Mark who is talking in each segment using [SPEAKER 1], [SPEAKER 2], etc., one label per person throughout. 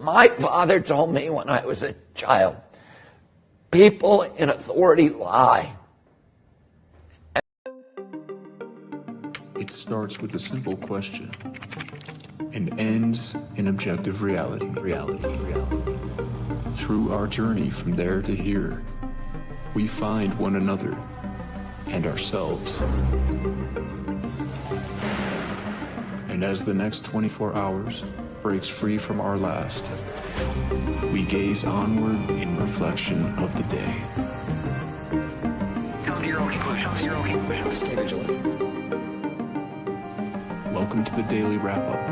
[SPEAKER 1] My father told me when I was a child, people in authority lie.
[SPEAKER 2] It starts with a simple question and ends in objective reality. Through our journey from there to here, we find one another and ourselves. And as the next 24 hours breaks free from our last, we gaze onward in reflection of the day.
[SPEAKER 3] Come to your own conclusions. Stay vigilant.
[SPEAKER 2] Welcome to the Daily Wrap-Up.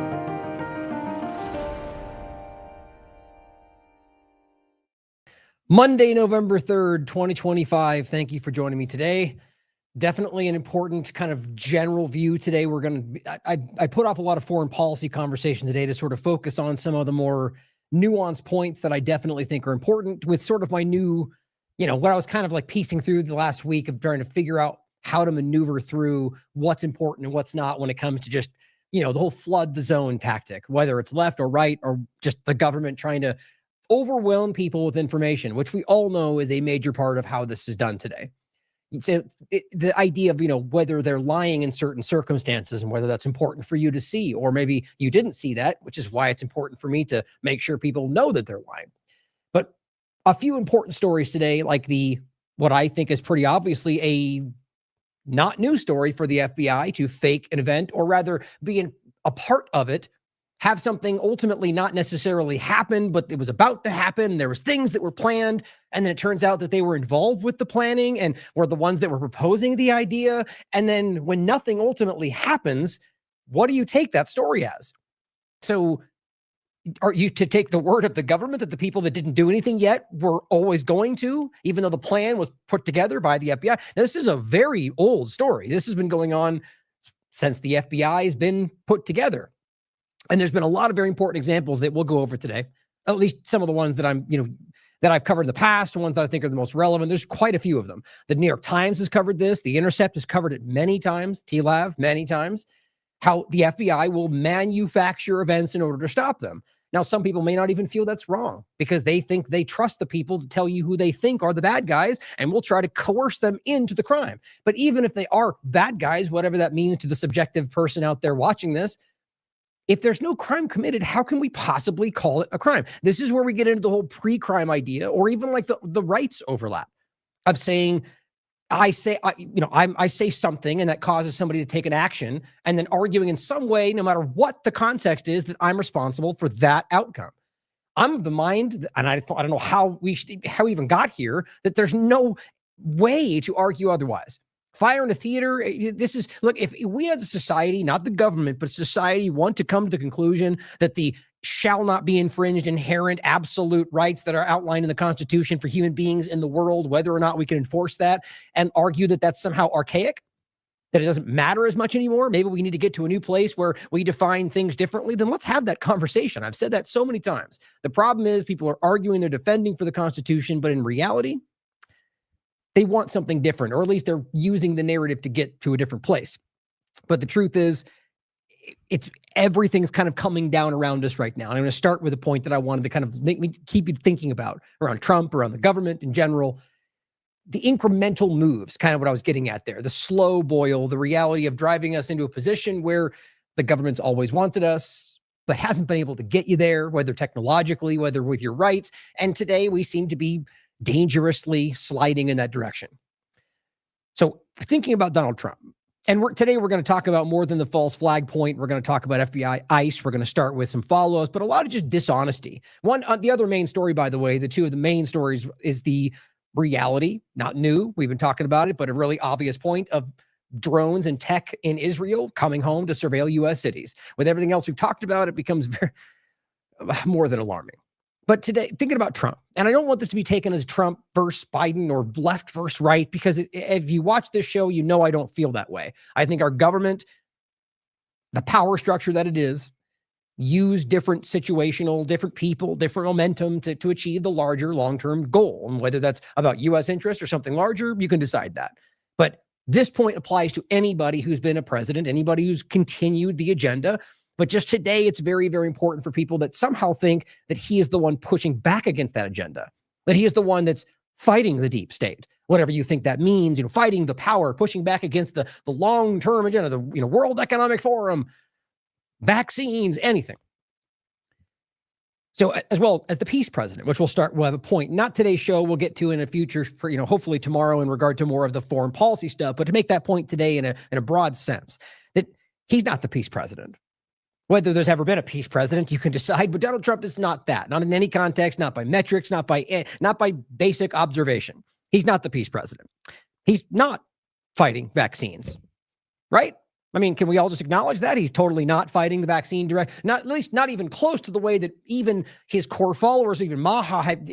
[SPEAKER 4] Monday, November 3rd, 2025. Thank you for joining me today. Definitely an important kind of general view today. We're going to, I put off a lot of foreign policy conversation today to sort of focus on some of the more nuanced points that I definitely think are important with sort of my new, what I was kind of like piecing through the last week of trying to figure out how to maneuver through what's important and what's not when it comes to just, the whole flood the zone tactic, whether it's left or right, or just the government trying to overwhelm people with information, which we all know is a major part of how this is done today. So the idea of, whether they're lying in certain circumstances and whether that's important for you to see, or maybe you didn't see that, which is why it's important for me to make sure people know that they're lying. But a few important stories today, like what I think is pretty obviously a not new story for the FBI to fake an event, or rather be a part of it, have something ultimately not necessarily happen, but it was about to happen. There was things that were planned. And then it turns out that they were involved with the planning and were the ones that were proposing the idea. And then when nothing ultimately happens, what do you take that story as? So are you to take the word of the government that the people that didn't do anything yet were always going to, even though the plan was put together by the FBI? Now, this is a very old story. This has been going on since the FBI has been put together. And there's been a lot of very important examples that we'll go over today, at least some of the ones that that I've covered in the past, the ones that I think are the most relevant. There's quite a few of them. The New York Times has covered this. The Intercept has covered it many times. TLAV many times. How the FBI will manufacture events in order to stop them. Now, some people may not even feel that's wrong because they think they trust the people to tell you who they think are the bad guys and will try to coerce them into the crime. But even if they are bad guys, whatever that means to the subjective person out there watching this, if there's no crime committed, how can we possibly call it a crime? This is where we get into the whole pre-crime idea, or even like the rights overlap of saying, I say something and that causes somebody to take an action, and then arguing in some way, no matter what the context is, that I'm responsible for that outcome. I'm of the mind, and I don't know how we even got here, that there's no way to argue otherwise. Fire in a theater, look, if we as a society, not the government, but society, want to come to the conclusion that the shall not be infringed inherent absolute rights that are outlined in the Constitution for human beings in the world, whether or not we can enforce that, and argue that that's somehow archaic, that it doesn't matter as much anymore, maybe we need to get to a new place where we define things differently, then let's have that conversation. I've said that so many times. The problem is people are arguing they're defending for the Constitution, but in reality, they want something different, or at least they're using the narrative to get to a different place. But the truth is, everything's kind of coming down around us right now. And I'm going to start with a point that I wanted to kind of make me keep you thinking about around Trump, around the government in general. The incremental moves, kind of what I was getting at there, the slow boil, the reality of driving us into a position where the government's always wanted us, but hasn't been able to get you there, whether technologically, whether with your rights. And today we seem to be dangerously sliding in that direction. So thinking about Donald Trump, and today we're going to talk about more than the false flag point. We're going to talk about FBI, ICE. We're going to start with some follow-ups, but a lot of just dishonesty. The other main story, by the way, the two of the main stories is the reality, not new. We've been talking about it, but a really obvious point of drones and tech in Israel coming home to surveil U.S. cities. With everything else we've talked about, it becomes very more than alarming. But today, thinking about Trump, and I don't want this to be taken as Trump versus Biden or left versus right, because if you watch this show, I don't feel that way. I think our government, the power structure that it is, use different people, different momentum to achieve the larger long-term goal. And whether that's about U.S. interest or something larger, you can decide that. But this point applies to anybody who's been a president, anybody who's continued the agenda. But just today, it's very, very important for people that somehow think that he is the one pushing back against that agenda, that he is the one that's fighting the deep state, whatever you think that means, fighting the power, pushing back against the long-term agenda, the World Economic Forum, vaccines, anything. So as well as the peace president, which we'll have a point, not today's show, we'll get to in a future, hopefully tomorrow in regard to more of the foreign policy stuff, but to make that point today in a broad sense, that he's not the peace president. Whether there's ever been a peace president, you can decide, but Donald Trump is not that, not in any context, not by metrics, not by basic observation. He's not the peace president. He's not fighting vaccines, right? I mean, can we all just acknowledge that? He's totally not fighting the vaccine at least not even close to the way that even his core followers, even Maha, had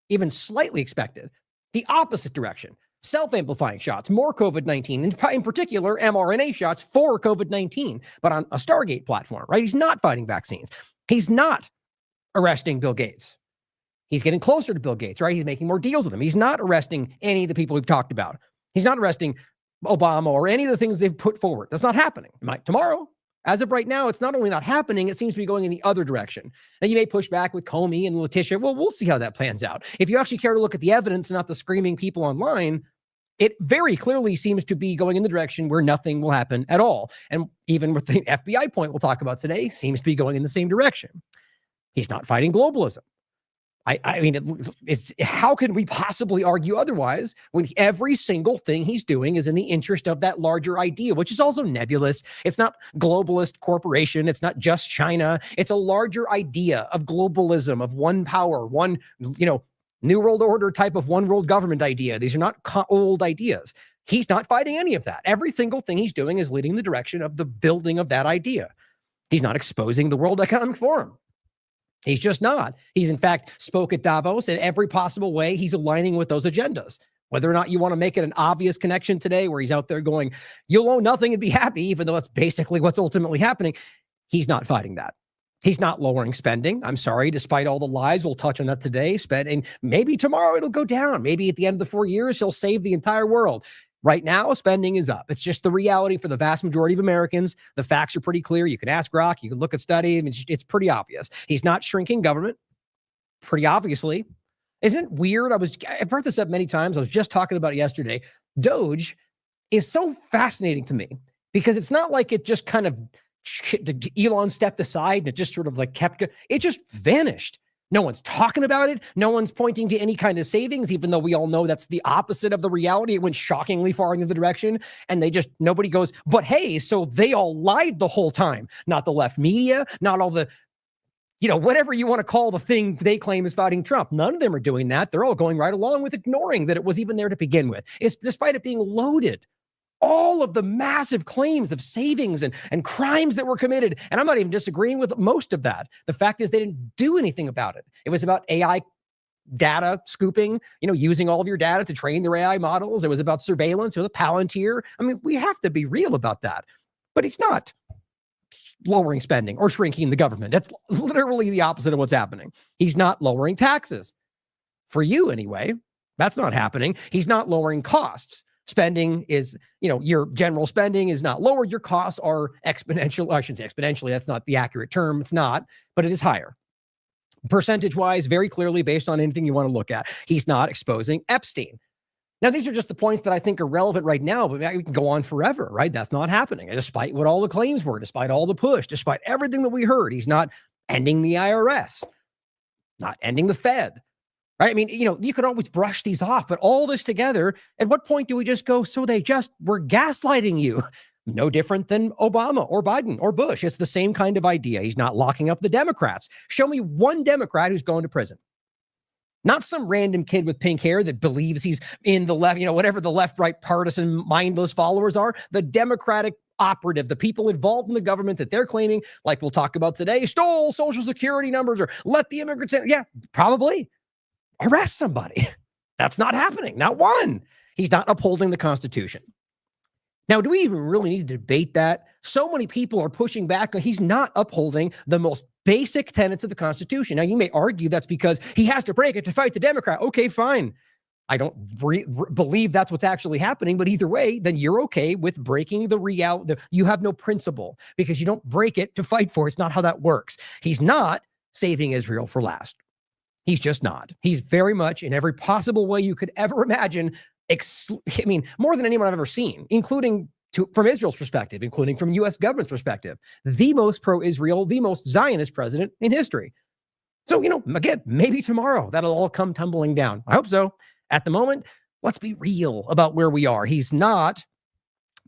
[SPEAKER 4] even slightly expected. The opposite direction. Self-amplifying shots, more COVID-19, in particular, mRNA shots for COVID-19, but on a Stargate platform, right? He's not fighting vaccines. He's not arresting Bill Gates. He's getting closer to Bill Gates, right? He's making more deals with him. He's not arresting any of the people we've talked about. He's not arresting Obama or any of the things they've put forward. That's not happening. Tomorrow, as of right now, it's not only not happening, it seems to be going in the other direction. Now, you may push back with Comey and Letitia. Well, we'll see how that plans out. If you actually care to look at the evidence and not the screaming people online, it very clearly seems to be going in the direction where nothing will happen at all. And even with the FBI point we'll talk about today, seems to be going in the same direction. He's not fighting globalism. I mean, how can we possibly argue otherwise when every single thing he's doing is in the interest of that larger idea, which is also nebulous. It's not globalist corporation. It's not just China. It's a larger idea of globalism, of one power, one, New World Order type of one world government idea. These are not old ideas. He's not fighting any of that. Every single thing he's doing is leading the direction of the building of that idea. He's not exposing the World Economic Forum. He's just not. He's in fact spoke at Davos in every possible way. He's aligning with those agendas. Whether or not you want to make it an obvious connection today where he's out there going, you'll own nothing and be happy, even though that's basically what's ultimately happening. He's not fighting that. He's not lowering spending. I'm sorry, despite all the lies, we'll touch on that today. Spending, maybe tomorrow it'll go down. Maybe at the end of the 4 years, he'll save the entire world. Right now, spending is up. It's just the reality for the vast majority of Americans. The facts are pretty clear. You can ask Grok. You can look at study. I mean, it's pretty obvious. He's not shrinking government, pretty obviously. Isn't it weird? I've brought this up many times. I was just talking about it yesterday. Doge is so fascinating to me because it's not like it just kind of, Elon stepped aside and it just sort of it just vanished. No one's talking about it. No one's pointing to any kind of savings, even though we all know that's the opposite of the reality. It went shockingly far in the direction. And nobody goes, but hey, so they all lied the whole time. Not the left media, not all the, whatever you want to call the thing they claim is fighting Trump. None of them are doing that. They're all going right along with ignoring that it was even there to begin with. It's despite it being loaded. All of the massive claims of savings and crimes that were committed. And I'm not even disagreeing with most of that. The fact is they didn't do anything about it. It was about AI data scooping, using all of your data to train their AI models. It was about surveillance. It was a Palantir. I mean, we have to be real about that. But it's not lowering spending or shrinking the government. That's literally the opposite of what's happening. He's not lowering taxes. For you anyway, that's not happening. He's not lowering costs. Spending is, your general spending is not lower. Your costs are exponential. I shouldn't say exponentially. That's not the accurate term. It's not, but it is higher. Percentage-wise, very clearly based on anything you want to look at. He's not exposing Epstein. Now, these are just the points that I think are relevant right now, but we can go on forever, right? That's not happening. And despite what all the claims were, despite all the push, despite everything that we heard, he's not ending the IRS, not ending the Fed. Right? I mean, you could always brush these off, but all this together, at what point do we just go, so they just were gaslighting you? No different than Obama or Biden or Bush. It's the same kind of idea. He's not locking up the Democrats. Show me one Democrat who's going to prison. Not some random kid with pink hair that believes he's in the left, whatever the left-right partisan mindless followers are. The Democratic operative, the people involved in the government that they're claiming, like we'll talk about today, stole Social Security numbers or let the immigrants in. Yeah, probably. Arrest somebody. That's not happening. Not one. He's not upholding the Constitution. Now, do we even really need to debate that? So many people are pushing back. He's not upholding the most basic tenets of the Constitution. Now, you may argue that's because he has to break it to fight the Democrat. Okay, fine. I don't believe that's what's actually happening, but either way, then you're okay with breaking the reality. You have no principle because you don't break it to fight for it. It's not how that works. He's not saving Israel for last. He's just not. He's very much in every possible way you could ever imagine. More than anyone I've ever seen, including from Israel's perspective, including from U.S. government's perspective, the most pro-Israel, the most Zionist president in history. So, again, maybe tomorrow that'll all come tumbling down. I hope so. At the moment, let's be real about where we are. He's not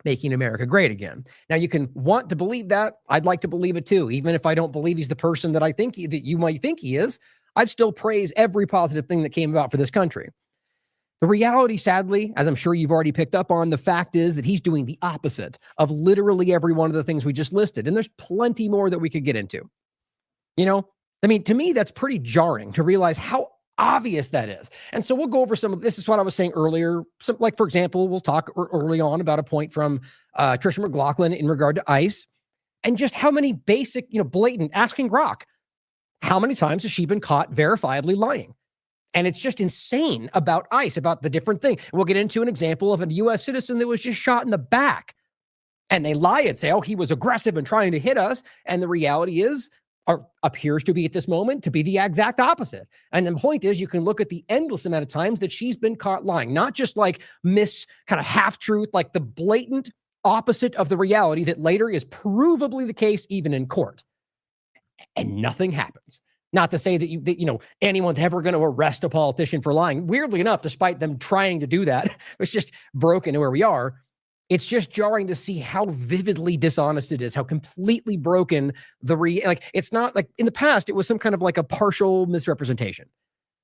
[SPEAKER 4] making America great again. Now, you can want to believe that. I'd like to believe it too. Even if I don't believe he's the person that that you might think he is, I'd still praise every positive thing that came about for this country. The reality, sadly, as I'm sure you've already picked up on, the fact is that he's doing the opposite of literally every one of the things we just listed. And there's plenty more that we could get into. To me, that's pretty jarring to realize how obvious that is. And so we'll go over some of this. Is what I was saying earlier. For example, we'll talk early on about a point from Tricia McLaughlin in regard to ICE and just how many basic, blatant, asking Grok, how many times has she been caught verifiably lying? And it's just insane about ICE, about the different thing. We'll get into an example of a U.S. citizen that was just shot in the back. And they lie and say, oh, he was aggressive and trying to hit us. And the reality is, or appears to be at this moment, to be the exact opposite. And the point is, you can look at the endless amount of times that she's been caught lying, not just like kind of half-truth, like the blatant opposite of the reality that later is provably the case even in court. And nothing happens. Not to say that anyone's ever going to arrest a politician for lying. Weirdly enough, despite them trying to do that, it's just broken to where we are. It's just jarring to see how vividly dishonest it is, how completely broken it's not like in the past, it was some kind of like a partial misrepresentation.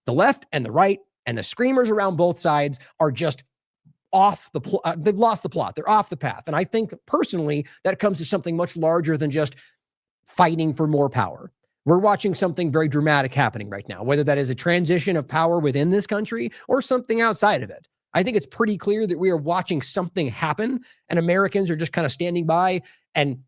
[SPEAKER 4] The left and the right and the screamers around both sides are just off the plot. They've lost the plot. They're off the path. And I think personally that comes to something much larger than just fighting for more power. We're watching something very dramatic happening right now, whether that is a transition of power within this country or something outside of it. I think it's pretty clear that we are watching something happen and Americans are just kind of standing by. And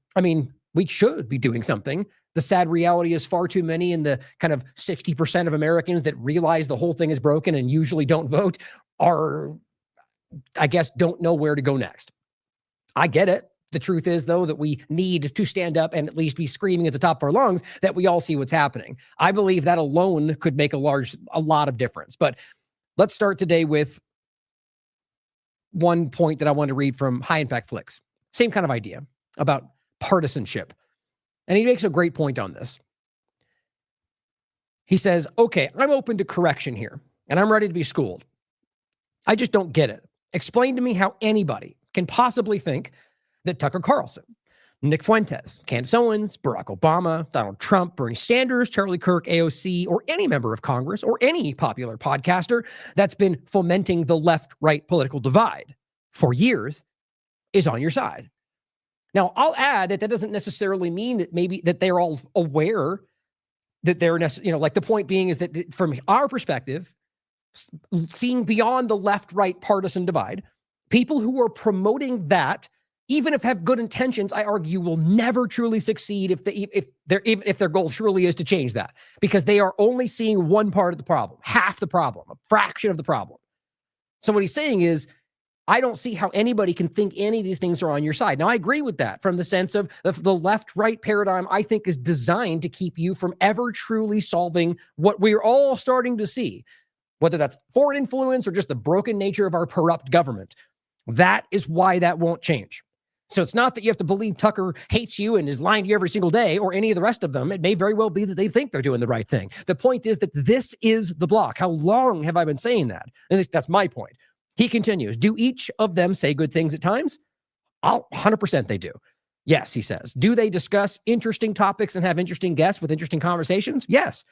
[SPEAKER 4] we should be doing something. The sad reality is far too many in the kind of 60% of Americans that realize the whole thing is broken and usually don't vote are, I guess, don't know where to go next. I get it. The truth is, though, that we need to stand up and at least be screaming at the top of our lungs that we all see what's happening. I believe that alone could make a lot of difference. But let's start today with one point that I want to read from High Impact Flicks. Same kind of idea about partisanship. And he makes a great point on this. He says, okay, I'm open to correction here, and I'm ready to be schooled. I just don't get it. Explain to me how anybody can possibly think that Tucker Carlson, Nick Fuentes, Candace Owens, Barack Obama, Donald Trump, Bernie Sanders, Charlie Kirk, AOC, or any member of Congress or any popular podcaster that's been fomenting the left-right political divide for years is on your side. Now, I'll add that doesn't necessarily mean that maybe that they're all aware that they're, like the point being is that from our perspective, seeing beyond the left-right partisan divide, people who are promoting that, even if have good intentions, I argue will never truly succeed if their goal truly is to change that, because they are only seeing one part of the problem, half the problem, a fraction of the problem. So what he's saying is, I don't see how anybody can think any of these things are on your side. Now, I agree with that from the sense of the left-right paradigm, I think, is designed to keep you from ever truly solving what we're all starting to see, whether that's foreign influence or just the broken nature of our corrupt government. That is why that won't change. So it's not that you have to believe Tucker hates you and is lying to you every single day or any of the rest of them. It may very well be that they think they're doing the right thing. The point is that this is the block. How long have I been saying that? And that's my point. He continues, do each of them say good things at times? 100% they do. Yes, he says. Do they discuss interesting topics and have interesting guests with interesting conversations? Yes.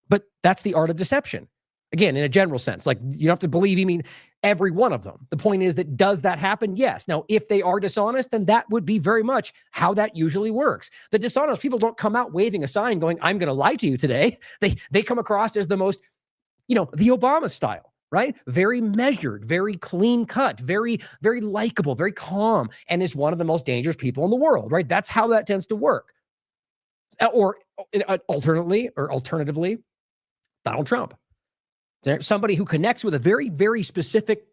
[SPEAKER 4] But that's the art of deception. Again, in a general sense, like you don't have to believe you mean every one of them. The point is that does that happen? Yes. Now, if they are dishonest, then that would be very much how that usually works. The dishonest people don't come out waving a sign going, I'm going to lie to you today. They come across as the most, the Obama style, right? Very measured, very clean cut, very, very likable, very calm, and is one of the most dangerous people in the world, right? That's how that tends to work. Or alternatively, Donald Trump. They're somebody who connects with a very, very specific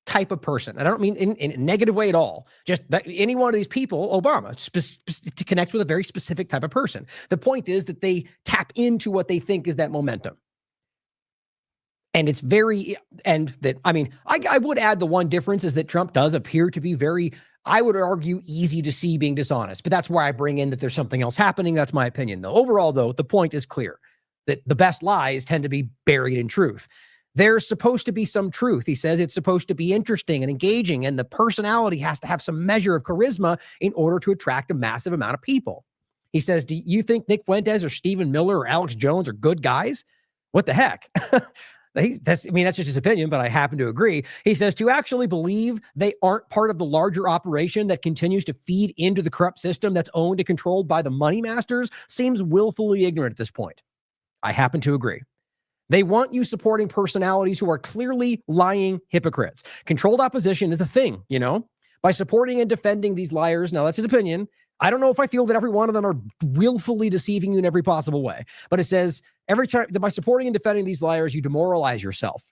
[SPEAKER 4] type of person. I don't mean in a negative way at all. Just that any one of these people, Obama, to connect with a very specific type of person. The point is that they tap into what they think is that momentum. And it's very, and that, I mean, I would add the one difference is that Trump does appear to be very, I would argue, easy to see being dishonest. But that's where I bring in that there's something else happening. That's my opinion, though. Overall, though, the point is clear that the best lies tend to be buried in truth. There's supposed to be some truth. He says it's supposed to be interesting and engaging, and the personality has to have some measure of charisma in order to attract a massive amount of people. He says, do you think Nick Fuentes or Stephen Miller or Alex Jones are good guys? What the heck? That's just his opinion, but I happen to agree. He says to actually believe they aren't part of the larger operation that continues to feed into the corrupt system that's owned and controlled by the money masters seems willfully ignorant at this point. I happen to agree. They want you supporting personalities who are clearly lying hypocrites. Controlled opposition is the thing, by supporting and defending these liars. Now, that's his opinion. I don't know if I feel that every one of them are willfully deceiving you in every possible way, but it says every time that by supporting and defending these liars, you demoralize yourself.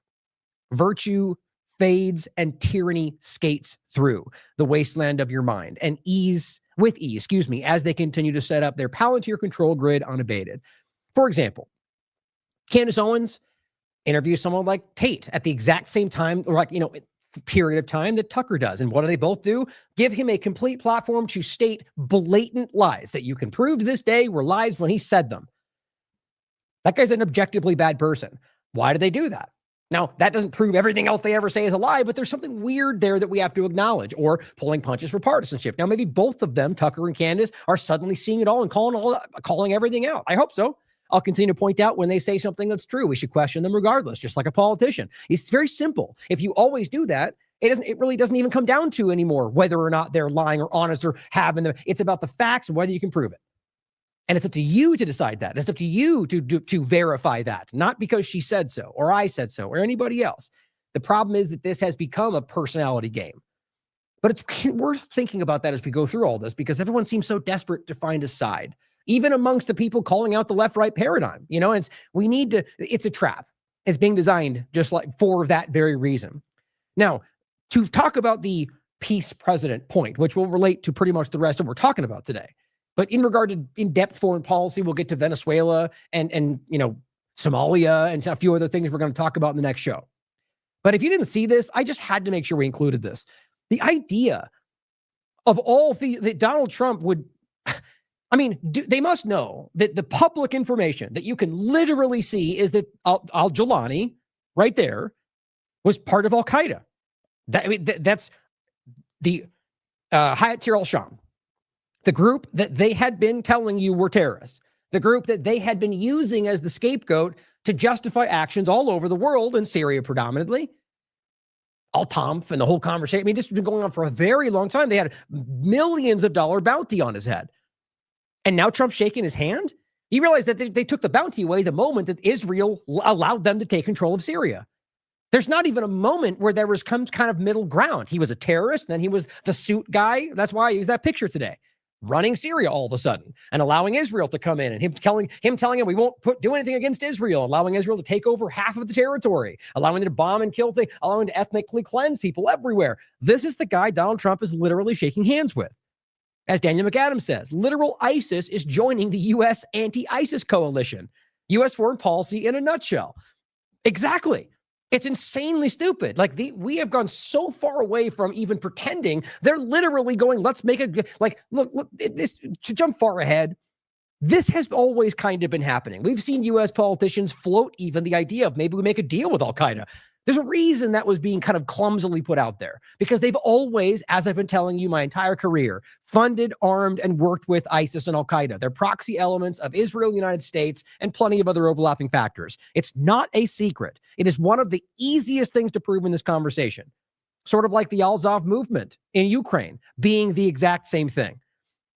[SPEAKER 4] Virtue fades and tyranny skates through the wasteland of your mind and ease, as they continue to set up their Palantir control grid unabated. For example, Candace Owens interviews someone like Tate at the exact same time, or period of time that Tucker does. And what do they both do? Give him a complete platform to state blatant lies that you can prove to this day were lies when he said them. That guy's an objectively bad person. Why do they do that? Now, that doesn't prove everything else they ever say is a lie, but there's something weird there that we have to acknowledge, or pulling punches for partisanship. Now, maybe both of them, Tucker and Candace, are suddenly seeing it all and calling everything out. I hope so. I'll continue to point out when they say something that's true. We should question them regardless, just like a politician. It's very simple. If you always do that, it really doesn't even come down to anymore whether or not they're lying or honest or having them. It's about the facts and whether you can prove it. And it's up to you to decide that. It's up to you to verify that, not because she said so or I said so or anybody else. The problem is that this has become a personality game. But it's worth thinking about that as we go through all this, because everyone seems so desperate to find a side, even amongst the people calling out the left-right paradigm. It's a trap. It's being designed just like for that very reason. Now, to talk about the peace president point, which will relate to pretty much the rest of what we're talking about today. But in regard to in-depth foreign policy, we'll get to Venezuela and Somalia and a few other things we're going to talk about in the next show. But if you didn't see this, I just had to make sure we included this. The idea of that Donald Trump would, they must know that the public information that you can literally see is that al-Jawlani, right there, was part of Al-Qaeda. That's the Hayat Tahrir al-Sham, the group that they had been telling you were terrorists, the group that they had been using as the scapegoat to justify actions all over the world, in Syria predominantly. Al-Tanf and the whole conversation. This has been going on for a very long time. They had millions of dollar bounty on his head. And now Trump's shaking his hand? He realized that they took the bounty away the moment that Israel allowed them to take control of Syria. There's not even a moment where there was some kind of middle ground. He was a terrorist, and then he was the suit guy. That's why I use that picture today. Running Syria all of a sudden and allowing Israel to come in, and him telling him we won't do anything against Israel, allowing Israel to take over half of the territory, allowing them to bomb and kill things, allowing them to ethnically cleanse people everywhere. This is the guy Donald Trump is literally shaking hands with. As Daniel McAdams says, literal ISIS is joining the U.S. anti-ISIS coalition. U.S. foreign policy in a nutshell. Exactly. It's insanely stupid. We have gone so far away from even pretending. They're literally going, let's make look, this, to jump far ahead, this has always kind of been happening. We've seen U.S. politicians float even the idea of maybe we make a deal with Al-Qaeda. There's a reason that was being kind of clumsily put out there, because they've always, as I've been telling you my entire career, funded, armed, and worked with ISIS and Al-Qaeda. They're proxy elements of Israel, the United States, and plenty of other overlapping factors. It's not a secret. It is one of the easiest things to prove in this conversation. Sort of like the Al-Zav movement in Ukraine being the exact same thing.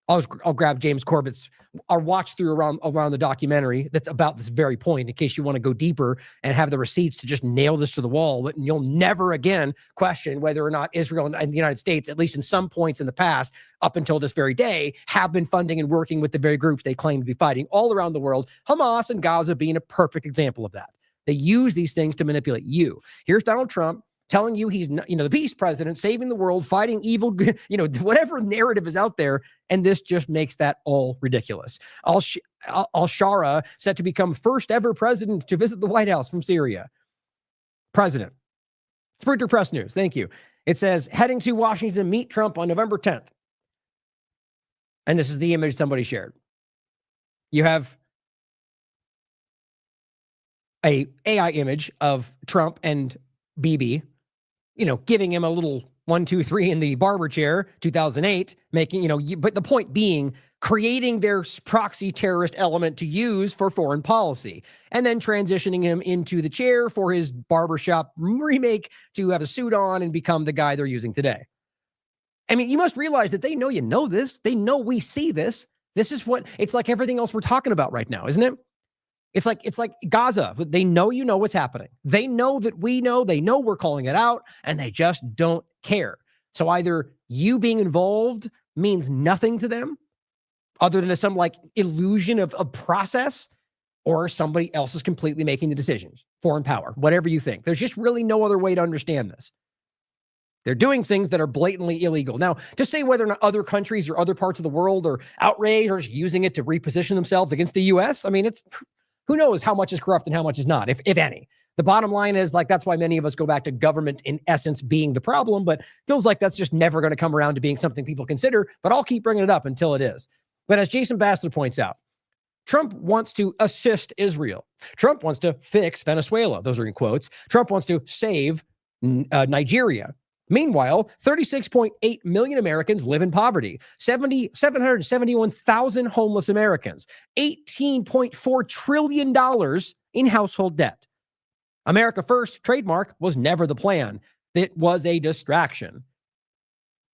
[SPEAKER 4] I'll grab James Corbett's our watch through around the documentary that's about this very point, in case you want to go deeper and have the receipts to just nail this to the wall. And you'll never again question whether or not Israel and the United States, at least in some points in the past, up until this very day, have been funding and working with the very groups they claim to be fighting all around the world. Hamas and Gaza being a perfect example of that. They use these things to manipulate you. Here's Donald Trump telling you he's, the peace president, saving the world, fighting evil, whatever narrative is out there. And this just makes that all ridiculous. Al-Shara set to become first ever president to visit the White House from Syria. President. Sprinter Press News. Thank you. It says, heading to Washington to meet Trump on November 10th. And this is the image somebody shared. You have a AI image of Trump and Bibi, giving him a little 1, 2, 3 in the barber chair, 2008, making, but the point being, creating their proxy terrorist element to use for foreign policy, and then transitioning him into the chair for his barbershop remake to have a suit on and become the guy they're using today. I mean, you must realize that they know you know this. They know we see this. This is what it's like everything else we're talking about right now, isn't it? It's like Gaza. They know you know what's happening. They know that we know. They know we're calling it out, and they just don't care. So either you being involved means nothing to them, other than some illusion of a process, or somebody else is completely making the decisions. Foreign power, whatever you think. There's just really no other way to understand this. They're doing things that are blatantly illegal. Now, to say whether or not other countries or other parts of the world are outraged or just using it to reposition themselves against the U.S., I mean, who knows how much is corrupt and how much is not, if any. The bottom line is, that's why many of us go back to government in essence being the problem, but feels like that's just never going to come around to being something people consider, but I'll keep bringing it up until it is. But as Jason Bassler points out, Trump wants to assist Israel. Trump wants to fix Venezuela. Those are in quotes. Trump wants to save Nigeria. Meanwhile, 36.8 million Americans live in poverty, 771,000 homeless Americans, $18.4 trillion in household debt. America First trademark was never the plan. It was a distraction.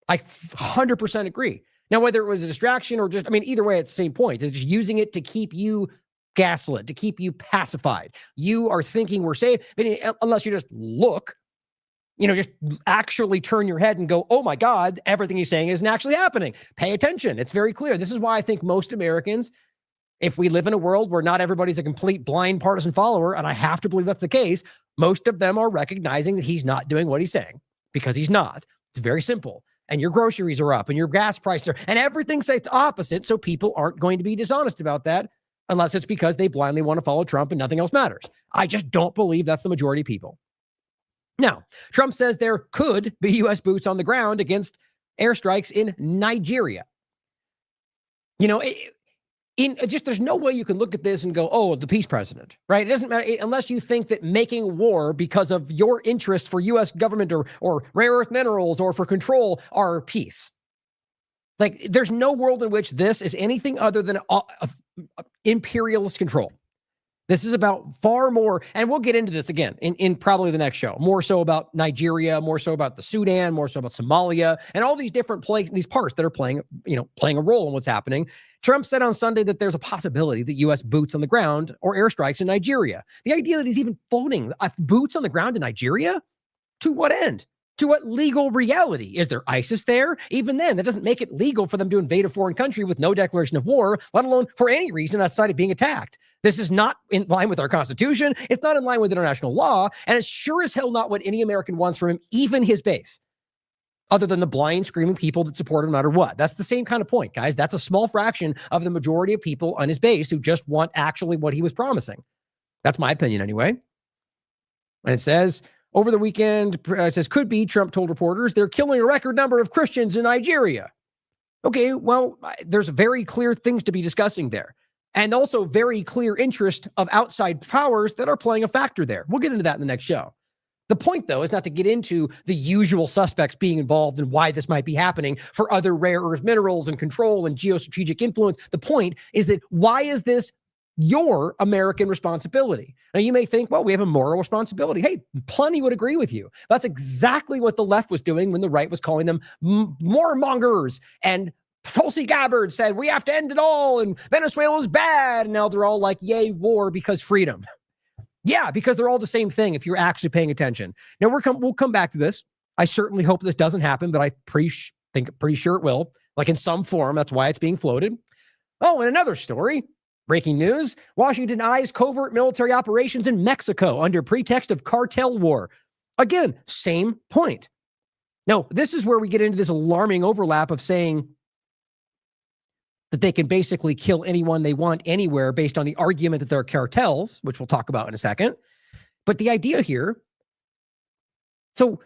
[SPEAKER 4] I 100% agree. Now, whether it was a distraction or just, either way, it's the same point. They're just using it to keep you gaslit, to keep you pacified. You are thinking we're safe, unless you just look. Just actually turn your head and go, oh my God, everything he's saying isn't actually happening. Pay attention. It's very clear. This is why I think most Americans, if we live in a world where not everybody's a complete blind partisan follower, and I have to believe that's the case, most of them are recognizing that he's not doing what he's saying, because he's not. It's very simple. And your groceries are up and your gas prices are, and everything says it's opposite. So people aren't going to be dishonest about that unless it's because they blindly want to follow Trump and nothing else matters. I just don't believe that's the majority of people. Now, Trump says there could be U.S. boots on the ground against airstrikes in Nigeria. There's no way you can look at this and go, oh, the peace president, right? It doesn't matter unless you think that making war because of your interest for U.S. government or rare earth minerals or for control are peace. There's no world in which this is anything other than imperialist control. This is about far more, and we'll get into this again in probably the next show, more so about Nigeria, more so about the Sudan, more so about Somalia, and all these different these parts that are playing a role in what's happening. Trump said on Sunday that there's a possibility that U.S. boots on the ground or airstrikes in Nigeria. The idea that he's even floating boots on the ground in Nigeria? To what end? To what legal reality? Is there ISIS there? Even then, that doesn't make it legal for them to invade a foreign country with no declaration of war, let alone for any reason outside of being attacked. This is not in line with our Constitution. It's not in line with international law. And it's sure as hell not what any American wants from him, even his base, other than the blind, screaming people that support him no matter what. That's the same kind of point, guys. That's a small fraction of the majority of people on his base who just want actually what he was promising. That's my opinion anyway. And it says, over the weekend, it says, could be, Trump told reporters, they're killing a record number of Christians in Nigeria. Okay, well, there's very clear things to be discussing there. And also very clear interest of outside powers that are playing a factor there. We'll get into that in the next show. The point, though, is not to get into the usual suspects being involved and why this might be happening for other rare earth minerals and control and geostrategic influence. The point is that why is this your American responsibility? Now, you may think, well, we have a moral responsibility. Hey, plenty would agree with you. That's exactly what the left was doing when the right was calling them warmongers. And Tulsi Gabbard said, we have to end it all, and Venezuela's bad. And now they're all like, yay, war because freedom. Yeah, because they're all the same thing if you're actually paying attention. Now, we'll come back to this. I certainly hope this doesn't happen, but I pretty sure it will, like in some form. That's why it's being floated. Oh, and another story. Breaking news, Washington denies covert military operations in Mexico under pretext of cartel war. Again, same point. Now, this is where we get into this alarming overlap of saying that they can basically kill anyone they want anywhere based on the argument that they're cartels, which we'll talk about in a second. But the idea here, so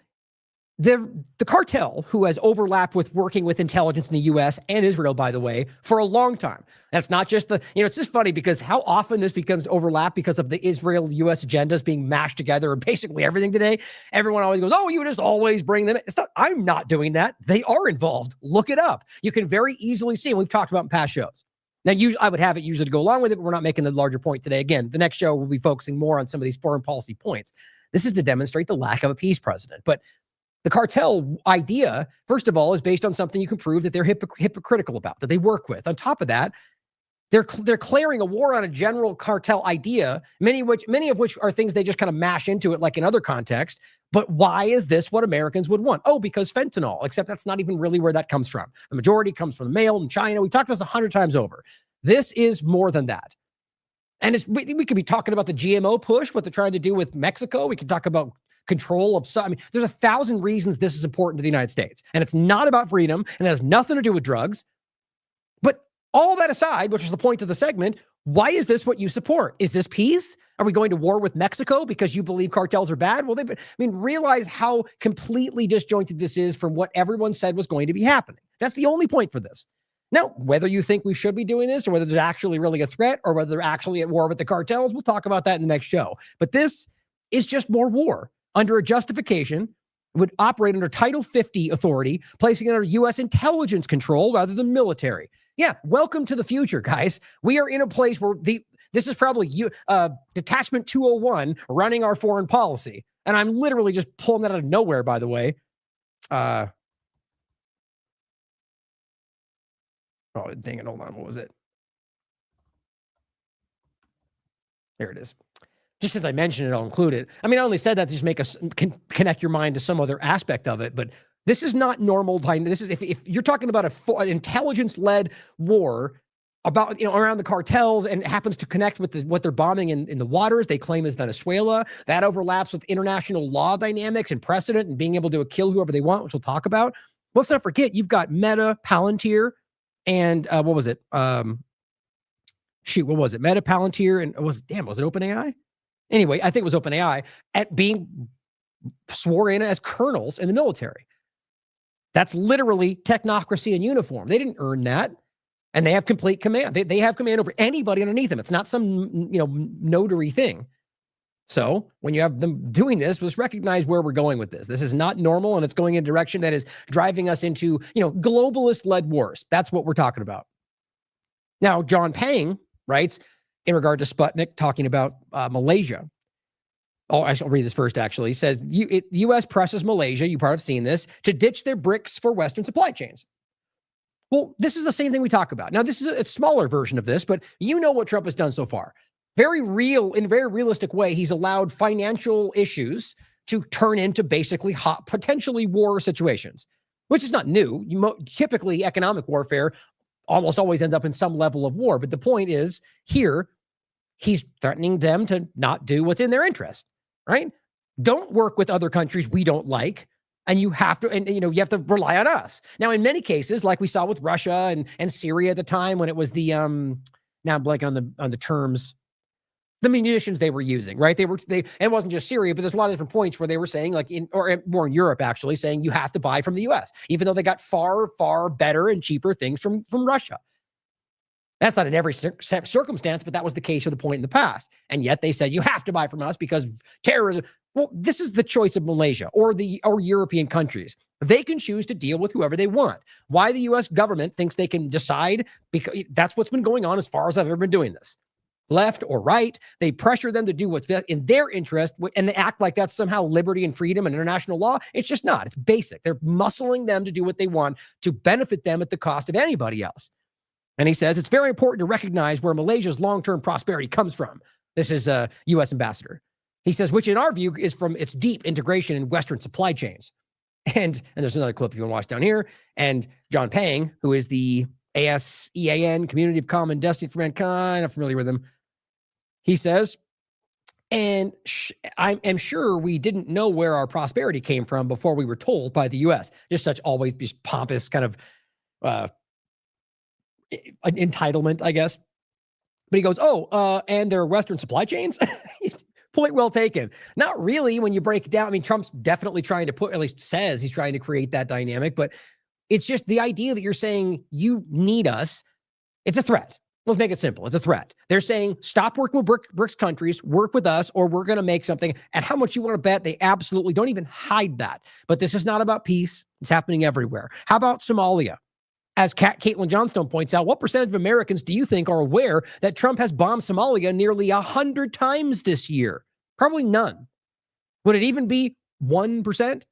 [SPEAKER 4] the cartel, who has overlapped with working with intelligence in the U.S. and Israel, by the way, for a long time. That's not just it's just funny because how often this becomes overlap because of the Israel-U.S. agendas being mashed together and basically everything today. Everyone always goes, oh, you just always bring them in. It's not, I'm not doing that. They are involved. Look it up. You can very easily see, and we've talked about in past shows. Now, I would have it usually to go along with it, but we're not making the larger point today. Again, the next show will be focusing more on some of these foreign policy points. This is to demonstrate the lack of a peace president. But the cartel idea, first of all, is based on something you can prove that they're hypocritical about, that they work with. On top of that, they're declaring a war on a general cartel idea, many of which are things they just kind of mash into it like in other contexts. But why is this what Americans would want? Oh, because fentanyl, except that's not even really where that comes from. The majority comes from the mail in China. We talked about this 100 times over. This is more than that. And we could be talking about the GMO push, what they're trying to do with Mexico. We could talk about control of some. I mean, there's 1,000 reasons this is important to the United States. And it's not about freedom, and it has nothing to do with drugs. But all that aside, which is the point of the segment, why is this what you support? Is this peace? Are we going to war with Mexico because you believe cartels are bad? Well, realize how completely disjointed this is from what everyone said was going to be happening. That's the only point for this. Now, whether you think we should be doing this or whether there's actually really a threat or whether they're actually at war with the cartels, we'll talk about that in the next show. But this is just more war under a justification, would operate under Title 50 authority, placing it under U.S. intelligence control rather than military. Yeah, welcome to the future, guys. We are in a place where this is probably Detachment 201 running our foreign policy. And I'm literally just pulling that out of nowhere, by the way. Oh, dang it. Hold on. What was it? There it is. Just since I mentioned it, I'll include it. I mean, I only said that to just make us connect your mind to some other aspect of it, but this is not normal time. This is, if you're talking about an intelligence-led war about, around the cartels and it happens to connect with what they're bombing in the waters they claim is Venezuela, that overlaps with international law dynamics and precedent and being able to kill whoever they want, which we'll talk about. Let's not forget, you've got Meta, Palantir, and what was it? What was it? Meta, Palantir, and was it OpenAI? Anyway, I think it was OpenAI at being sworn in as colonels in the military. That's literally technocracy in uniform. They didn't earn that. And they have complete command. They have command over anybody underneath them. It's not some, notary thing. So when you have them doing this, let's recognize where we're going with this. This is not normal, and it's going in a direction that is driving us into, globalist-led wars. That's what we're talking about. Now, John Pang writes, in regard to Sputnik, talking about Malaysia. Oh, I shall read this first, actually. He says, U.S. presses Malaysia, you probably have seen this, to ditch their bricks for Western supply chains. Well, this is the same thing we talk about. Now, this is a smaller version of this, but you know what Trump has done so far. In a very realistic way, he's allowed financial issues to turn into basically hot, potentially war situations, which is not new. Typically, economic warfare almost always ends up in some level of war. But the point is, here, he's threatening them to not do what's in their interest, right? Don't work with other countries we don't like. And you have to, you have to rely on us. Now, in many cases, like we saw with Russia and Syria at the time when it was the, now I'm blanking on the terms, the munitions they were using, right? It wasn't just Syria, but there's a lot of different points where they were saying or more in Europe, actually saying you have to buy from the US, even though they got far, far better and cheaper things from Russia. That's not in every circumstance, but that was the case at the point in the past. And yet they said, you have to buy from us because terrorism. Well, this is the choice of Malaysia or European countries. They can choose to deal with whoever they want. Why the U.S. government thinks they can decide, because that's what's been going on as far as I've ever been doing this. Left or right, they pressure them to do what's in their interest, and they act like that's somehow liberty and freedom and international law. It's just not. It's basic. They're muscling them to do what they want to benefit them at the cost of anybody else. And he says it's very important to recognize where Malaysia's long-term prosperity comes from. This is a U.S. ambassador. He says, which in our view is from its deep integration in Western supply chains. And there's another clip if you want to watch down here. And John Pang, who is the ASEAN, Community of Common Destiny for Mankind. I'm familiar with him. He says, and I am sure we didn't know where our prosperity came from before we were told by the U.S. Just such always these pompous kind of entitlement, I guess. But he goes, and their Western supply chains? Point well taken. Not really when you break it down. I mean, Trump's definitely trying to at least says he's trying to create that dynamic, but it's just the idea that you're saying you need us. It's a threat. Let's make it simple. It's a threat. They're saying, stop working with BRICS countries, work with us, or we're going to make something. And how much you want to bet, they absolutely don't even hide that. But this is not about peace. It's happening everywhere. How about Somalia? As Caitlin Johnstone points out, what percentage of Americans do you think are aware that Trump has bombed Somalia nearly 100 times this year? Probably none. Would it even be 1%?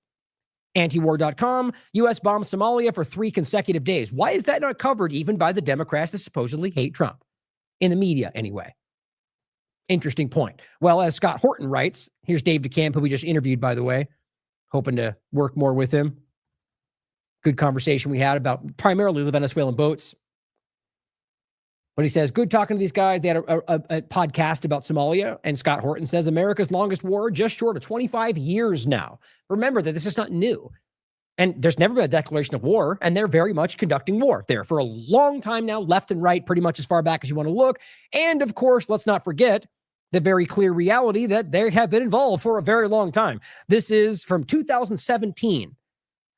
[SPEAKER 4] Antiwar.com, U.S. bombed Somalia for 3 consecutive days. Why is that not covered even by the Democrats that supposedly hate Trump? In the media, anyway. Interesting point. Well, as Scott Horton writes, here's Dave DeCamp, who we just interviewed, by the way, hoping to work more with him. Good conversation we had about primarily the Venezuelan boats. But he says, good talking to these guys. They had a podcast about Somalia, and Scott Horton says America's longest war, just short of 25 years now. Remember that this is not new. And there's never been a declaration of war, and they're very much conducting war there for a long time now, left and right, pretty much as far back as you want to look. And of course, let's not forget the very clear reality that they have been involved for a very long time. This is from 2017.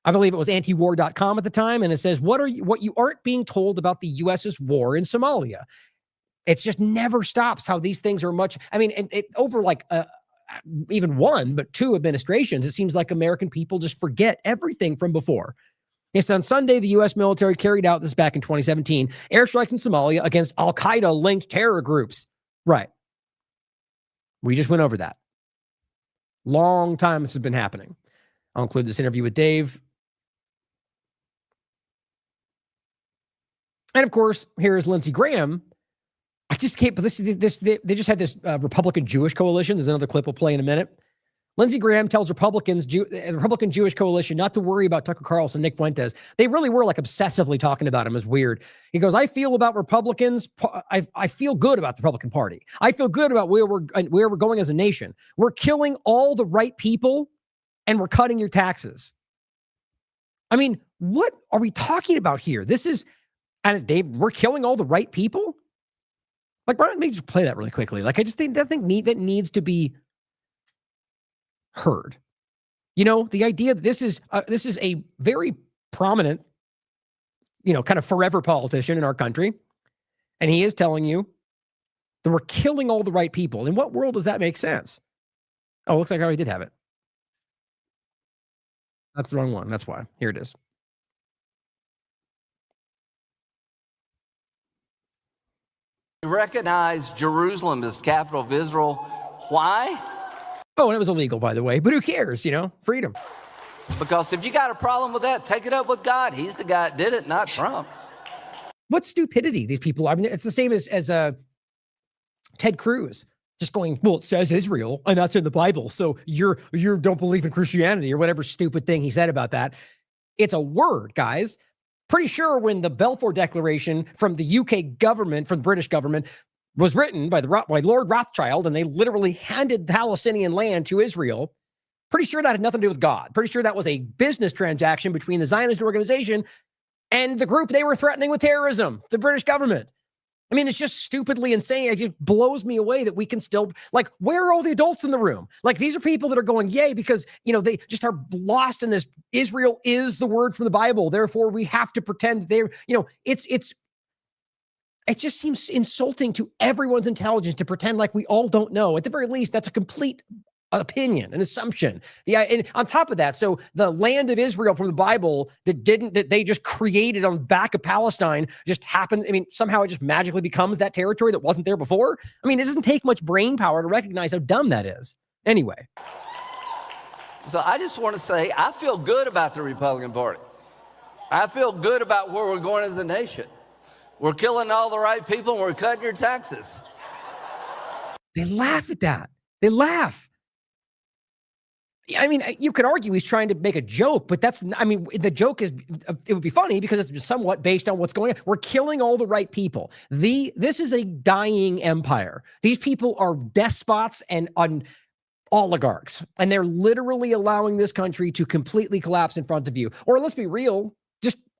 [SPEAKER 4] I believe it was antiwar.com at the time, and it says, what you aren't being told about the U.S.'s war in Somalia? It's just never stops how these things are much, I mean, over like even one, but 2 administrations, it seems like American people just forget everything from before. Yes, on Sunday, the U.S. military carried out, this back in 2017, airstrikes in Somalia against al-Qaeda-linked terror groups. Right. We just went over that. Long time this has been happening. I'll include this interview with Dave. And of course, here is Lindsey Graham. I just can't, but they just had this Republican Jewish coalition. There's another clip we'll play in a minute. Lindsey Graham tells Republican Jewish coalition not to worry about Tucker Carlson, Nick Fuentes. They really were like obsessively talking about him as weird. He goes, I feel about Republicans. I feel good about the Republican Party. I feel good about where we're going as a nation. We're killing all the right people and we're cutting your taxes. I mean, what are we talking about here? This is, and Dave, we're killing all the right people? Like, why don't we just play that really quickly? Like, I just think that needs to be heard. You know, the idea that this is a very prominent, kind of forever politician in our country, and he is telling you that we're killing all the right people. In what world does that make sense? Oh, looks like I already did have it. That's the wrong one. That's why. Here it is.
[SPEAKER 5] Recognize Jerusalem as capital of Israel. Why?
[SPEAKER 4] Oh, and it was illegal, by the way, but who cares, freedom.
[SPEAKER 5] Because if you got a problem with that, take it up with God. He's the guy that did it, not Trump.
[SPEAKER 4] What stupidity these people are. I mean, it's the same as Ted Cruz just going, well, it says Israel, and that's in the Bible, so you don't believe in Christianity or whatever stupid thing he said about that. It's a word, guys. Pretty sure when the Balfour Declaration from the UK government, from the British government, was written by Lord Rothschild, and they literally handed Palestinian land to Israel, pretty sure that had nothing to do with God. Pretty sure that was a business transaction between the Zionist organization and the group they were threatening with terrorism, the British government. I mean, it's just stupidly insane. It just blows me away that we can still, like, where are all the adults in the room? Like, these are people that are going, yay, because, they just are lost in this. Israel is the word from the Bible. Therefore, we have to pretend that they're, it just seems insulting to everyone's intelligence to pretend like we all don't know. At the very least, that's a complete opinion, an assumption. And on top of that, so the land of Israel from the Bible that they just created on the back of Palestine just happened. I mean, somehow it just magically becomes that territory that wasn't there before. I mean, it doesn't take much brain power to recognize how dumb that is. Anyway.
[SPEAKER 5] So I just want to say, I feel good about the Republican Party. I feel good about where we're going as a nation. We're killing all the right people and we're cutting your taxes.
[SPEAKER 4] They laugh at that. They laugh. I mean, you could argue he's trying to make a joke, but the joke is, it would be funny because it's somewhat based on what's going on. We're killing all the right people. This is a dying empire. These people are despots and oligarchs, and they're literally allowing this country to completely collapse in front of you. Or let's be real,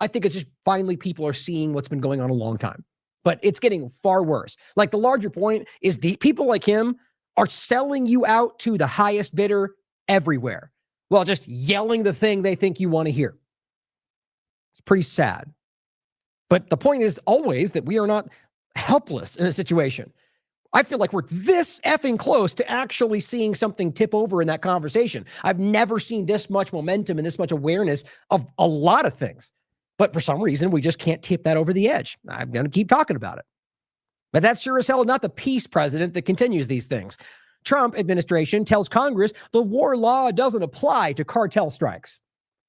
[SPEAKER 4] I think it's just finally people are seeing what's been going on a long time, but it's getting far worse. Like, the larger point is the people like him are selling you out to the highest bidder everywhere, while just yelling the thing they think you want to hear. It's pretty sad. But the point is always that we are not helpless in a situation. I feel like we're this effing close to actually seeing something tip over in that conversation. I've never seen this much momentum and this much awareness of a lot of things. But for some reason, we just can't tip that over the edge. I'm going to keep talking about it. But that's sure as hell not the peace president that continues these things. Trump administration tells Congress the war law doesn't apply to cartel strikes.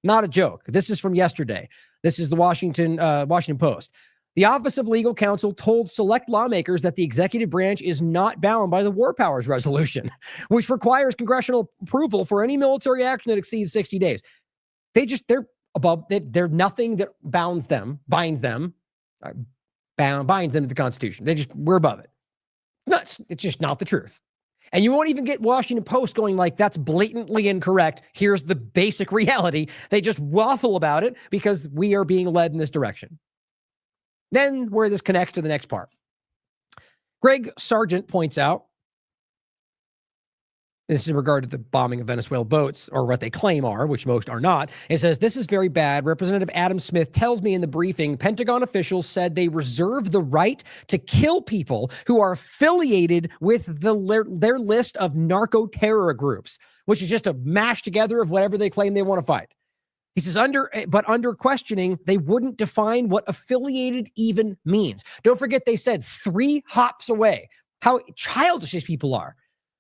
[SPEAKER 4] Not a joke. This is from yesterday. This is the Washington Post. The Office of Legal Counsel told select lawmakers that the executive branch is not bound by the War Powers Resolution, which requires congressional approval for any military action that exceeds 60 days. They're above. They're nothing that binds them to the Constitution. We're above it. Nuts. It's just not the truth. And you won't even get Washington Post going like, that's blatantly incorrect. Here's the basic reality. They just waffle about it because we are being led in this direction. Then where this connects to the next part. Greg Sargent points out, this is in regard to the bombing of Venezuelan boats, or what they claim are, which most are not. It says, this is very bad. Representative Adam Smith tells me in the briefing, Pentagon officials said they reserve the right to kill people who are affiliated with their list of narco-terror groups, which is just a mash together of whatever they claim they want to fight. He says, under questioning, they wouldn't define what affiliated even means. Don't forget they said 3 hops away. How childish these people are.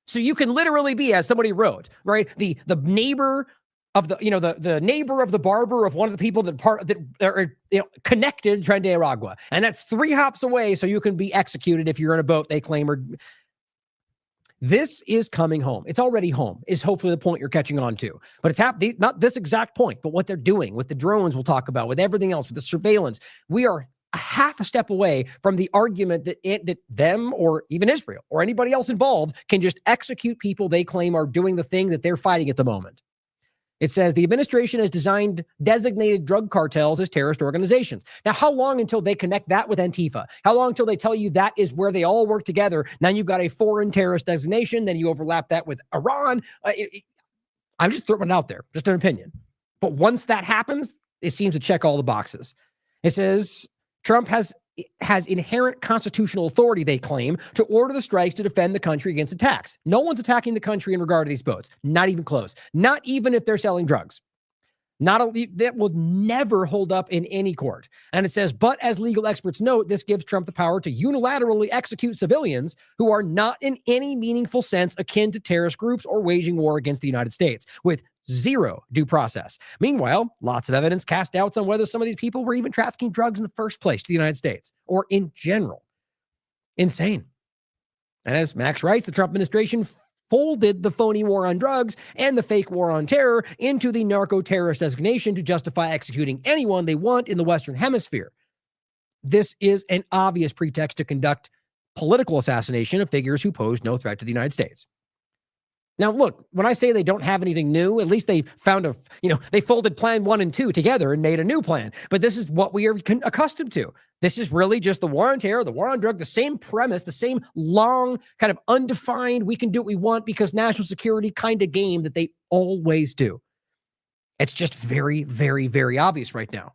[SPEAKER 4] So you can literally be, as somebody wrote, right, the neighbor of the neighbor of the barber of one of the people that are connected to Nicaragua, and that's 3 hops away. So you can be executed if you're in a boat they claim are. This is coming home. It's already home, is hopefully the point you're catching on to. But it's happening, not this exact point, but what they're doing with the drones we'll talk about, with everything else, with the surveillance. We are a half a step away from the argument that them or even Israel or anybody else involved can just execute people they claim are doing the thing that they're fighting at the moment. It says the administration has designated drug cartels as terrorist organizations. Now, how long until they connect that with Antifa? How long until they tell you that is where they all work together? Now you've got a foreign terrorist designation, then you overlap that with Iran. I'm just throwing it out there, just an opinion. But once that happens, it seems to check all the boxes. It says Trump has inherent constitutional authority, they claim, to order the strikes to defend the country against attacks. No one's attacking the country in regard to these boats. Not even close. Not even if they're selling drugs. That will never hold up in any court. And it says, but as legal experts note, this gives Trump the power to unilaterally execute civilians who are not in any meaningful sense akin to terrorist groups or waging war against the United States, with zero due process. Meanwhile, lots of evidence cast doubts on whether some of these people were even trafficking drugs in the first place to the United States, or in general. Insane. And as Max writes, the Trump administration folded the phony war on drugs and the fake war on terror into the narco-terrorist designation to justify executing anyone they want in the Western Hemisphere. This is an obvious pretext to conduct political assassination of figures who pose no threat to the United States. Now, look, when I say they don't have anything new, at least they found they folded plan 1 and 2 together and made a new plan. But this is what we are accustomed to. This is really just the war on terror, the war on drug, the same premise, the same long kind of undefined, we can do what we want because national security kind of game that they always do. It's just very, very, very obvious right now.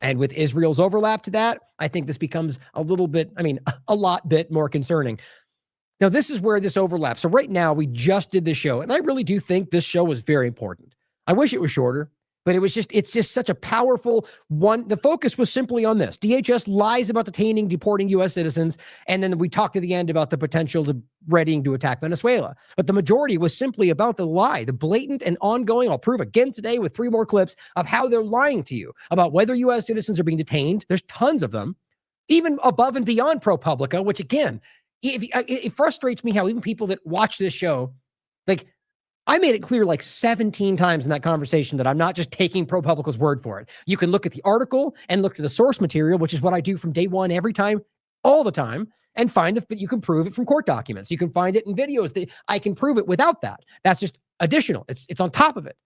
[SPEAKER 4] And with Israel's overlap to that, I think this becomes a lot bit more concerning. Now, this is where this overlaps. So right now, we just did this show, and I really do think this show was very important. I wish it was shorter, but it's just such a powerful one. The focus was simply on this. DHS lies about deporting U.S. citizens, and then we talked at the end about the potential to readying to attack Venezuela. But the majority was simply about the lie, the blatant and ongoing, I'll prove again today with 3 more clips of how they're lying to you about whether U.S. citizens are being detained. There's tons of them, even above and beyond ProPublica, which again, it frustrates me how even people that watch this show, like, I made it clear like 17 times in that conversation that I'm not just taking ProPublica's word for it. You can look at the article and look to the source material, which is what I do from day one, every time, all the time, and find that you can prove it from court documents. You can find it in videos that I can prove it without that. That's just additional. It's on top of it.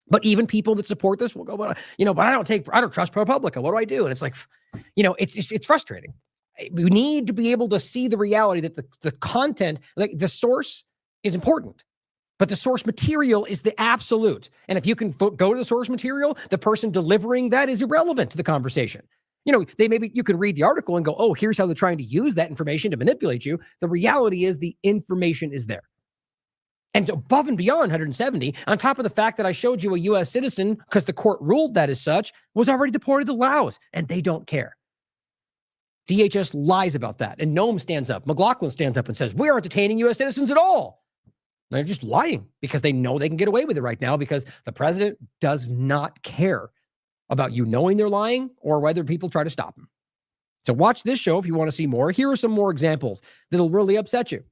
[SPEAKER 4] But even people that support this will go, but I don't trust ProPublica. What do I do? And it's like, it's frustrating. We need to be able to see the reality that the content, like the source is important, but the source material is the absolute. And if you can go to the source material, the person delivering that is irrelevant to the conversation. You can read the article and go, oh, here's how they're trying to use that information to manipulate you. The reality is the information is there. And above and beyond 170, on top of the fact that I showed you a U.S. citizen, because the court ruled that as such, was already deported to Laos, and they don't care. DHS lies about that. And Noam stands up. McLaughlin stands up and says, we aren't detaining U.S. citizens at all. They're just lying because they know they can get away with it right now because the president does not care about you knowing they're lying or whether people try to stop them. So watch this show if you want to see more. Here are some more examples that'll really upset you.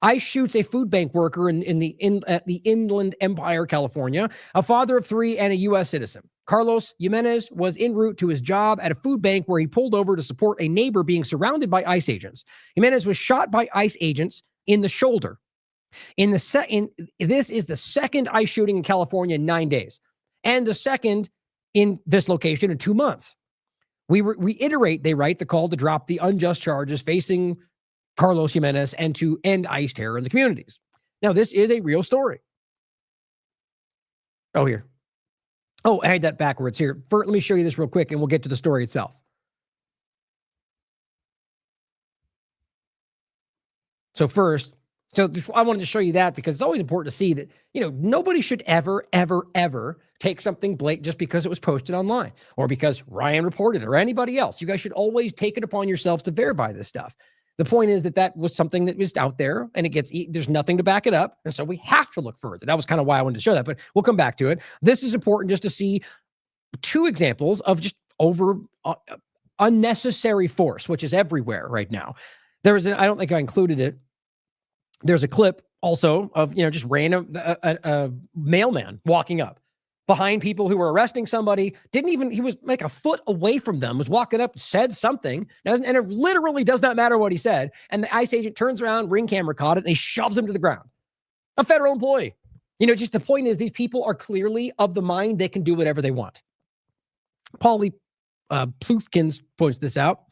[SPEAKER 4] ICE shoots a food bank worker at the Inland Empire, California, a father of 3 and a U.S. citizen. Carlos Jimenez was en route to his job at a food bank where he pulled over to support a neighbor being surrounded by ICE agents. Jimenez was shot by ICE agents in the shoulder. This is the second ICE shooting in California in 9 days, and the second in this location in 2 months. We reiterate, they write, the call to drop the unjust charges facing Carlos Jimenez and to end ICE terror in the communities. Now, this is a real story. Oh, here. Oh, I had that backwards here. Let me show you this real quick, and we'll get to the story itself. So first, I wanted to show you that because it's always important to see that, nobody should ever, ever, ever take something blatant just because it was posted online or because Ryan reported it or anybody else. You guys should always take it upon yourselves to verify this stuff. The point is that was something that was out there and there's nothing to back it up. And so we have to look further. That was kind of why I wanted to show that, but we'll come back to it. This is important just to see 2 examples of just unnecessary force, which is everywhere right now. I don't think I included it. There's a clip also of, just random, a mailman walking up behind people who were arresting somebody. He was like a foot away from them, was walking up, said something, and it literally does not matter what he said. And the ICE agent turns around, ring camera caught it, and he shoves him to the ground. A federal employee. Just the point is these people are clearly of the mind they can do whatever they want. Paulie Pluthkins points this out.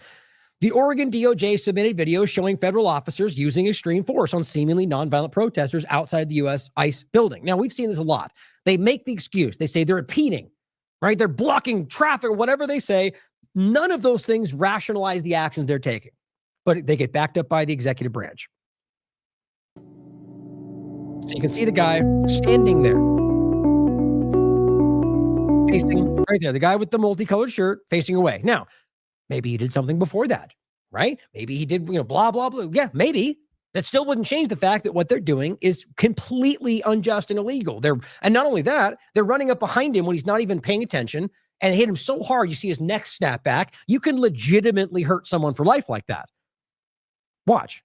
[SPEAKER 4] The Oregon DOJ submitted videos showing federal officers using extreme force on seemingly nonviolent protesters outside the U.S. ICE building. Now, we've seen this a lot. They make the excuse. They say they're impeding, right? They're blocking traffic, whatever they say. None of those things rationalize the actions they're taking, but they get backed up by the executive branch. So you can see the guy standing there, facing right there, the guy with the multicolored shirt facing away. Now, maybe he did something before that, right? Maybe he did, blah, blah, blah. Yeah, maybe. That still wouldn't change the fact that what they're doing is completely unjust and illegal. And not only that, they're running up behind him when he's not even paying attention and hit him so hard you see his neck snap back. You can legitimately hurt someone for life like that. Watch.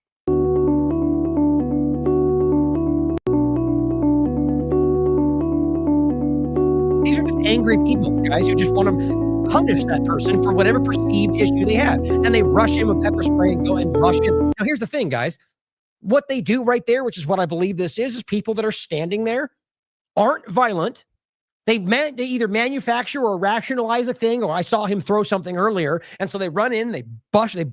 [SPEAKER 4] These are just angry people, guys, who just want to punish that person for whatever perceived issue they had. And they rush him with pepper spray and go and rush him. Now, here's the thing, guys. What they do right there, which is what I believe this is people that are standing there aren't violent. They either manufacture or rationalize a thing, or I saw him throw something earlier. And so they run in, they push the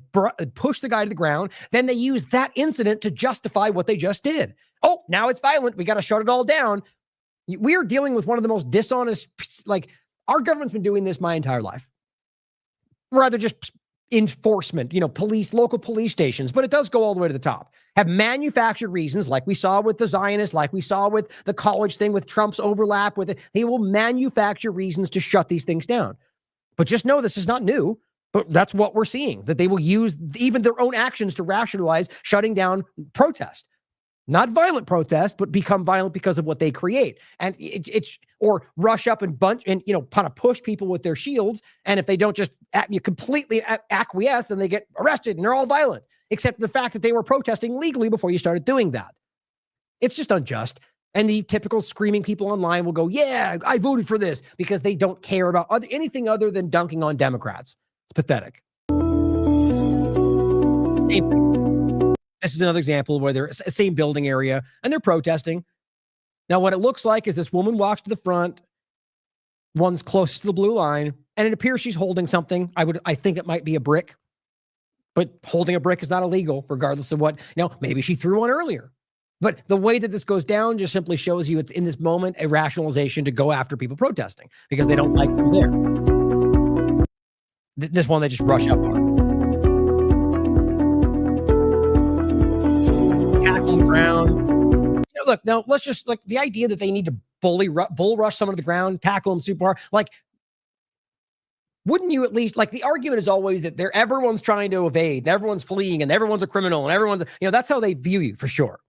[SPEAKER 4] guy to the ground. Then they use that incident to justify what they just did. Oh, now it's violent. We got to shut it all down. We are dealing with one of the most dishonest, our government's been doing this my entire life. Rather just enforcement, police, local police stations, but it does go all the way to the top. Have manufactured reasons like we saw with the Zionists, like we saw with the college thing, with Trump's overlap with it. They will manufacture reasons to shut these things down. But just know this is not new, but that's what we're seeing, that they will use even their own actions to rationalize shutting down protest. Not violent protest, but become violent because of what they create. And it's or rush up and bunch and, kind of push people with their shields. And if they don't just completely acquiesce, then they get arrested and they're all violent, except the fact that they were protesting legally before you started doing that. It's just unjust. And the typical screaming people online will go, yeah, I voted for this, because they don't care about anything other than dunking on Democrats. It's pathetic. Same thing. This is another example where they're the same building area and they're protesting. Now, what it looks like is this woman walks to the front, one's close to the blue line, and it appears she's holding something. I think it might be a brick, but holding a brick is not illegal, regardless of what, maybe she threw one earlier. But the way that this goes down just simply shows you it's in this moment a rationalization to go after people protesting because they don't like them there. This one they just rush up on. Tackle on the ground. Look, now let's just the idea that they need to bull rush someone to the ground, tackle them super hard. Wouldn't you at least, the argument is always that everyone's trying to evade, and everyone's fleeing, and everyone's a criminal, and everyone's, that's how they view you for sure.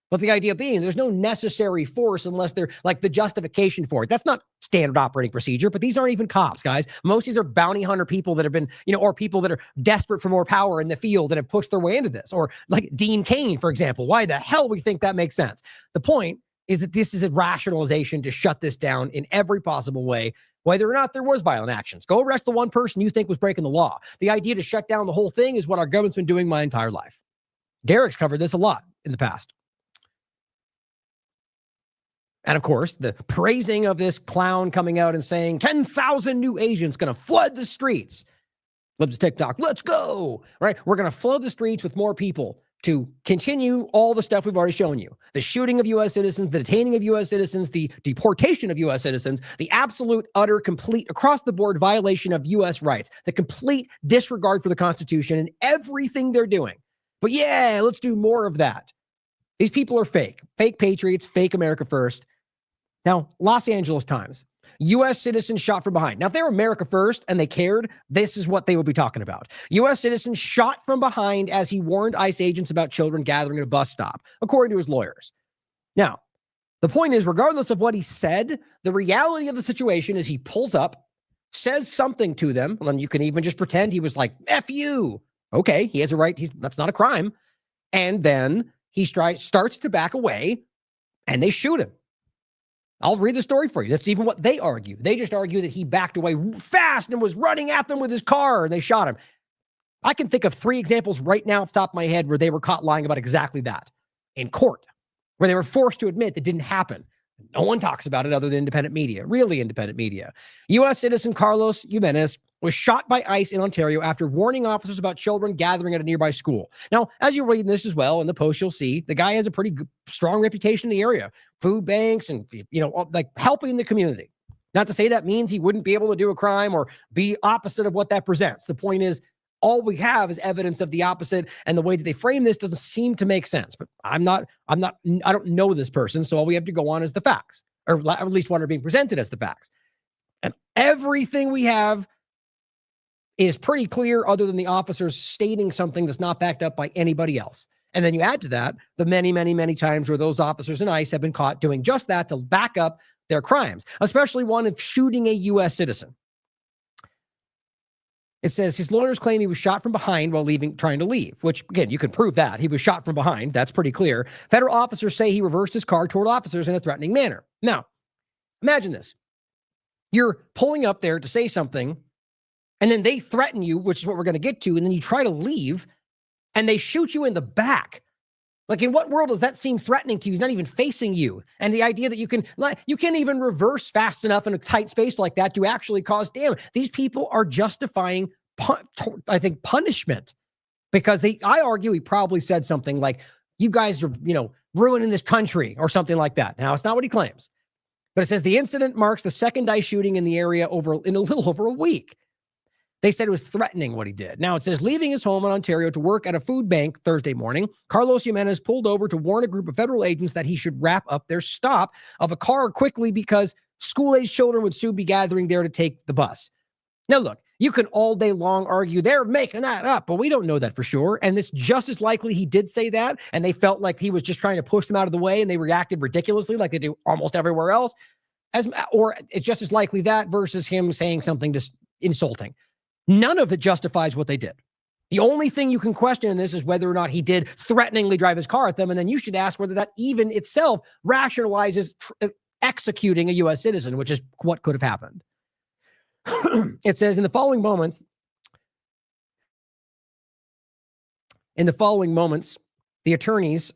[SPEAKER 4] But the idea being there's no necessary force unless they're the justification for it. That's not standard operating procedure, but these aren't even cops, guys. Most of these are bounty hunter people that have been, or people that are desperate for more power in the field and have pushed their way into this. Or like Dean Cain, for example. Why the hell we think that makes sense? The point is that this is a rationalization to shut this down in every possible way, whether or not there was violent actions. Go arrest the one person you think was breaking the law. The idea to shut down the whole thing is what our government's been doing my entire life. Derek's covered this a lot in the past. And of course, the praising of this clown coming out and saying 10,000 new agents going to flood the streets. Libs TikTok, let's go, right? We're going to flood the streets with more people to continue all the stuff we've already shown you. The shooting of U.S. citizens, the detaining of U.S. citizens, the deportation of U.S. citizens, the absolute, utter, complete, across-the-board violation of U.S. rights, the complete disregard for the Constitution and everything they're doing. But yeah, let's do more of that. These people are fake patriots, fake America first. Now, Los Angeles Times, U.S. citizens shot from behind. Now, if they were America first and they cared, this is what they would be talking about. U.S. citizens shot from behind as he warned ICE agents about children gathering at a bus stop, according to his lawyers. Now, the point is, regardless of what he said, the reality of the situation is he pulls up, says something to them, and you can even just pretend he was like, F you. Okay, he has a right. That's not a crime. And then he starts to back away, and they shoot him. I'll read the story for you. That's even what they argue. They just argue that he backed away fast and was running at them with his car, and they shot him. I can think of 3 examples right now off the top of my head where they were caught lying about exactly that in court, where they were forced to admit that didn't happen. No one talks about it other than independent media, really independent media. U.S. citizen Carlos Jimenez was shot by ICE in Ontario after warning officers about children gathering at a nearby school. Now, as you're reading this as well, in the post, you'll see the guy has a pretty strong reputation in the area, food banks and, helping the community. Not to say that means he wouldn't be able to do a crime or be opposite of what that presents. The point is, all we have is evidence of the opposite, and the way that they frame this doesn't seem to make sense. But I don't know this person, so all we have to go on is the facts, or at least what are being presented as the facts. And everything we have is pretty clear other than the officers stating something that's not backed up by anybody else. And then you add to that the many, many, many times where those officers in ICE have been caught doing just that to back up their crimes, especially one of shooting a U.S. citizen. It says his lawyers claim he was shot from behind while trying to leave, which, again, you can prove that. He was shot from behind. That's pretty clear. Federal officers say he reversed his car toward officers in a threatening manner. Now, imagine this. You're pulling up there to say something, and then they threaten you, which is what we're going to get to, and then you try to leave, and they shoot you in the back. In what world does that seem threatening to you? He's not even facing you. And the idea that you can't even reverse fast enough in a tight space like that to actually cause damage. These people are justifying, I think, punishment, because I argue he probably said something like, you guys are, ruining this country or something like that. Now, it's not what he claims, but it says the incident marks the second ICE shooting in the area in a little over a week. They said it was threatening what he did. Now, it says leaving his home in Ontario to work at a food bank Thursday morning, Carlos Jimenez pulled over to warn a group of federal agents that he should wrap up their stop of a car quickly because school-aged children would soon be gathering there to take the bus. Now, look, you can all day long argue they're making that up, but we don't know that for sure. And it's just as likely he did say that, and they felt like he was just trying to push them out of the way, and they reacted ridiculously like they do almost everywhere else. Or it's just as likely that versus him saying something just insulting. None of it justifies what they did. The only thing you can question in this is whether or not he did threateningly drive his car at them. And then you should ask whether that even itself rationalizes executing a U.S. citizen, which is what could have happened. It says in the following moments, the attorneys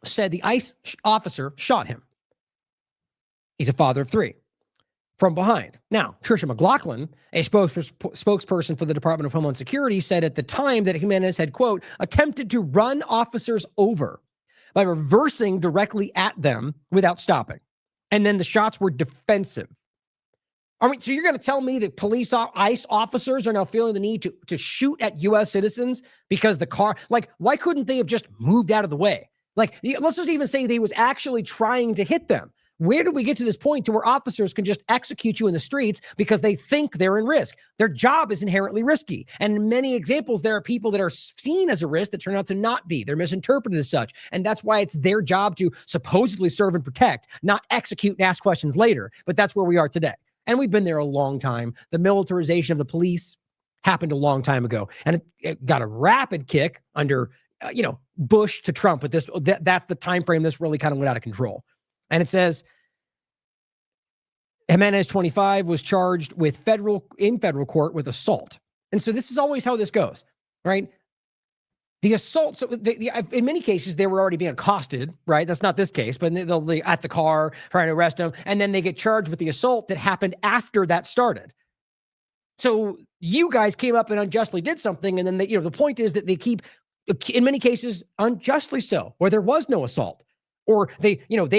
[SPEAKER 4] said the ICE officer shot him. He's a father of three. From behind. Now, Tricia McLaughlin, a spokesperson for the Department of Homeland Security, said at the time that Jimenez had, quote, attempted to run officers over by reversing directly at them without stopping. And then the shots were defensive. I mean, so you're going to tell me that ICE officers are now feeling the need to shoot at U.S. citizens because the car, like, why couldn't they have just moved out of the way? Like, let's just even say they was actually trying to hit them. Where do we get to this point to where officers can just execute you in the streets because they think they're in risk? Their job is inherently risky. And in many examples, there are people that are seen as a risk that turn out to not be. They're misinterpreted as such. And that's why it's their job to supposedly serve and protect, not execute and ask questions later. But that's where we are today. And we've been there a long time. The militarization of the police happened a long time ago. And it got a rapid kick under, Bush to Trump. But that's the time frame this really kind of went out of control. And it says Jimenez, 25, was charged with federal court with assault. And so this is always how this goes, right? The assault, so in many cases, they were already being accosted, right? That's not this case, but they'll be at the car trying to arrest them. And then they get charged with the assault that happened after that started. So you guys came up and unjustly did something. And then, the point is that they keep, in many cases, unjustly so, where there was no assault. Or they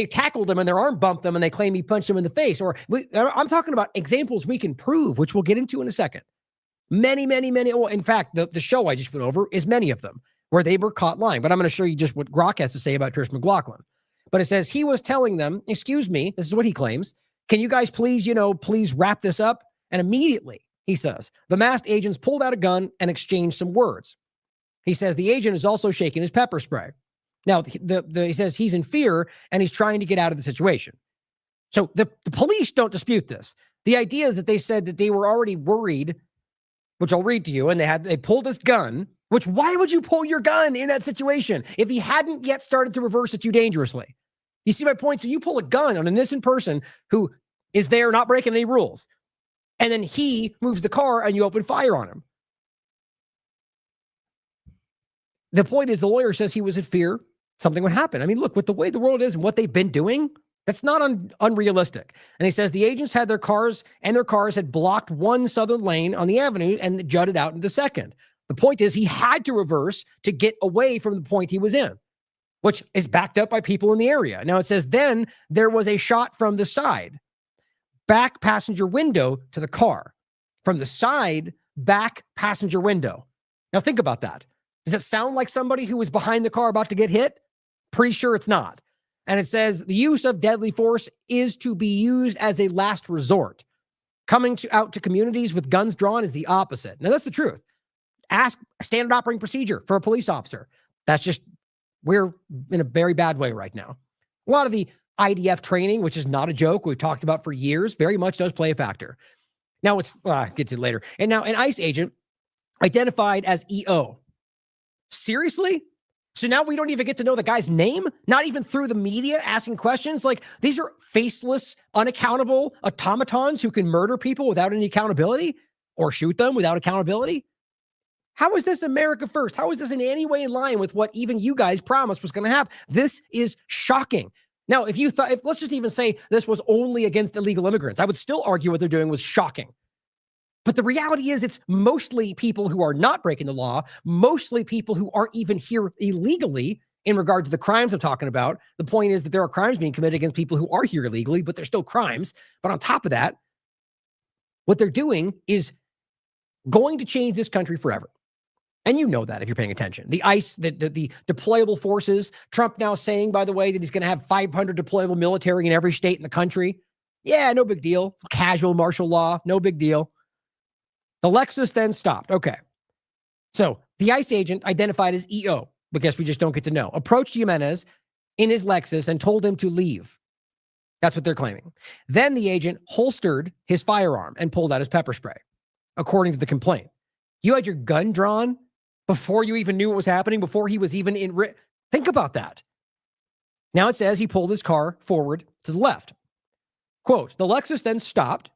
[SPEAKER 4] tackled him and their arm bumped them and they claim he punched him in the face. Or I'm talking about examples we can prove, which we'll get into in a second. Many, many, many. Well, in fact, the show I just went over is many of them where they were caught lying. But I'm going to show you just what Grok has to say about Trish McLaughlin. But it says he was telling them, excuse me, this is what he claims. Can you guys please wrap this up? And immediately, he says, the masked agents pulled out a gun and exchanged some words. He says the agent is also shaking his pepper spray. Now, he says he's in fear and he's trying to get out of the situation. So the police don't dispute this. The idea is that they said that they were already worried, which I'll read to you, and they pulled this gun, which why would you pull your gun in that situation if he hadn't yet started to reverse at you dangerously? You see my point? So you pull a gun on an innocent person who is there not breaking any rules, and then he moves the car and you open fire on him. The point is the lawyer says he was in fear something would happen. I mean, look, with the way the world is and what they've been doing, that's not unrealistic. And he says the agents had their cars had blocked one southern lane on the avenue and jutted out into the second. The point is he had to reverse to get away from the point he was in, which is backed up by people in the area. Now it says then there was a shot from the side, back passenger window to the car. From the side, back passenger window. Now think about that. Does it sound like somebody who was behind the car about to get hit? Pretty sure it's not. And it says the use of deadly force is to be used as a last resort. Coming out to communities with guns drawn is the opposite. Now, that's the truth. Ask standard operating procedure for a police officer. That's just, we're in a very bad way right now. A lot of the IDF training, which is not a joke, we've talked about for years, very much does play a factor. Now, I'll get to it later. And now an ICE agent identified as EO. Seriously? So now we don't even get to know the guy's name, not even through the media asking questions. Like, these are faceless, unaccountable automatons who can murder people without any accountability or shoot them without accountability. How is this America first? How is this in any way in line with what even you guys promised was going to happen? This is shocking. Now, if let's just even say this was only against illegal immigrants, I would still argue what they're doing was shocking. But the reality is it's mostly people who are not breaking the law, mostly people who aren't even here illegally in regard to the crimes I'm talking about. The point is that there are crimes being committed against people who are here illegally, but they're still crimes. But on top of that, what they're doing is going to change this country forever. And you know that if you're paying attention. The ICE, the deployable forces, Trump now saying, by the way, that he's going to have 500 deployable military in every state in the country. Yeah, no big deal. Casual martial law, no big deal. The Lexus then stopped. Okay. So the ICE agent identified as EO, because we just don't get to know, approached Jimenez in his Lexus and told him to leave. That's what they're claiming. Then the agent holstered his firearm and pulled out his pepper spray, according to the complaint. You had your gun drawn before you even knew what was happening, before he was even in. Think about that. Now it says he pulled his car forward to the left. Quote, the Lexus then stopped,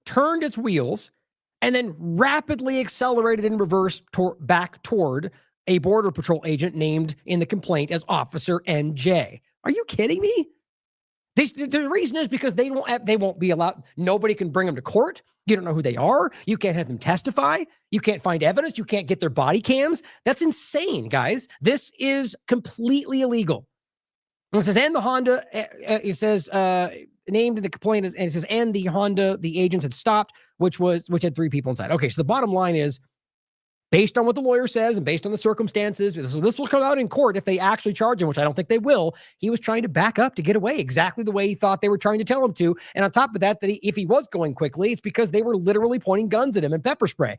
[SPEAKER 4] turned its wheels, and then rapidly accelerated in reverse back toward a Border Patrol agent named in the complaint as Officer NJ. Are you kidding me? The reason is because they won't be allowed. Nobody can bring them to court. You don't know who they are. You can't have them testify. You can't find evidence. You can't get their body cams. That's insane, guys. This is completely illegal. And it says, and the Honda, it says, named in the complaint, and it says, and the Honda, the agents had stopped, which had 3 people inside. Okay, so the bottom line is, based on what the lawyer says and based on the circumstances, so this will come out in court if they actually charge him, which I don't think they will. He was trying to back up to get away exactly the way he thought they were trying to tell him to. And on top of that, if he was going quickly, it's because they were literally pointing guns at him and pepper spray.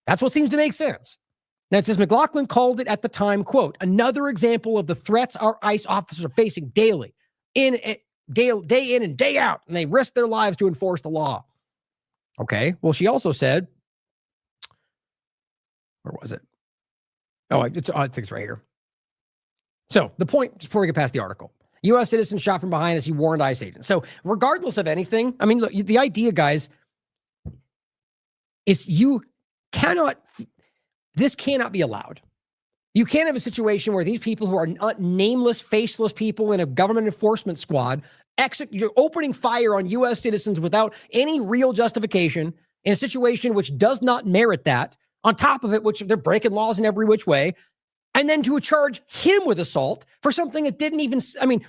[SPEAKER 4] That's what seems to make sense. Now, it says McLaughlin called it at the time, quote, another example of the threats our ICE officers are facing day in and day out, and they risk their lives to enforce the law. Okay, well, she also said, where was it? Oh, I think it's right here. So the point, before we get past the article, U.S. citizen shot from behind as he warned ICE agents. So regardless of anything, I mean, look, the idea, guys, is this cannot be allowed. You can't have a situation where these people who are nameless, faceless people in a government enforcement squad, you're opening fire on U.S. citizens without any real justification in a situation which does not merit that. On top of it, which they're breaking laws in every which way, and then to charge him with assault for something that didn't even,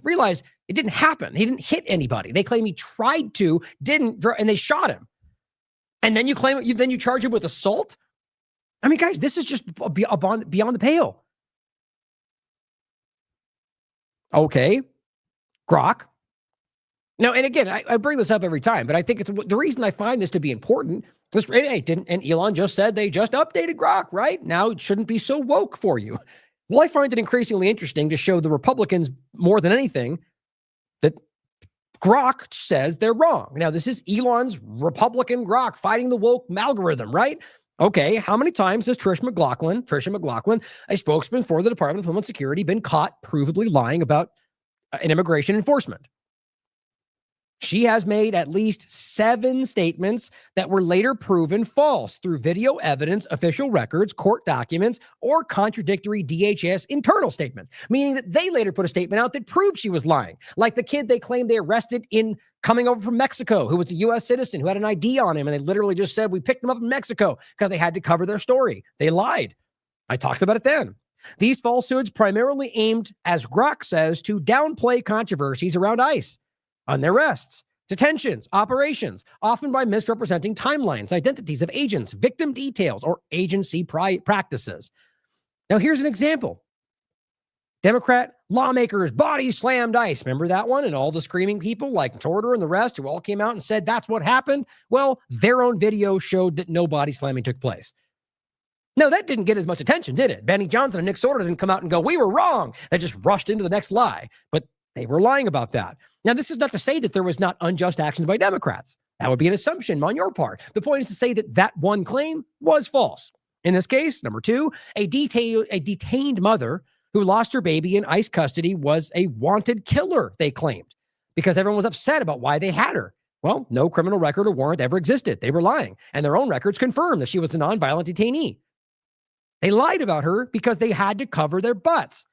[SPEAKER 4] realize it didn't happen. He didn't hit anybody. They claim he tried to, didn't, and they shot him. And then then you charge him with assault? I mean, guys, this is just beyond the pale. Okay. Grok. Now, and again, I bring this up every time, but I think it's the reason I find this to be important. And Elon just said they just updated Grok, right? Now it shouldn't be so woke for you. Well, I find it increasingly interesting to show the Republicans more than anything that Grok says they're wrong. Now, this is Elon's Republican Grok fighting the woke algorithm, right? Okay, how many times has Tricia McLaughlin, a spokesman for the Department of Homeland Security, been caught provably lying about an immigration enforcement? She has made at least 7 statements that were later proven false through video evidence, official records, court documents, or contradictory DHS internal statements, meaning that they later put a statement out that proved she was lying. Like the kid they claimed they arrested in coming over from Mexico, who was a U.S. citizen, who had an ID on him, and they literally just said, we picked him up in Mexico, because they had to cover their story. They lied. I talked about it then. These falsehoods primarily aimed, as Grok says, to downplay controversies around ICE, on their arrests, detentions, operations, often by misrepresenting timelines, identities of agents, victim details, or agency practices. Now, here's an example. Democrat lawmakers body slammed ICE. Remember that one? And all the screaming people like Torter and the rest who all came out and said that's what happened. Well, their own video showed that no body slamming took place. No, that didn't get as much attention, did it? Benny Johnson and Nick Sorter didn't come out and go, we were wrong. They just rushed into the next lie. But they were lying about that. Now, this is not to say that there was not unjust actions by Democrats. That would be an assumption on your part. The point is to say that that one claim was false. In this case, number 2, a detained mother who lost her baby in ICE custody was a wanted killer, they claimed, because everyone was upset about why they had her. Well, no criminal record or warrant ever existed. They were lying, and their own records confirmed that she was a nonviolent detainee. They lied about her because they had to cover their butts.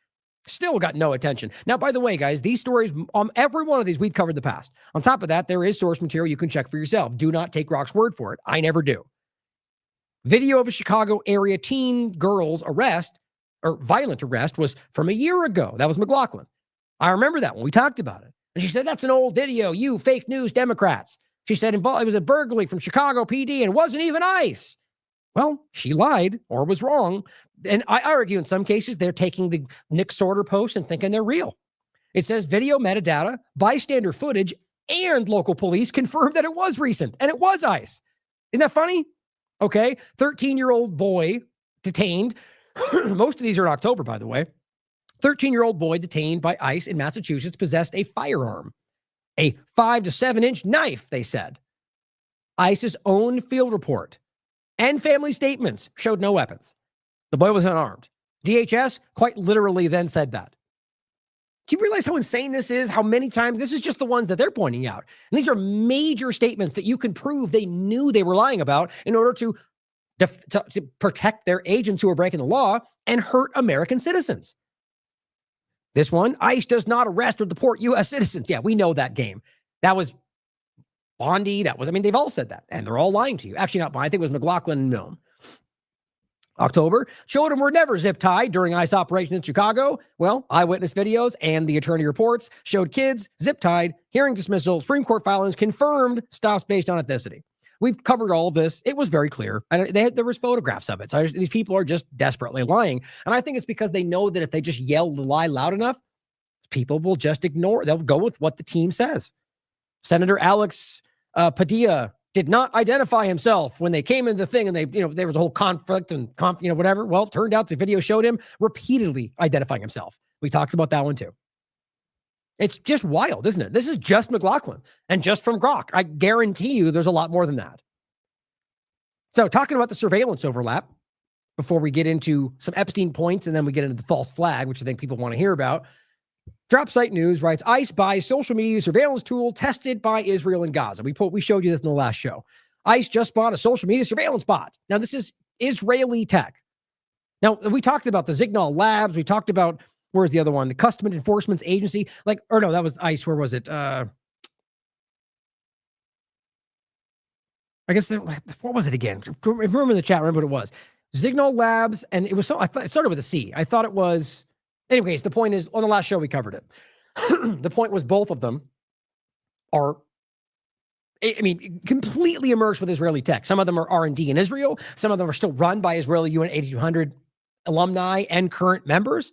[SPEAKER 4] Still got no attention. Now, by the way, guys, these stories, every one of these we've covered in the past. On top of that, there is source material you can check for yourself. Do not take Grok's word for it. I never do. Video of a Chicago area teen girl's arrest, or violent arrest, was from a year ago. That was McLaughlin. I remember that when we talked about it. And she said, that's an old video, you fake news Democrats. She said it was a burglary from Chicago PD and it wasn't even ICE. Well, she lied or was wrong. And I argue in some cases, they're taking the Nick Sorter post and thinking they're real. It says video metadata, bystander footage, and local police confirmed that it was recent and it was ICE. Isn't that funny? Okay. 13-year-old boy detained. Most of these are in October, by the way. 13-year-old boy detained by ICE in Massachusetts possessed a firearm, a 5 to 7 inch knife, they said. ICE's own field report and family statements showed no weapons. The boy was unarmed. DHS quite literally then said that. Do you realize how insane this is? How many times? This is just the ones that they're pointing out. And these are major statements that you can prove they knew they were lying about in order to protect their agents who are breaking the law and hurt American citizens. This one, ICE does not arrest or deport U.S. citizens. Yeah, we know that game. That was Bondi. They've all said that. And they're all lying to you. Actually, not Bondi. I think it was McLaughlin and Nome. October, children were never zip-tied during ICE operation in Chicago. Well, eyewitness videos and the attorney reports showed kids zip-tied, hearing dismissal, Supreme Court filings confirmed stops based on ethnicity. We've covered all of this. It was very clear. And there was photographs of it. So these people are just desperately lying. And I think it's because they know that if they just yell the lie loud enough, people will just ignore. They'll go with what the team says. Senator Alex Padilla did not identify himself when they came in the thing and there was a whole conflict and whatever. Well, it turned out the video showed him repeatedly identifying himself. We talked about that one too. It's just wild, isn't it? This is just McLaughlin and just from Grok. I guarantee you there's a lot more than that. So talking about the surveillance overlap before we get into some Epstein points and then we get into the false flag, which I think people want to hear about. Dropsite News writes, ICE buys social media surveillance tool tested by Israel and Gaza. We showed you this in the last show. ICE just bought a social media surveillance bot. Now, this is Israeli tech. Now, we talked about the Signal Labs. We talked about, where's the other one? The Customs Enforcement Agency. That was ICE. Where was it? I guess, what was it again? Remember in the chat, remember what it was. Signal Labs, and it was I thought it started with a C. I thought it was... Anyways, the point is, on the last show, we covered it. The point was both of them are, completely immersed with Israeli tech. Some of them are R&D in Israel. Some of them are still run by Israeli UN 8200 alumni and current members.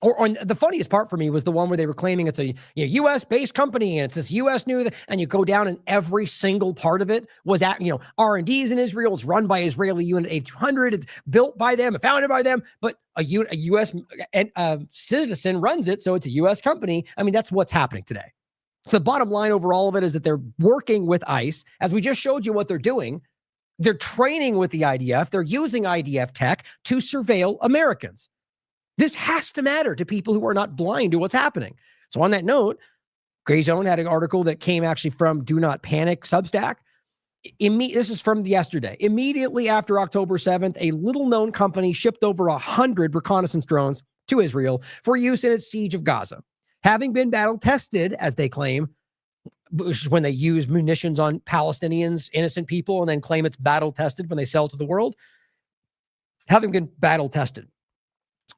[SPEAKER 4] Or the funniest part for me was the one where they were claiming it's a U.S.-based company and it's this U.S. and you go down and every single part of it was at, R&D's in Israel. It's run by Israeli UN 8200. It's built by them, founded by them, but a U.S. citizen runs it, so it's a U.S. company. That's what's happening today. So the bottom line over all of it is that they're working with ICE. As we just showed you what they're doing, they're training with the IDF. They're using IDF tech to surveil Americans. This has to matter to people who are not blind to what's happening. So on that note, Gray Zone had an article that came actually from Do Not Panic Substack. This is from yesterday. Immediately after October 7th, a little-known company shipped over 100 reconnaissance drones to Israel for use in its siege of Gaza. Having been battle-tested, as they claim, which is when they use munitions on Palestinians, innocent people, and then claim it's battle-tested when they sell it to the world. Having been battle-tested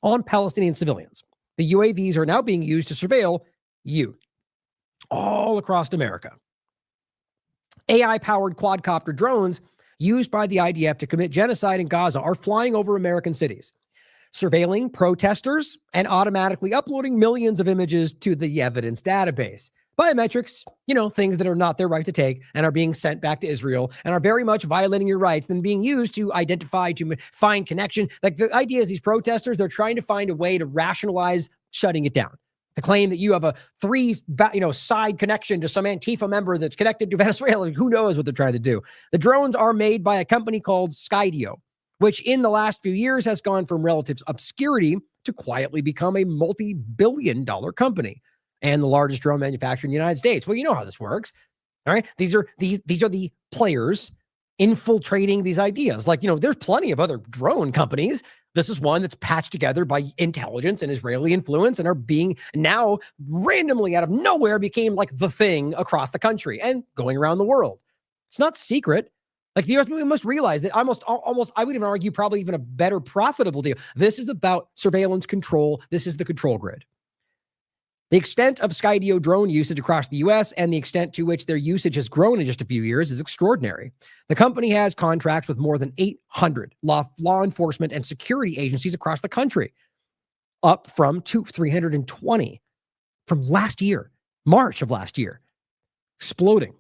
[SPEAKER 4] on Palestinian civilians, the UAVs are now being used to surveil you all across America. AI-powered quadcopter drones used by the IDF to commit genocide in Gaza are flying over American cities, surveilling protesters and automatically uploading millions of images to the evidence database. Biometrics, things that are not their right to take and are being sent back to Israel and are very much violating your rights and being used to identify, to find connection. Like the idea is these protesters, they're trying to find a way to rationalize shutting it down. To claim that you have a side connection to some Antifa member that's connected to Venezuela. Who knows what they're trying to do. The drones are made by a company called Skydio, which in the last few years has gone from relative obscurity to quietly become a multi-billion-dollar company and the largest drone manufacturer in the United States. Well, you know how this works. All right. These are the players infiltrating these ideas. There's plenty of other drone companies. This is one that's patched together by intelligence and Israeli influence and are being now randomly out of nowhere became like the thing across the country and going around the world. It's not secret. The U.S. must realize that almost, I would even argue probably even a better profitable deal. This is about surveillance control. This is the control grid. The extent of Skydio drone usage across the U.S. and the extent to which their usage has grown in just a few years is extraordinary. The company has contracts with more than 800 law enforcement and security agencies across the country, up from 320 from last year, March of last year, exploding.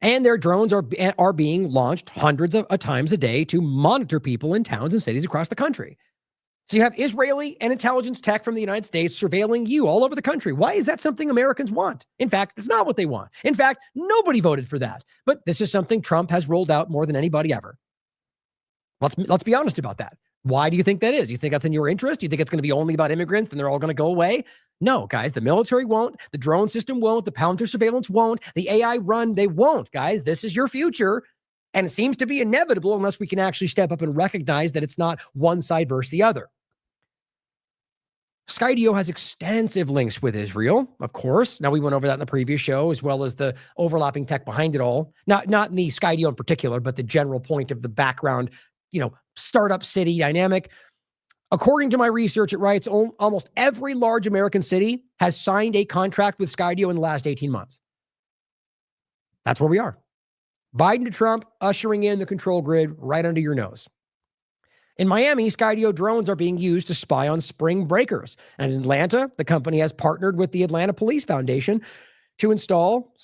[SPEAKER 4] And their drones are being launched hundreds of times a day to monitor people in towns and cities across the country. So you have Israeli and intelligence tech from the United States surveilling you all over the country. Why is that something Americans want? In fact, it's not what they want. In fact, nobody voted for that. But this is something Trump has rolled out more than anybody ever. Let's be honest about that. Why do you think that is? You think that's in your interest? You think it's going to be only about immigrants and they're all going to go away? No, guys, the military won't. The drone system won't. The counter surveillance won't. The AI run, they won't, guys. This is your future. And it seems to be inevitable unless we can actually step up and recognize that it's not one side versus the other. Skydio has extensive links with Israel, of course. Now, we went over that in the previous show, as well as the overlapping tech behind it all. Not in the Skydio in particular, but the general point of the background, startup city dynamic. According to my research, it writes almost every large American city has signed a contract with Skydio in the last 18 months. That's where we are. Biden to Trump, ushering in the control grid right under your nose. In Miami, Skydio drones are being used to spy on spring breakers. And in Atlanta, the company has partnered with the Atlanta Police Foundation to install,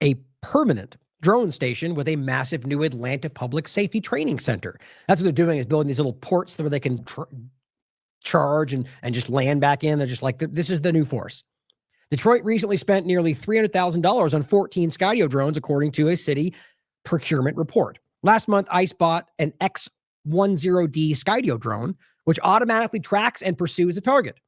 [SPEAKER 4] a permanent drone station with a massive new Atlanta public safety training center. That's what they're doing, is building these little ports where they can charge and just land back in. They're just like, this is the new force. Detroit recently spent nearly $300,000 on 14 Skydio drones, according to a city procurement report. Last month, ICE bought an X-10D Skydio drone, which automatically tracks and pursues a target.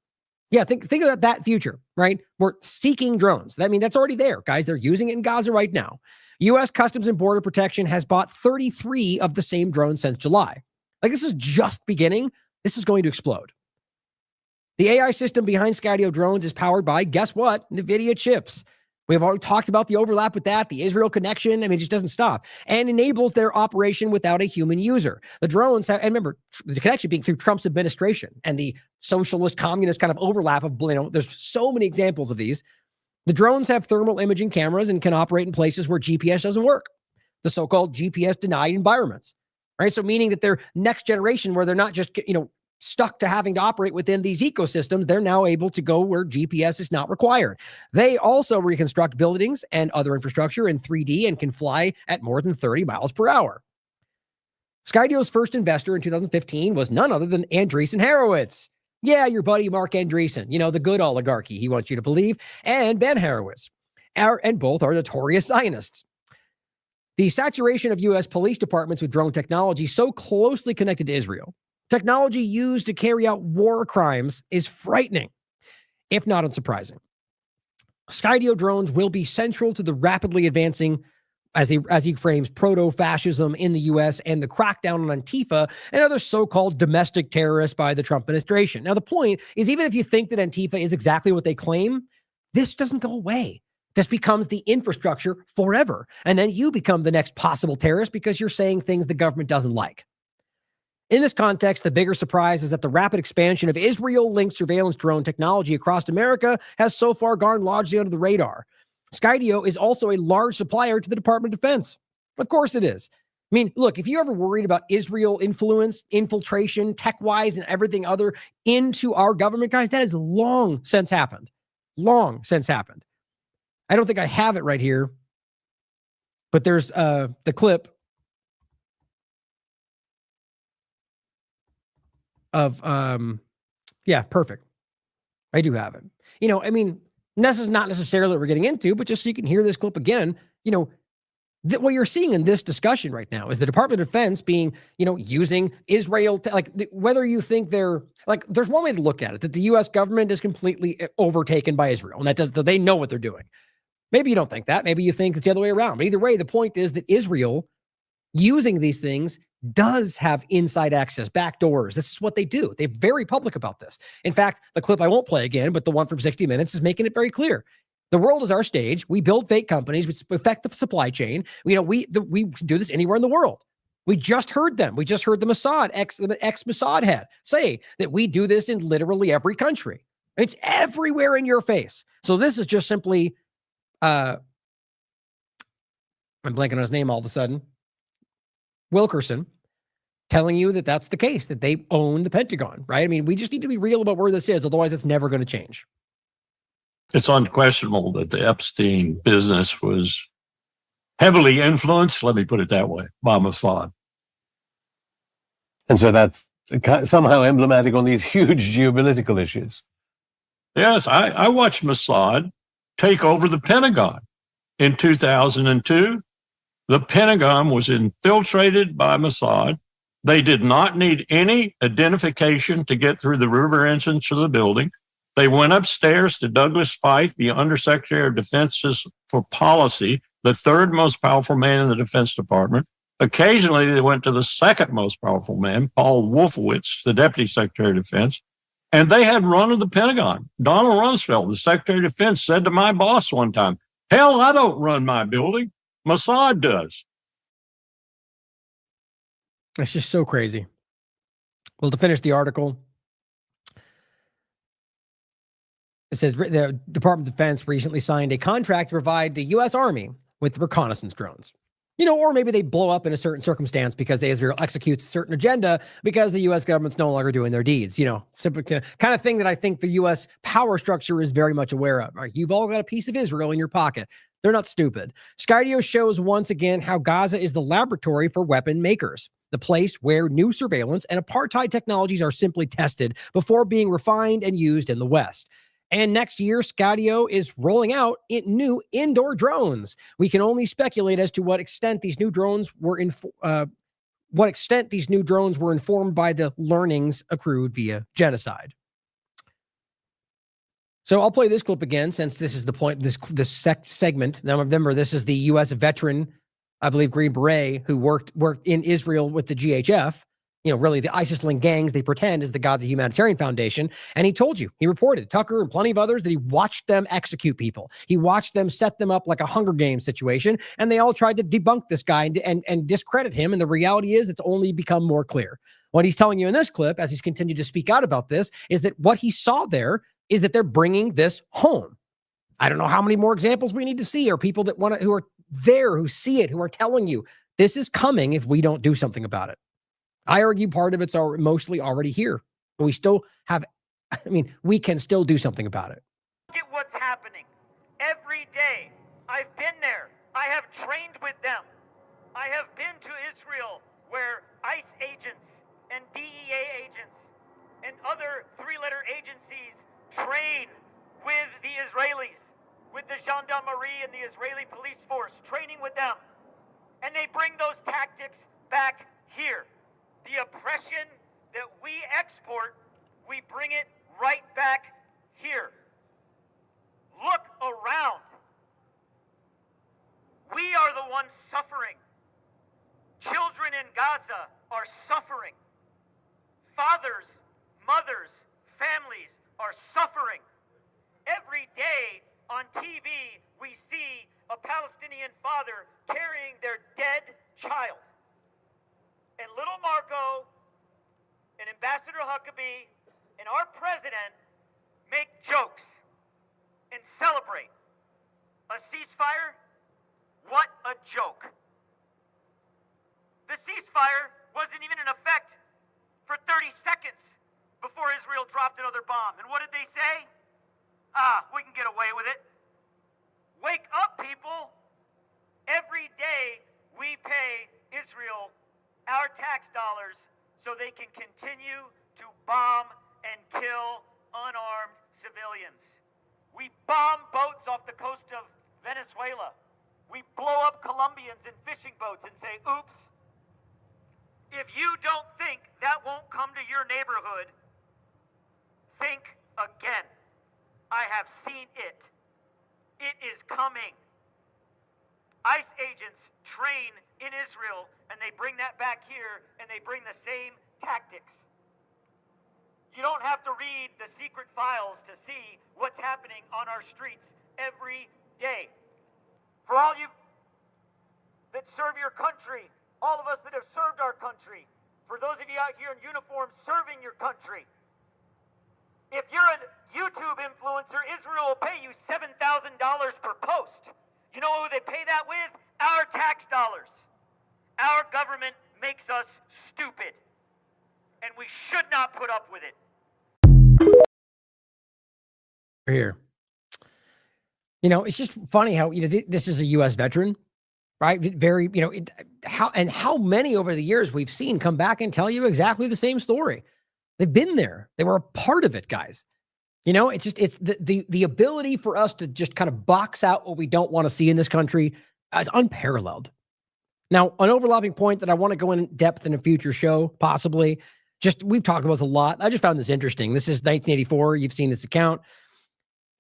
[SPEAKER 4] Yeah, think about that future, right? We're seeking drones. That's already there, guys. They're using it in Gaza right now. U.S. Customs and Border Protection has bought 33 of the same drones since July. This is just beginning. This is going to explode. The AI system behind Skydio drones is powered by, guess what? NVIDIA chips. We've already talked about the overlap with that, the Israel connection. It just doesn't stop, and enables their operation without a human user. The drones have, and remember, the connection being through Trump's administration and the socialist communist kind of overlap of, there's so many examples of these. The drones have thermal imaging cameras and can operate in places where GPS doesn't work, the so-called GPS denied environments, right? So meaning that they're next generation, where they're not just, stuck to having to operate within these ecosystems. They're now able to go where GPS is not required. They also reconstruct buildings and other infrastructure in 3D and can fly at more than 30 miles per hour. Skydio's first investor in 2015 was none other than Andreessen Horowitz. Yeah, your buddy Mark Andreessen, the good oligarchy he wants you to believe, and Ben Horowitz. And both are notorious Zionists. The saturation of U.S. police departments with drone technology so closely connected to Israel, technology used to carry out war crimes, is frightening, if not unsurprising. Skydio drones will be central to the rapidly advancing, as he frames, proto-fascism in the U.S. and the crackdown on Antifa and other so-called domestic terrorists by the Trump administration. Now, the point is, even if you think that Antifa is exactly what they claim, this doesn't go away. This becomes the infrastructure forever. And then you become the next possible terrorist because you're saying things the government doesn't like. In this context, the bigger surprise is that the rapid expansion of Israel-linked surveillance drone technology across America has so far gone largely under the radar. Skydio is also a large supplier to the Department of Defense. Of course it is. Look, if you're ever worried about Israel influence, infiltration, tech-wise, and everything other into our government, guys, that has long since happened. Long since happened. I don't think I have it right here, but there's the clip of, perfect. I do have it. This is not necessarily what we're getting into, but just so you can hear this clip again, what you're seeing in this discussion right now is the Department of Defense being, using Israel to, whether you think they're, there's one way to look at it, that the U.S. government is completely overtaken by Israel, and that they know what they're doing. Maybe you don't think that. Maybe you think it's the other way around. But either way, the point is that Israel, using these things, does have inside access, back doors. This is what they do. They're very public about this. In fact, the clip I won't play again, but the one from 60 Minutes is making it very clear. The world is our stage. We build fake companies. We affect the supply chain. We can do this anywhere in the world. We just heard them. We just heard the Mossad, ex-Mossad head, say that we do this in literally every country. It's everywhere in your face. So this is just simply, I'm blanking on his name all of a sudden, Wilkerson, telling you that that's the case, that they own the Pentagon, right? We just need to be real about where this is. Otherwise, it's never going to change.
[SPEAKER 6] It's unquestionable that the Epstein business was heavily influenced, let me put it that way, by Mossad.
[SPEAKER 7] And so that's somehow emblematic on these huge geopolitical issues.
[SPEAKER 6] Yes, I watched Mossad take over the Pentagon. In 2002, the Pentagon was infiltrated by Mossad. They did not need any identification to get through the river entrance of the building. They went upstairs to Douglas Feith, the Undersecretary of Defense for Policy, the third most powerful man in the Defense Department. Occasionally, they went to the second most powerful man, Paul Wolfowitz, the Deputy Secretary of Defense, and they had run of the Pentagon. Donald Rumsfeld, the Secretary of Defense, said to my boss one time, "Hell, I don't run my building. Mossad does."
[SPEAKER 4] It's just so crazy. Well, to finish the article, it says the Department of Defense recently signed a contract to provide the U.S. Army with reconnaissance drones. You know, or maybe they blow up in a certain circumstance because Israel executes a certain agenda because the U.S. government's no longer doing their deeds. You know, kind of thing that I think the U.S. power structure is very much aware of. Right? You've all got a piece of Israel in your pocket. They're not stupid. Skydio shows once again how Gaza is the laboratory for weapon makers, the place where new surveillance and apartheid technologies are simply tested before being refined and used in the West. And next year, Skydio is rolling out new indoor drones. We can only speculate as to what extent these new drones were informed by the learnings accrued via genocide. So I'll play this clip again, since this is the point. This segment. Now remember, this is the U.S. veteran, I believe, Green Beret, who worked in Israel with the GHF. You know, really the ISIS-linked gangs they pretend is the Gaza Humanitarian Foundation. And he told you, he reported, Tucker and plenty of others, that he watched them execute people. He watched them set them up like a Hunger Games situation, and they all tried to debunk this guy and discredit him. And the reality is it's only become more clear. What he's telling you in this clip, as he's continued to speak out about this, is that what he saw there is that they're bringing this home. I don't know how many more examples we need to see, or people that who are there, who see it, who are telling you this is coming if we don't do something about it. I argue part of it's mostly already here, but we still have, we can still do something about it.
[SPEAKER 8] Look at what's happening every day. I've been there. I have trained with them. I have been to Israel where ICE agents and DEA agents and other three-letter agencies train with the Israelis, with the gendarmerie and the Israeli police force, training with them. And they bring those tactics back here. The oppression that we export, we bring it right back here. Look around. We are the ones suffering. Children in Gaza are suffering. Fathers, mothers, families are suffering. Every day on TV, we see a Palestinian father carrying their dead child. And little Marco and Ambassador Huckabee and our president make jokes and celebrate. A ceasefire? What a joke. The ceasefire wasn't even in effect for 30 seconds before Israel dropped another bomb. And what did they say? We can get away with it. Wake up, people. Every day we pay Israel our tax dollars so they can continue to bomb and kill unarmed civilians. We bomb boats off the coast of Venezuela. We blow up Colombians in fishing boats and say, oops. If you don't think that won't come to your neighborhood, think again. I have seen it. It is coming. ICE agents train in Israel, and they bring that back here, and they bring the same tactics. You don't have to read the secret files to see what's happening on our streets every day. For all you that serve your country, all of us that have served our country, for those of you out here in uniform serving your country, if you're a YouTube influencer, Israel will pay you $7,000 per post. You know who they pay that with? Our tax dollars. Our government makes us stupid, and we should not put up with it.
[SPEAKER 4] Here. You know, it's just funny how, this is a U.S. veteran, right? Very, how many over the years we've seen come back and tell you exactly the same story. They've been there. They were a part of it, guys. You know, it's the ability for us to just kind of box out what we don't want to see in this country is unparalleled. Now, an overlapping point that I want to go in depth in a future show, possibly. We've talked about this a lot. I just found this interesting. This is 1984. You've seen this account.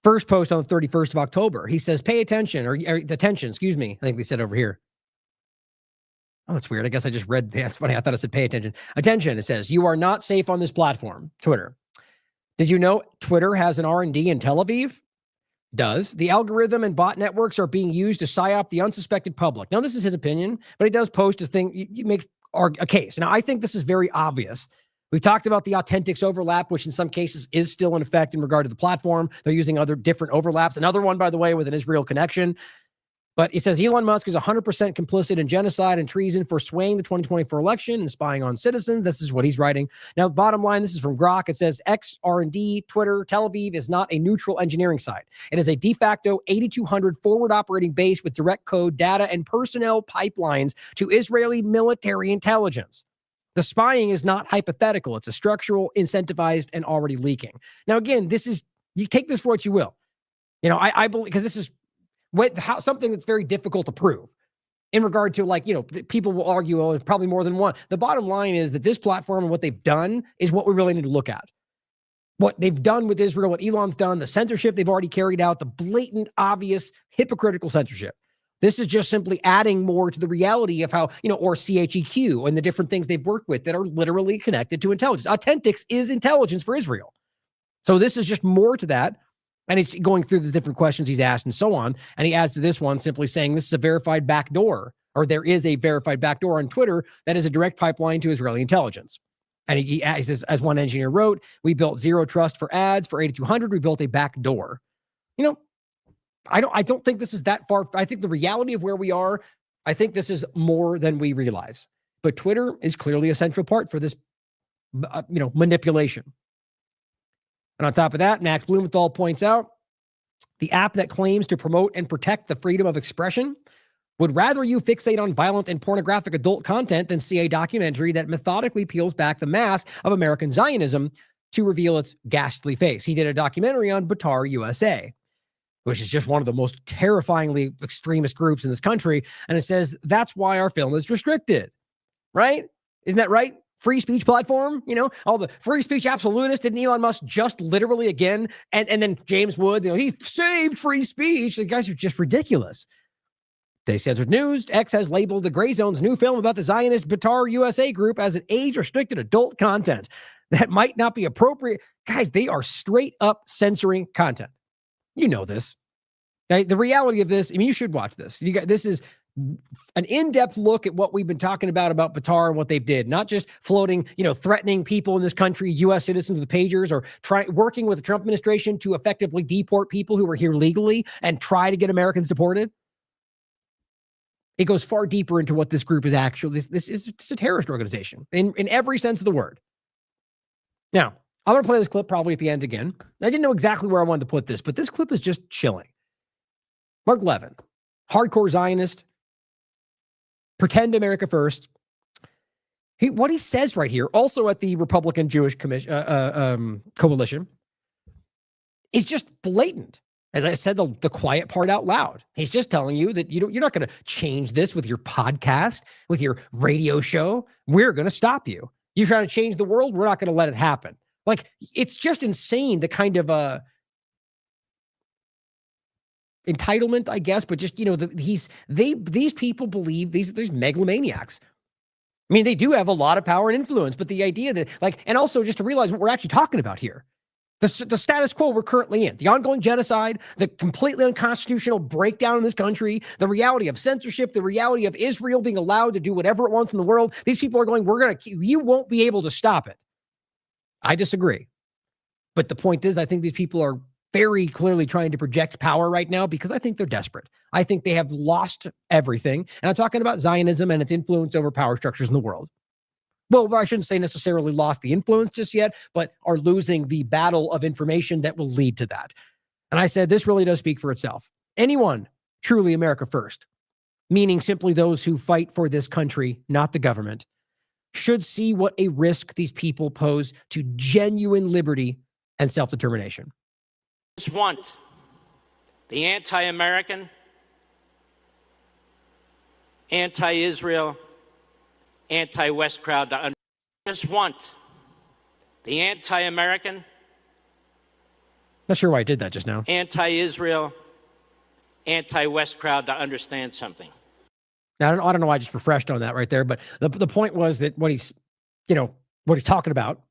[SPEAKER 4] First post on the 31st of October. He says, pay attention, or attention, excuse me. I think they said over here. Oh, that's weird. I guess I just read. That's funny. I thought it said pay attention. Attention, it says, you are not safe on this platform, Twitter. Did you know Twitter has an R&D in Tel Aviv? Does. The algorithm and bot networks are being used to psyop the unsuspected public. Now, this is his opinion, but he does post a thing. You make a case. Now, I think this is very obvious. We've talked about the Authentics overlap, which in some cases is still in effect in regard to the platform. They're using other different overlaps. Another one, by the way, with an Israel connection. But it says Elon Musk is 100% complicit in genocide and treason for swaying the 2024 election and spying on citizens. This is what he's writing. Now, bottom line, this is from Grok. It says X, R&D, Twitter, Tel Aviv is not a neutral engineering site. It is a de facto 8,200 forward operating base with direct code, data, and personnel pipelines to Israeli military intelligence. The spying is not hypothetical. It's a structural, incentivized, and already leaking. Now, again, you take this for what you will. You know, I believe, because this is something that's very difficult to prove in regard to, people will argue, oh, there's probably more than one. The bottom line is that this platform and what they've done is what we really need to look at. What they've done with Israel, what Elon's done, the censorship they've already carried out, the blatant, obvious, hypocritical censorship. This is just simply adding more to the reality of how, or CHEQ and the different things they've worked with that are literally connected to intelligence. Authentics is intelligence for Israel. So this is just more to that. And he's going through the different questions he's asked and so on. And he adds to this one simply saying this is a verified backdoor, or there is a verified backdoor on Twitter that is a direct pipeline to Israeli intelligence. And he says, as one engineer wrote, we built zero trust for ads. For 8,200, we built a backdoor. I don't think this is that far. I think the reality of where we are, I think this is more than we realize. But Twitter is clearly a central part for this, manipulation. And on top of that, Max Blumenthal points out, the app that claims to promote and protect the freedom of expression would rather you fixate on violent and pornographic adult content than see a documentary that methodically peels back the mask of American Zionism to reveal its ghastly face. He did a documentary on Batar USA, which is just one of the most terrifyingly extremist groups in this country. And it says, that's why our film is restricted, right? Isn't that right? Free speech platform, all the free speech absolutists. Didn't Elon Musk just literally again? And then James Woods, he saved free speech. The guys are just ridiculous. They censored news. X has labeled the Gray Zone's new film about the Zionist Batar USA group as an age-restricted adult content that might not be appropriate. Guys, they are straight up censoring content. You know this. Now, the reality of this, you should watch this. This is an in-depth look at what we've been talking about Batar and what they've did, not just floating, threatening people in this country, U.S. citizens with pagers, or working with the Trump administration to effectively deport people who are here legally and try to get Americans deported. It goes far deeper into what this group is actually. This is a terrorist organization in every sense of the word. Now, I'm going to play this clip probably at the end again. I didn't know exactly where I wanted to put this, but this clip is just chilling. Mark Levin, hardcore Zionist, pretend America first. What he says right here, also at the Republican Jewish Coalition, is just blatant. As I said, the quiet part out loud. He's just telling you that you're not going to change this with your podcast, with your radio show. We're going to stop you. You're trying to change the world. We're not going to let it happen. It's just insane, the kind of entitlement, I guess, but just, these people believe, these megalomaniacs. I mean, they do have a lot of power and influence, but the idea that, and also just to realize what we're actually talking about here, the status quo we're currently in, the ongoing genocide, the completely unconstitutional breakdown in this country, the reality of censorship, the reality of Israel being allowed to do whatever it wants in the world. These people are going, you won't be able to stop it. I disagree. But the point is, I think these people are very clearly trying to project power right now because I think they're desperate. I think they have lost everything. And I'm talking about Zionism and its influence over power structures in the world. Well, I shouldn't say necessarily lost the influence just yet, but are losing the battle of information that will lead to that. And I said, this really does speak for itself. Anyone truly America first, meaning simply those who fight for this country, not the government, should see what a risk these people pose to genuine liberty and self-determination.
[SPEAKER 9] just want the anti-American, anti-Israel, anti-West crowd to just want the anti-American.
[SPEAKER 4] Not sure why I did that just now.
[SPEAKER 9] Anti-Israel, anti-West crowd to understand something.
[SPEAKER 4] Now, I don't know why I just refreshed on that right there, but the point was that what he's talking about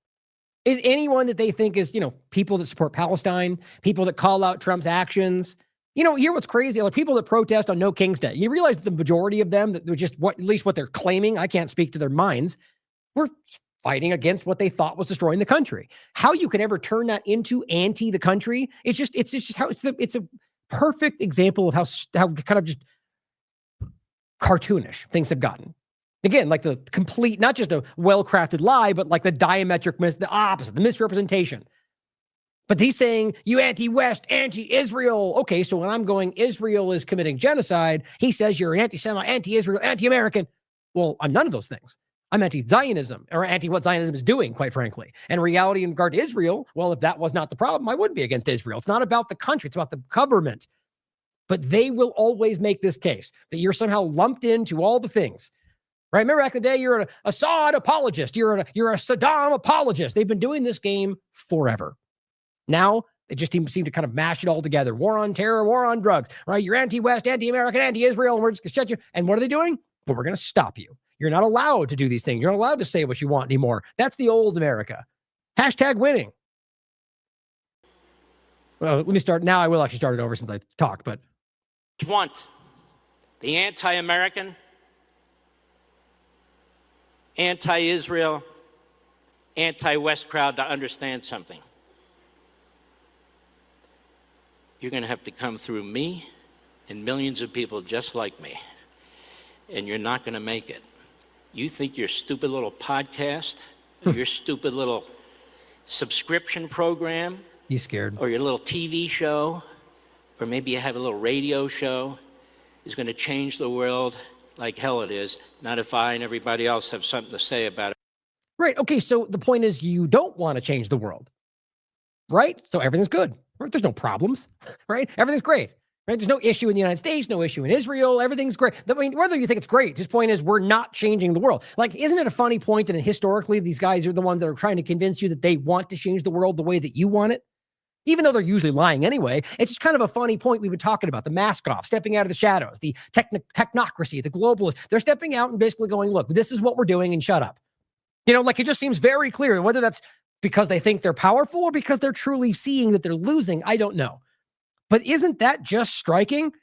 [SPEAKER 4] is anyone that they think is, people that support Palestine, people that call out Trump's actions. You hear what's crazy? Like people that protest on No King's Day. You realize that the majority of them, that they're just at least what they're claiming, I can't speak to their minds, were fighting against what they thought was destroying the country. How you can ever turn that into anti the country? It's just how it's a perfect example of how kind of just cartoonish things have gotten. Again, like the complete, not just a well-crafted lie, but like the the opposite, the misrepresentation. But he's saying, you anti-West, anti-Israel. Okay, so when I'm going, Israel is committing genocide, he says you're an anti-Semite, anti-Israel, anti-American. Well, I'm none of those things. I'm anti-Zionism, or anti what Zionism is doing, quite frankly. And reality in regard to Israel, well, if that was not the problem, I wouldn't be against Israel. It's not about the country, it's about the government. But they will always make this case that you're somehow lumped into all the things. Right? Remember back in the day, you're an Assad apologist. You're a Saddam apologist. They've been doing this game forever. Now, they just seem to kind of mash it all together. War on terror, war on drugs, right? You're anti-West, anti-American, anti-Israel, and we're just going to shut you. And what are they doing? Well, we're going to stop you. You're not allowed to do these things. You're not allowed to say what you want anymore. That's the old America. Hashtag winning. Well, let me start. Now I will actually start it over since I talked, but.
[SPEAKER 9] Want the anti-American, anti-Israel, anti-West crowd to understand something. You're going to have to come through me and millions of people just like me, and you're not going to make it. You think your stupid little podcast, your stupid little subscription program,
[SPEAKER 4] you scared,
[SPEAKER 9] or your little TV show, or maybe you have a little radio show, is going to change the world like hell it is, not if I and everybody else have something to say about it.
[SPEAKER 4] Right. Okay, so the point is you don't want to change the world, right? So everything's good. Right? There's no problems, right? Everything's great, right? There's no issue in the United States, no issue in Israel. Everything's great. I mean, whether you think it's great, his point is we're not changing the world. Like, isn't it a funny point that historically these guys are the ones that are trying to convince you that they want to change the world the way that you want it? Even though they're usually lying anyway, it's just kind of a funny point we've been talking about. The mask off, stepping out of the shadows, the technocracy, the globalists. They're stepping out and basically going, look, this is what we're doing and shut up. Like it just seems very clear. Whether that's because they think they're powerful or because they're truly seeing that they're losing, I don't know. But isn't that just striking?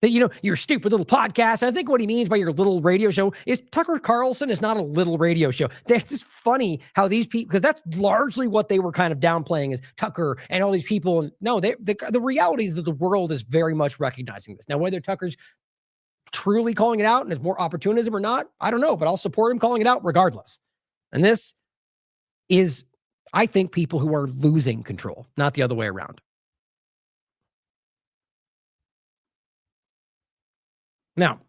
[SPEAKER 4] That, your stupid little podcast. I think what he means by your little radio show is Tucker Carlson is not a little radio show. That's just funny how these people, because that's largely what they were kind of downplaying is Tucker and all these people. And no, the reality is that the world is very much recognizing this. Now, whether Tucker's truly calling it out and it's more opportunism or not, I don't know, but I'll support him calling it out regardless. And this is, I think, people who are losing control, not the other way around. Now,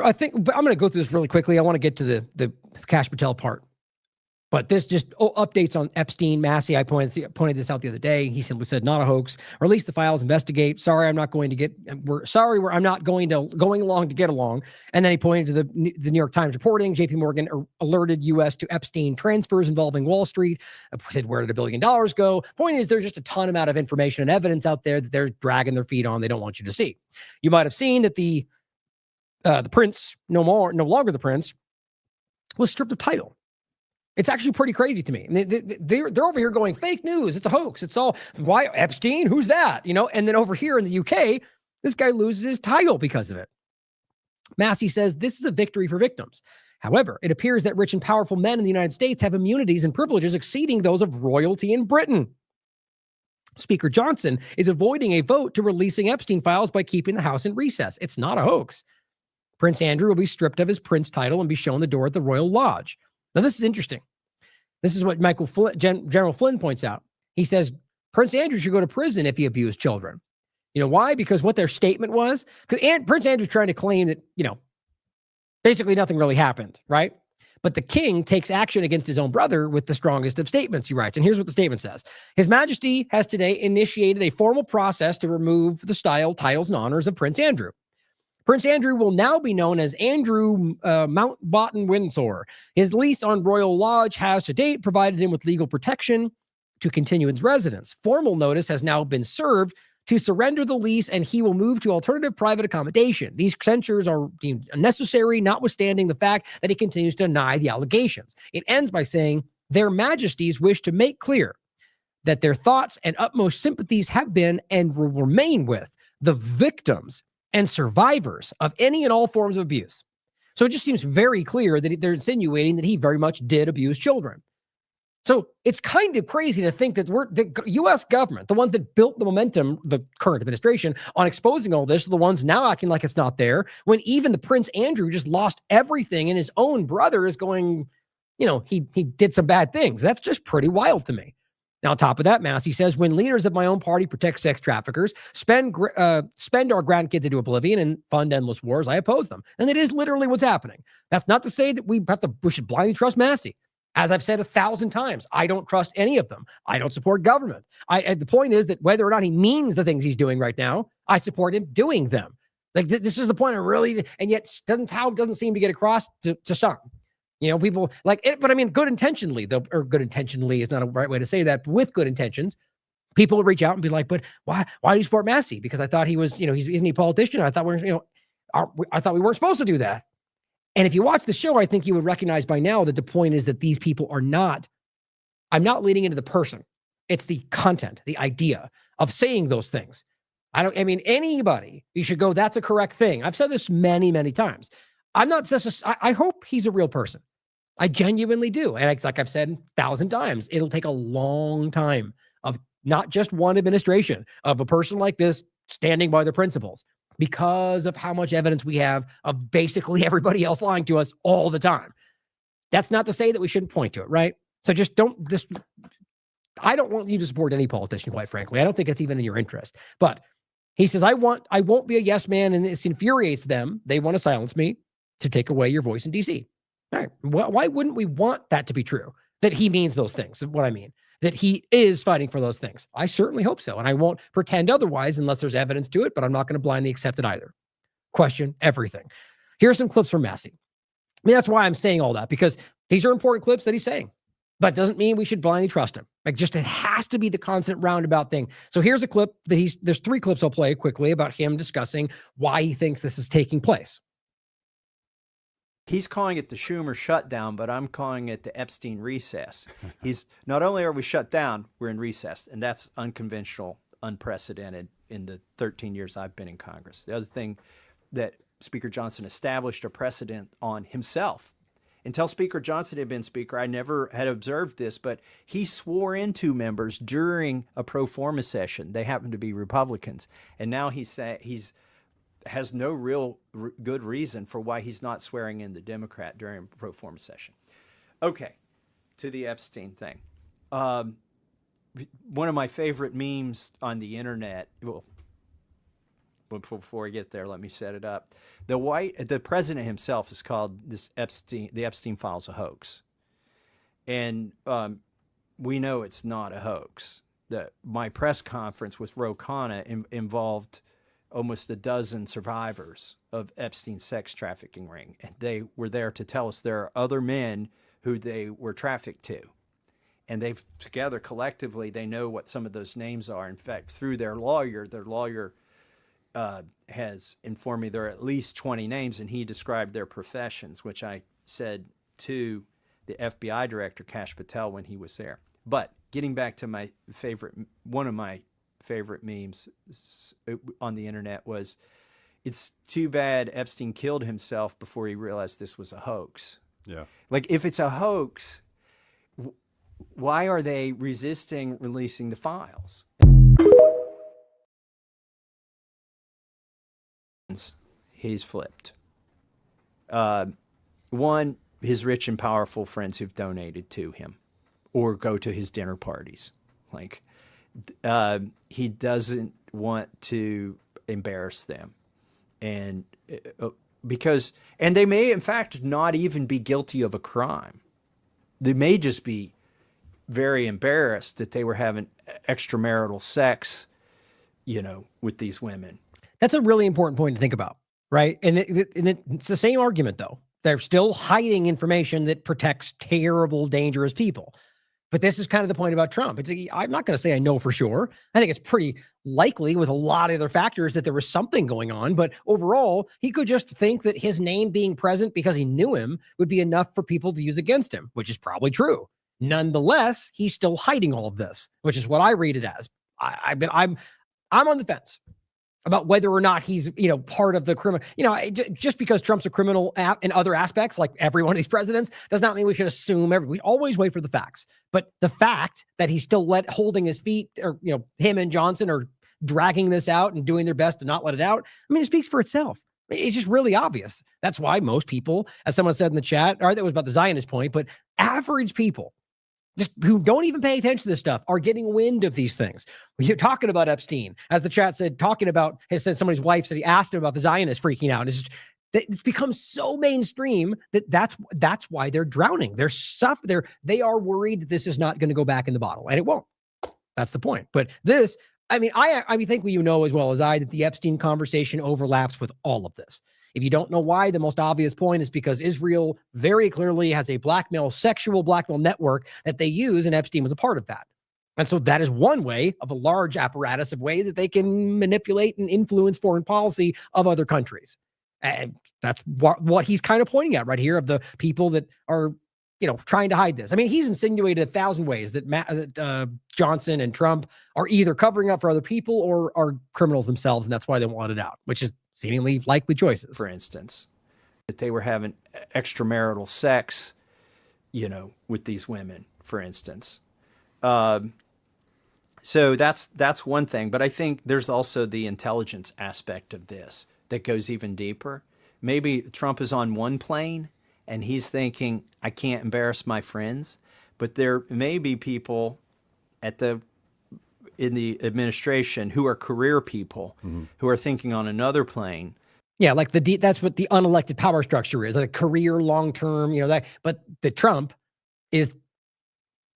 [SPEAKER 4] I think, but I'm going to go through this really quickly. I want to get to the Kash Patel part. But this just updates on Epstein, Massey. I pointed this out the other day. He simply said, not a hoax. Release the files, investigate. Sorry, I'm not going to I'm not going along to get along. And then he pointed to the New York Times reporting. JP Morgan alerted U.S. to Epstein transfers involving Wall Street. Said, where did $1 billion go? Point is, there's just a ton amount of information and evidence out there that they're dragging their feet on. They don't want you to see. You might have seen that the prince, no longer the prince, was stripped of title. It's actually pretty crazy to me. They're over here going fake news. It's a hoax. It's all, why Epstein? Who's that? And then over here in the UK, this guy loses his title because of it. Massey says this is a victory for victims. However, it appears that rich and powerful men in the United States have immunities and privileges exceeding those of royalty in Britain. Speaker Johnson is avoiding a vote to releasing Epstein files by keeping the House in recess. It's not a hoax. Prince Andrew will be stripped of his prince title and be shown the door at the Royal Lodge. Now, this is interesting. This is what General Flynn points out. He says, Prince Andrew should go to prison if he abused children. Why? Because what their statement was, because Prince Andrew's trying to claim that, basically nothing really happened, right? But the king takes action against his own brother with the strongest of statements, he writes. And here's what the statement says. His Majesty has today initiated a formal process to remove the style, titles, and honors of Prince Andrew. Prince Andrew will now be known as Andrew Mountbatten Windsor. His lease on Royal Lodge has to date provided him with legal protection to continue his residence. Formal notice has now been served to surrender the lease, and he will move to alternative private accommodation. These censures are deemed unnecessary, notwithstanding the fact that he continues to deny the allegations. It ends by saying, their majesties wish to make clear that their thoughts and utmost sympathies have been and will remain with the victims and survivors of any and all forms of abuse. So it just seems very clear that they're insinuating that he very much did abuse children. So it's kind of crazy to think that the U.S. government, the ones that built the momentum, the current administration, on exposing all this, are the ones now acting like it's not there, when even the Prince Andrew just lost everything and his own brother is going, he did some bad things. That's just pretty wild to me. Now, on top of that, Massey says, when leaders of my own party protect sex traffickers, spend our grandkids into oblivion and fund endless wars, I oppose them. And it is literally what's happening. That's not to say that we should blindly trust Massey. As I've said 1,000 times, I don't trust any of them. I don't support government. The point is that whether or not he means the things he's doing right now, I support him doing them. Like this is the point and yet doesn't seem to get across to some. People like it, but I mean, good intentionally, though, or good intentionally is not a right way to say that, but with good intentions, people will reach out and be like, but why do you support Massey? Because I thought he was, isn't he a politician? I thought I thought we weren't supposed to do that. And if you watch the show, I think you would recognize by now that the point is that these people I'm not leading into the person. It's the content, the idea of saying those things. Anybody, you should go, that's a correct thing. I've said this many, many times. I hope he's a real person. I genuinely do. And like I've said 1,000 times, it'll take a long time of not just one administration, of a person like this standing by the principles, because of how much evidence we have of basically everybody else lying to us all the time. That's not to say that we shouldn't point to it, right? So I don't want you to support any politician, quite frankly. I don't think it's even in your interest. But he says, I won't be a yes man, and this infuriates them. They want to silence me to take away your voice in DC. All right. Why wouldn't we want that to be true? That he means those things, is what I mean. That he is fighting for those things. I certainly hope so. And I won't pretend otherwise unless there's evidence to it, but I'm not going to blindly accept it either. Question everything. Here are some clips from Massey. That's why I'm saying all that, because these are important clips that he's saying, but it doesn't mean we should blindly trust him. It has to be the constant roundabout thing. So here's a clip there's 3 clips I'll play quickly about him discussing why he thinks this is taking place.
[SPEAKER 10] He's calling it the Schumer shutdown, but I'm calling it the Epstein recess. Not only are we shut down, we're in recess, and that's unconventional, unprecedented in the 13 years I've been in Congress. The other thing that Speaker Johnson established a precedent on himself. Until Speaker Johnson had been Speaker, I never had observed this, but he swore in 2 members during a pro forma session. They happened to be Republicans, and now has no real good reason for why he's not swearing in the Democrat during a pro forma session. Okay, to the Epstein thing. One of my favorite memes on the internet, before I get there, let me set it up. The president himself has called the Epstein files a hoax. And we know it's not a hoax. My press conference with Ro Khanna involved almost a dozen survivors of Epstein's sex trafficking ring. And they were there to tell us there are other men who they were trafficked to. And they've together collectively, they know what some of those names are. In fact, through their lawyer has informed me there are at least 20 names, and he described their professions, which I said to the FBI director, Kash Patel, when he was there. But getting back to one of my favorite memes on the internet was, it's too bad Epstein killed himself before he realized this was a hoax.
[SPEAKER 11] Yeah.
[SPEAKER 10] Like, if it's a hoax, why are they resisting releasing the files? He's flipped. One, his rich and powerful friends who've donated to him or go to his dinner parties. Like, he doesn't want to embarrass them. And because, and they may in fact not even be guilty of a crime. They may just be very embarrassed that they were having extramarital sex, with these women.
[SPEAKER 4] That's a really important point to think about, right? And it's the same argument, though. They're still hiding information that protects terrible, dangerous people. But this is kind of the point about Trump. I'm not going to say I know for sure. I think it's pretty likely with a lot of other factors that there was something going on. But overall, he could just think that his name being present because he knew him would be enough for people to use against him, which is probably true. Nonetheless, he's still hiding all of this, which is what I read it as. I'm on the fence about whether or not he's, part of the criminal, just because Trump's a criminal in other aspects, like every one of these presidents, does not mean we should assume we always wait for the facts. But the fact that he's still holding his feet, or, him and Johnson are dragging this out and doing their best to not let it out, it speaks for itself. It's just really obvious. That's why most people, as someone said in the chat, that was about the Zionist point, but average people, just who don't even pay attention to this stuff, are getting wind of these things. You're talking about Epstein, as the chat said, somebody's wife said he asked him about the Zionists freaking out. It's become so mainstream that's why they're drowning. They are worried that this is not going to go back in the bottle, and it won't. That's the point. But this, I think as well as I that the Epstein conversation overlaps with all of this. If you don't know why, the most obvious point is because Israel very clearly has a sexual blackmail network that they use, and Epstein was a part of that. And so that is one way of a large apparatus of ways that they can manipulate and influence foreign policy of other countries. And that's what he's kind of pointing at right here, of the people that are, trying to hide this. He's insinuated 1,000 ways that Johnson and Trump are either covering up for other people or are criminals themselves, and that's why they want it out, which is seemingly likely choices.
[SPEAKER 10] For instance, that they were having extramarital sex, with these women, for instance. So that's one thing. But I think there's also the intelligence aspect of this that goes even deeper. Maybe Trump is on one plane and he's thinking, I can't embarrass my friends. But there may be people in the administration who are career people, who are thinking on another plane.
[SPEAKER 4] Yeah, like that's what the unelected power structure is, like career, long-term, but the Trump is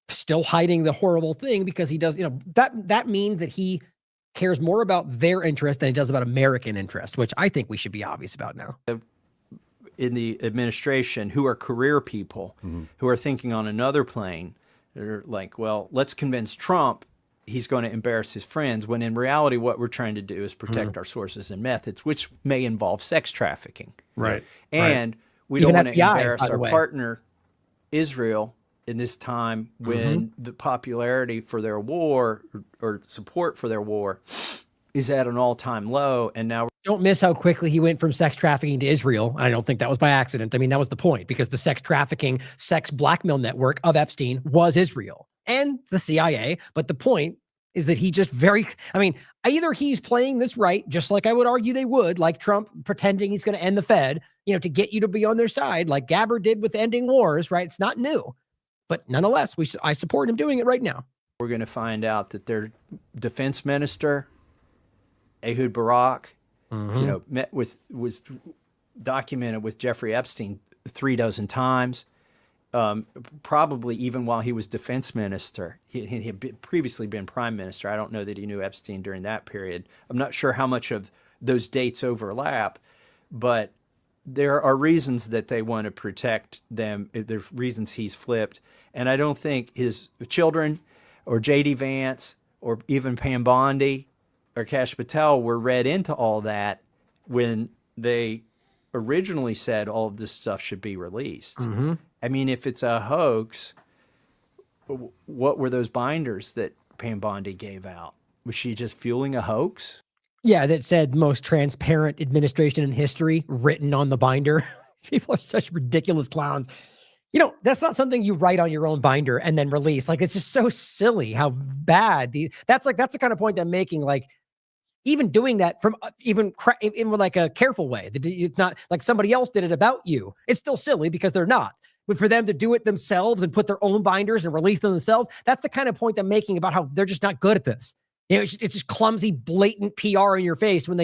[SPEAKER 4] still hiding the horrible thing because he does, that means that he cares more about their interest than he does about American interest, which I think we should be obvious about now.
[SPEAKER 10] In the administration who are career people, who are thinking on another plane. They're like, well, let's convince Trump he's going to embarrass his friends, when in reality what we're trying to do is protect our sources and methods, which may involve sex trafficking.
[SPEAKER 4] Right.
[SPEAKER 10] And we don't want to embarrass our partner, Israel, in this time when the popularity for their war or support for their war is at an all-time low. And now
[SPEAKER 4] don't miss how quickly he went from sex trafficking to Israel. I don't think that was by accident. That was the point, because the sex trafficking, sex blackmail network of Epstein was Israel and the CIA. But the point is that he just either he's playing this right, just like I would argue they would, like Trump pretending he's going to end the Fed, to get you to be on their side, like Gabbard did with ending wars, right? It's not new. But nonetheless, I support him doing it right now.
[SPEAKER 10] We're going to find out that their defense minister, Ehud Barak, was documented with Jeffrey Epstein 36 times, probably even while he was defense minister. He had previously been prime minister. I don't know that he knew Epstein during that period. I'm not sure how much of those dates overlap, but there are reasons that they want to protect them. There's reasons he's flipped. And I don't think his children or J.D. Vance or even Pam Bondi or Kash Patel were read into all that when they originally said all of this stuff should be released. If it's a hoax, what were those binders that Pam Bondi gave out? Was she just fueling a hoax?
[SPEAKER 4] Yeah, that said most transparent administration in history written on the binder. People are such ridiculous clowns. That's not something you write on your own binder and then release. Like, it's just so silly how bad that's the kind of point I'm making. Like, even doing that from in like a careful way, that it's not like somebody else did it about you. It's still silly because they're not. But for them to do it themselves and put their own binders and release them themselves, that's the kind of point I'm making about how they're just not good at this. It's just clumsy, blatant PR in your face when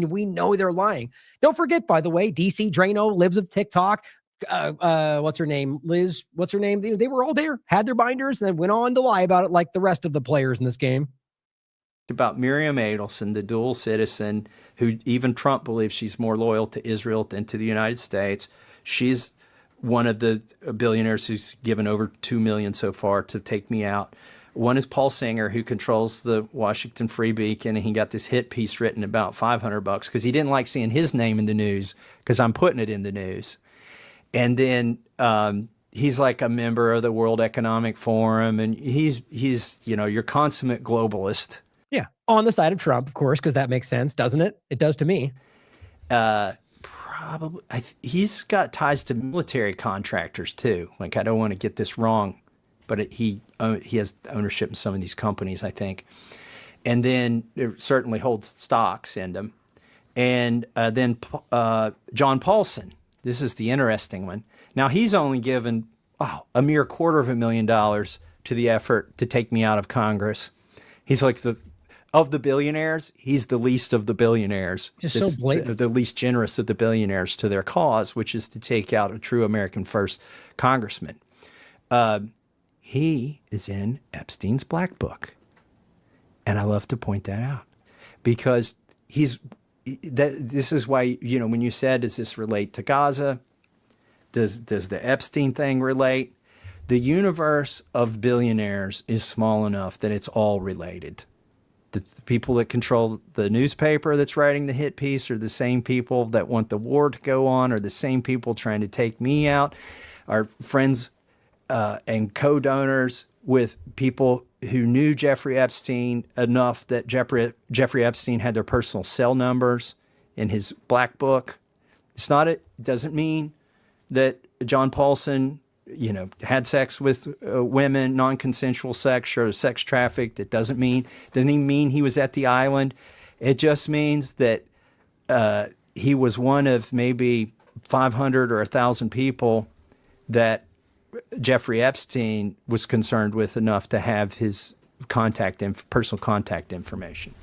[SPEAKER 4] we know they're lying. Don't forget, by the way, DC Drano, Libs of TikTok, what's her name? Liz, what's her name? They were all there, had their binders, and then went on to lie about it like the rest of the players in this game.
[SPEAKER 10] About Miriam Adelson, the dual citizen, who even Trump believes she's more loyal to Israel than to the United States. She's one of the billionaires who's given over $2 million so far to take me out. One is Paul Singer, who controls the Washington Free Beacon, and he got this hit piece written about $500 because he didn't like seeing his name in the news because I'm putting it in the news. And then he's like a member of the World Economic Forum, and he's your consummate globalist.
[SPEAKER 4] Yeah, on the side of Trump, of course, because that makes sense, doesn't it? It does to me.
[SPEAKER 10] Probably. He's got ties to military contractors too. Like, I don't want to get this wrong, but he has ownership in some of these companies, I think. And then it certainly holds stocks in them. And then John Paulson. This is the interesting one. Now, he's only given a mere $250,000 to the effort to take me out of Congress. He's like of the billionaires, he's the least of the billionaires.
[SPEAKER 4] Just so blatant.
[SPEAKER 10] The least generous of the billionaires to their cause, which is to take out a true American first congressman. He is in Epstein's Black Book. And I love to point that out because this is why, when you said, does this relate to Gaza? Does the Epstein thing relate? The universe of billionaires is small enough that it's all related. The people that control the newspaper that's writing the hit piece are the same people that want the war to go on, are the same people trying to take me out, are friends and co-donors with people who knew Jeffrey Epstein enough that Jeffrey Epstein had their personal cell numbers in his Black Book. It doesn't mean that John Paulson had sex with women, non-consensual sex, or sex trafficked. It doesn't even mean he was at the island. It just means that he was one of maybe 500 or 1,000 people that Jeffrey Epstein was concerned with enough to have his personal contact information.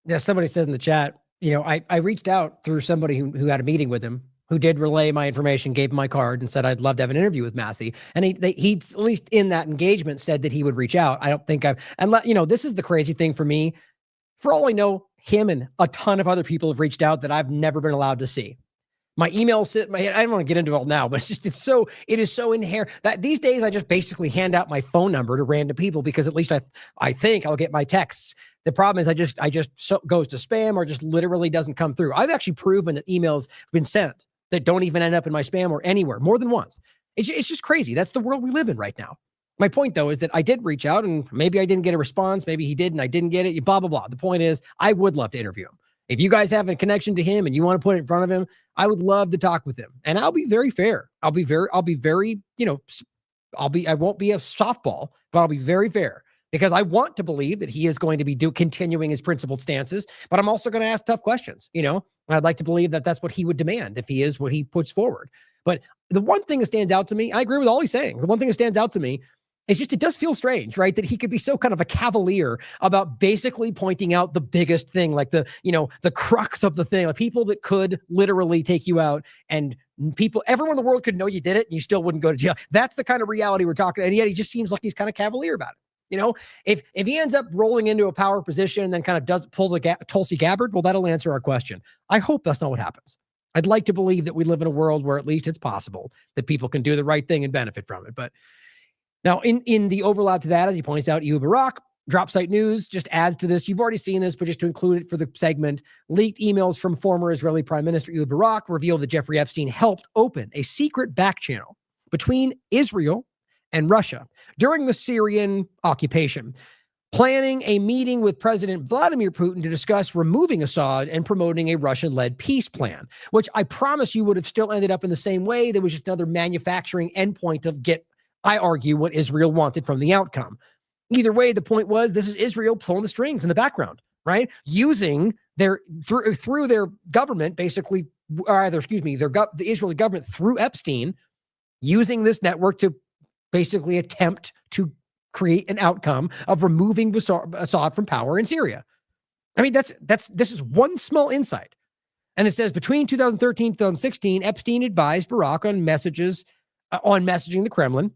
[SPEAKER 4] Yeah, somebody says in the chat, I reached out through somebody who had a meeting with him, who did relay my information, gave him my card, and said I'd love to have an interview with Massey. And he'd at least in that engagement said that he would reach out. I don't think this is the crazy thing for me. For all I know, him and a ton of other people have reached out that I've never been allowed to see. My email sit in my head. I don't want to get into it all now, but it is so inherent that these days I just basically hand out my phone number to random people because at least I think I'll get my texts. The problem is I just goes to spam or just literally doesn't come through. I've actually proven that emails have been sent that don't even end up in my spam or anywhere more than once. It's just crazy. That's the world we live in right now. My point, though, is that I did reach out and maybe I didn't get a response. Maybe he did and I didn't get it, blah, blah, blah. The point is I would love to interview him. If you guys have a connection to him and you want to put it in front of him, I would love to talk with him. And I'll be very fair. I won't be a softball, but I'll be very fair because I want to believe that he is going to be continuing his principled stances, but I'm also going to ask tough questions, and I'd like to believe that that's what he would demand if he is what he puts forward. But the one thing that stands out to me, I agree with all he's saying. The one thing that stands out to me is just, it does feel strange, right? That he could be so kind of a cavalier about basically pointing out the biggest thing, like the crux of the thing, like people that could literally take you out and everyone in the world could know you did it and you still wouldn't go to jail. That's the kind of reality we're talking. And yet he just seems like he's kind of cavalier about it. If he ends up rolling into a power position and then kind of pulls a Tulsi Gabbard, well, that'll answer our question. I hope that's not what happens. I'd like to believe that we live in a world where at least it's possible that people can do the right thing and benefit from it. But now in the overlap to that, as he points out, Ehud Barak, Drop Site News just adds to this. You've already seen this, but just to include it for the segment, leaked emails from former Israeli Prime Minister Ehud Barak reveal that Jeffrey Epstein helped open a secret back channel between Israel and Russia during the Syrian occupation, planning a meeting with President Vladimir Putin to discuss removing Assad and promoting a Russian-led peace plan, which I promise you would have still ended up in the same way. There was just another manufacturing endpoint of I argue, what Israel wanted from the outcome. Either way, the point was this is Israel pulling the strings in the background, right? Using through their government, basically, the Israeli government through Epstein, using this network to basically attempt to create an outcome of removing Assad from power in Syria. I mean, this is one small insight. And it says between 2013 and 2016, Epstein advised Barak on messaging the Kremlin,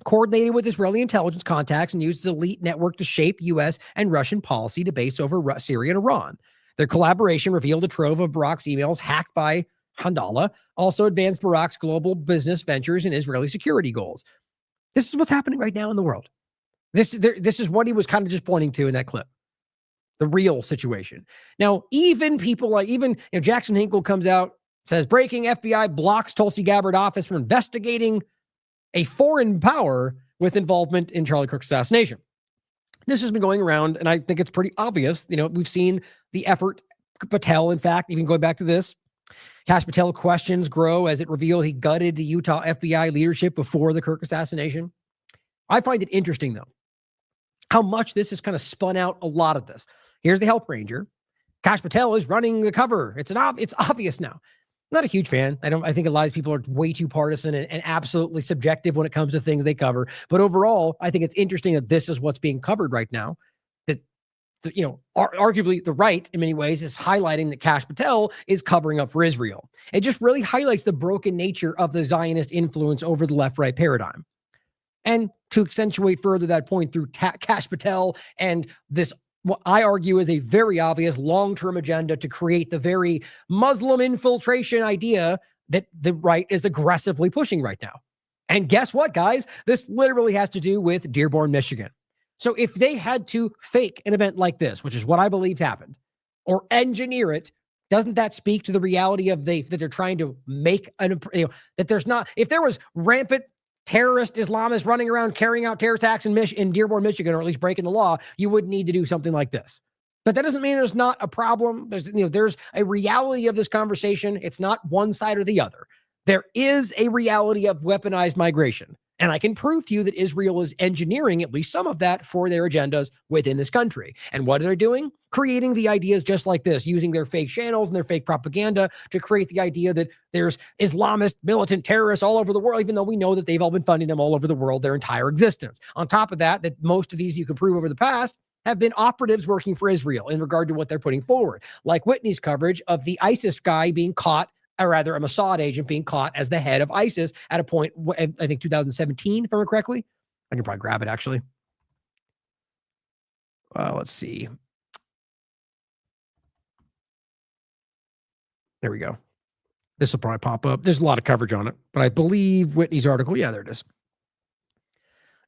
[SPEAKER 4] coordinated with Israeli intelligence contacts, and used his elite network to shape U.S. and Russian policy debates over Syria and Iran. Their collaboration revealed a trove of Barak's emails hacked by Handala, also advanced Barak's global business ventures and Israeli security goals. This is what's happening right now in the world. This is what he was kind of just pointing to in that clip. The real situation. Now, even people like Jackson Hinkle comes out, says breaking FBI blocks Tulsi Gabbard office from investigating a foreign power with involvement in Charlie Kirk's assassination. This has been going around, and I think it's pretty obvious. We've seen the effort. Patel, in fact, even going back to this, Kash Patel questions grow as it revealed he gutted the Utah FBI leadership before the Kirk assassination. I find it interesting, though, how much this has kind of spun out a lot of this. Here's the Help Ranger. Kash Patel is running the cover. It's obvious now. I'm not a huge fan. I think a lot of people are way too partisan and absolutely subjective when it comes to things they cover. But overall, I think it's interesting that this is what's being covered right now. That, arguably the right in many ways is highlighting that Kash Patel is covering up for Israel. It just really highlights the broken nature of the Zionist influence over the left-right paradigm. And to accentuate further that point through Kash Patel and this, what I argue is a very obvious long-term agenda to create the very Muslim infiltration idea that the right is aggressively pushing right now. And guess what, guys? This literally has to do with Dearborn, Michigan. So if they had to fake an event like this, which is what I believe happened, or engineer it, doesn't that speak to the reality of that they're trying to make that there's not, if there was rampant terrorist Islamists running around carrying out terror attacks in Dearborn, Michigan, or at least breaking the law, you would need to do something like this. But that doesn't mean there's not a problem. There's a reality of this conversation. It's not one side or the other. There is a reality of weaponized migration. And I can prove to you that Israel is engineering at least some of that for their agendas within this country. And what are they doing? Creating the ideas just like this, using their fake channels and their fake propaganda to create the idea that there's Islamist militant terrorists all over the world, even though we know that they've all been funding them all over the world their entire existence. On top of that most of these you can prove over the past have been operatives working for Israel in regard to what they're putting forward, like Whitney's coverage of the ISIS guy being caught, or rather a Mossad agent being caught as the head of ISIS at a point, I think 2017, if I remember correctly. I can probably grab it, actually. Let's see. There we go. This will probably pop up. There's a lot of coverage on it, but I believe Whitney's article, yeah, there it is.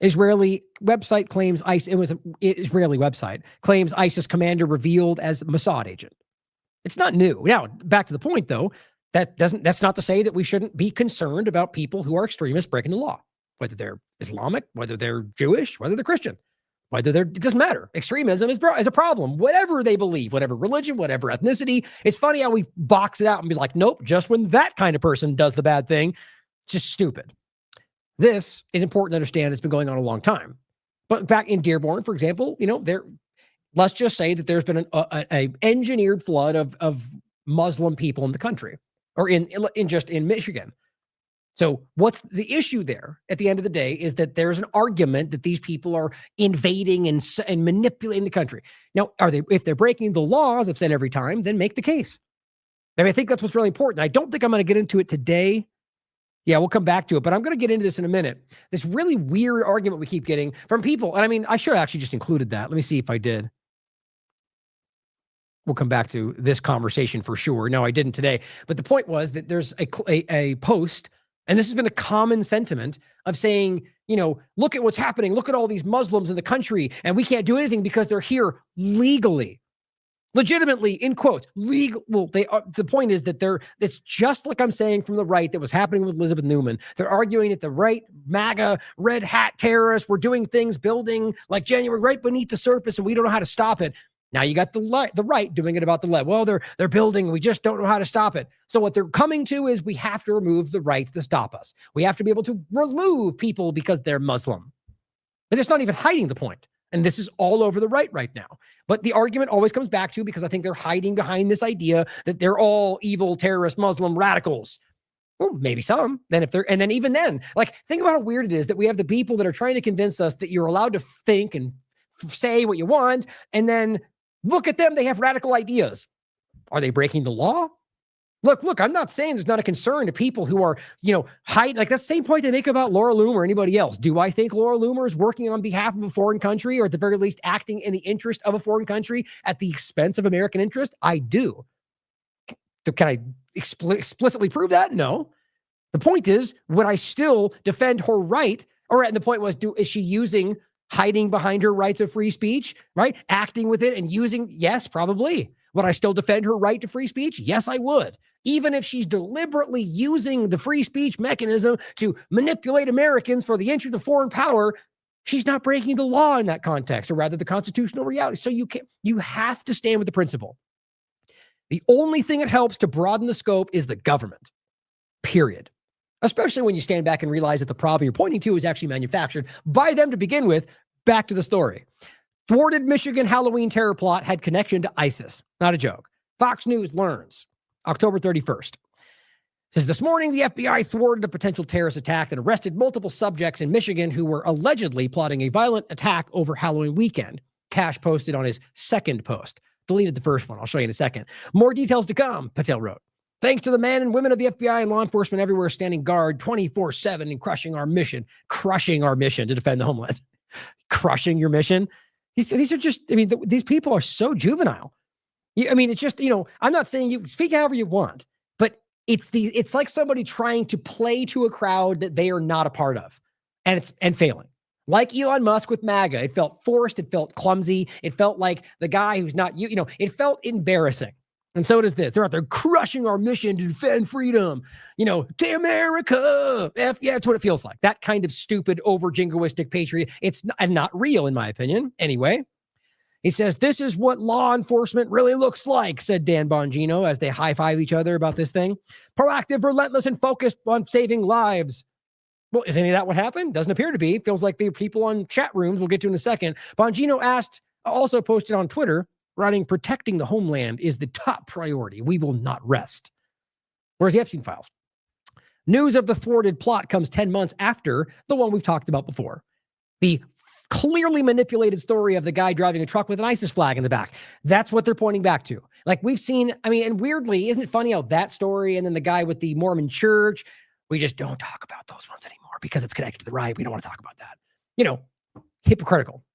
[SPEAKER 4] Israeli website claims it was an Israeli website, claims ISIS commander revealed as Mossad agent. It's not new. Now, back to the point, though, that's not to say that we shouldn't be concerned about people who are extremists breaking the law, whether they're Islamic, whether they're Jewish, whether they're Christian, it doesn't matter. Extremism is a problem, whatever they believe, whatever religion, whatever ethnicity. It's funny how we box it out and be like, nope, just when that kind of person does the bad thing, it's just stupid. This is important to understand. It's been going on a long time. But back in Dearborn, for example, let's just say that there's been an engineered flood of Muslim people in the country, or in Michigan. So what's the issue there at the end of the day is that there's an argument that these people are invading and manipulating the country. Now, if they're breaking the laws, I've said every time, then make the case. I mean, I think that's what's really important. I don't think I'm going to get into it today. Yeah, we'll come back to it, but I'm going to get into this in a minute. This really weird argument we keep getting from people. And I mean, I should have actually just included that. Let me see if I did. We'll come back to this conversation for sure. No, I didn't today. But the point was that there's a post, and this has been a common sentiment of saying, look at what's happening. Look at all these Muslims in the country, and we can't do anything because they're here legally. Legitimately, in quotes, legal. Well, they are. The point is that it's just like I'm saying from the right that was happening with Elizabeth Newman. They're arguing that the right MAGA red hat terrorists were doing things, building like January right beneath the surface, and we don't know how to stop it. Now you got the right doing it about the left. Well, they're building. We just don't know how to stop it. So what they're coming to is we have to remove the right to stop us. We have to be able to remove people because they're Muslim. But it's not even hiding the point. And this is all over the right now. But the argument always comes back to, because I think they're hiding behind this idea that they're all evil, terrorist, Muslim radicals. Well, maybe some. And then even then, like, think about how weird it is that we have the people that are trying to convince us that you're allowed to think and say what you want, and then look at them, they have radical ideas. Are they breaking the law? Look, I'm not saying there's not a concern to people who are, hiding. Like, that's the same point they make about Laura Loomer or anybody else. Do I think Laura Loomer is working on behalf of a foreign country, or at the very least acting in the interest of a foreign country at the expense of American interest? I do. Can I explicitly prove that? No. The point is, would I still defend her right? And the point was, is she hiding behind her rights of free speech, right? Acting with it and using, yes, probably. Would I still defend her right to free speech? Yes, I would. Even if she's deliberately using the free speech mechanism to manipulate Americans for the interest of foreign power, she's not breaking the law in that context, or rather the constitutional reality. So you have to stand with the principle. The only thing that helps to broaden the scope is the government, period. Especially when you stand back and realize that the problem you're pointing to is actually manufactured by them to begin with. Back to the story. Thwarted Michigan Halloween terror plot had connection to ISIS. Not a joke. Fox News learns October 31st. Says this morning, the FBI thwarted a potential terrorist attack and arrested multiple subjects in Michigan who were allegedly plotting a violent attack over Halloween weekend. Kash posted on his second post. Deleted the first one. I'll show you in a second. More details to come, Patel wrote. Thanks to the men and women of the FBI and law enforcement everywhere standing guard 24/7 and crushing our mission to defend the homeland. Crushing your mission. These are just, these people are so juvenile. It's just, I'm not saying you speak however you want, but it's like somebody trying to play to a crowd that they are not a part of, and failing. Like Elon Musk with MAGA, it felt forced, it felt clumsy, it felt like the guy who's not it felt embarrassing. And so does this. They're out there crushing our mission to defend freedom, to America. Yeah, that's what it feels like. That kind of stupid, over jingoistic patriot. It's not real, in my opinion. Anyway, he says, this is what law enforcement really looks like, said Dan Bongino as they high-five each other about this thing. Proactive, relentless, and focused on saving lives. Well, is any of that what happened? Doesn't appear to be. It feels like the people on chat rooms, we'll get to in a second. Bongino also posted on Twitter, writing, protecting the homeland is the top priority. We will not rest. Where's the Epstein files? News of the thwarted plot comes 10 months after the one we've talked about before. The clearly manipulated story of the guy driving a truck with an ISIS flag in the back. That's what they're pointing back to. Like we've seen, and weirdly, isn't it funny how that story and then the guy with the Mormon church, we just don't talk about those ones anymore because it's connected to the right. We don't want to talk about that. Hypocritical.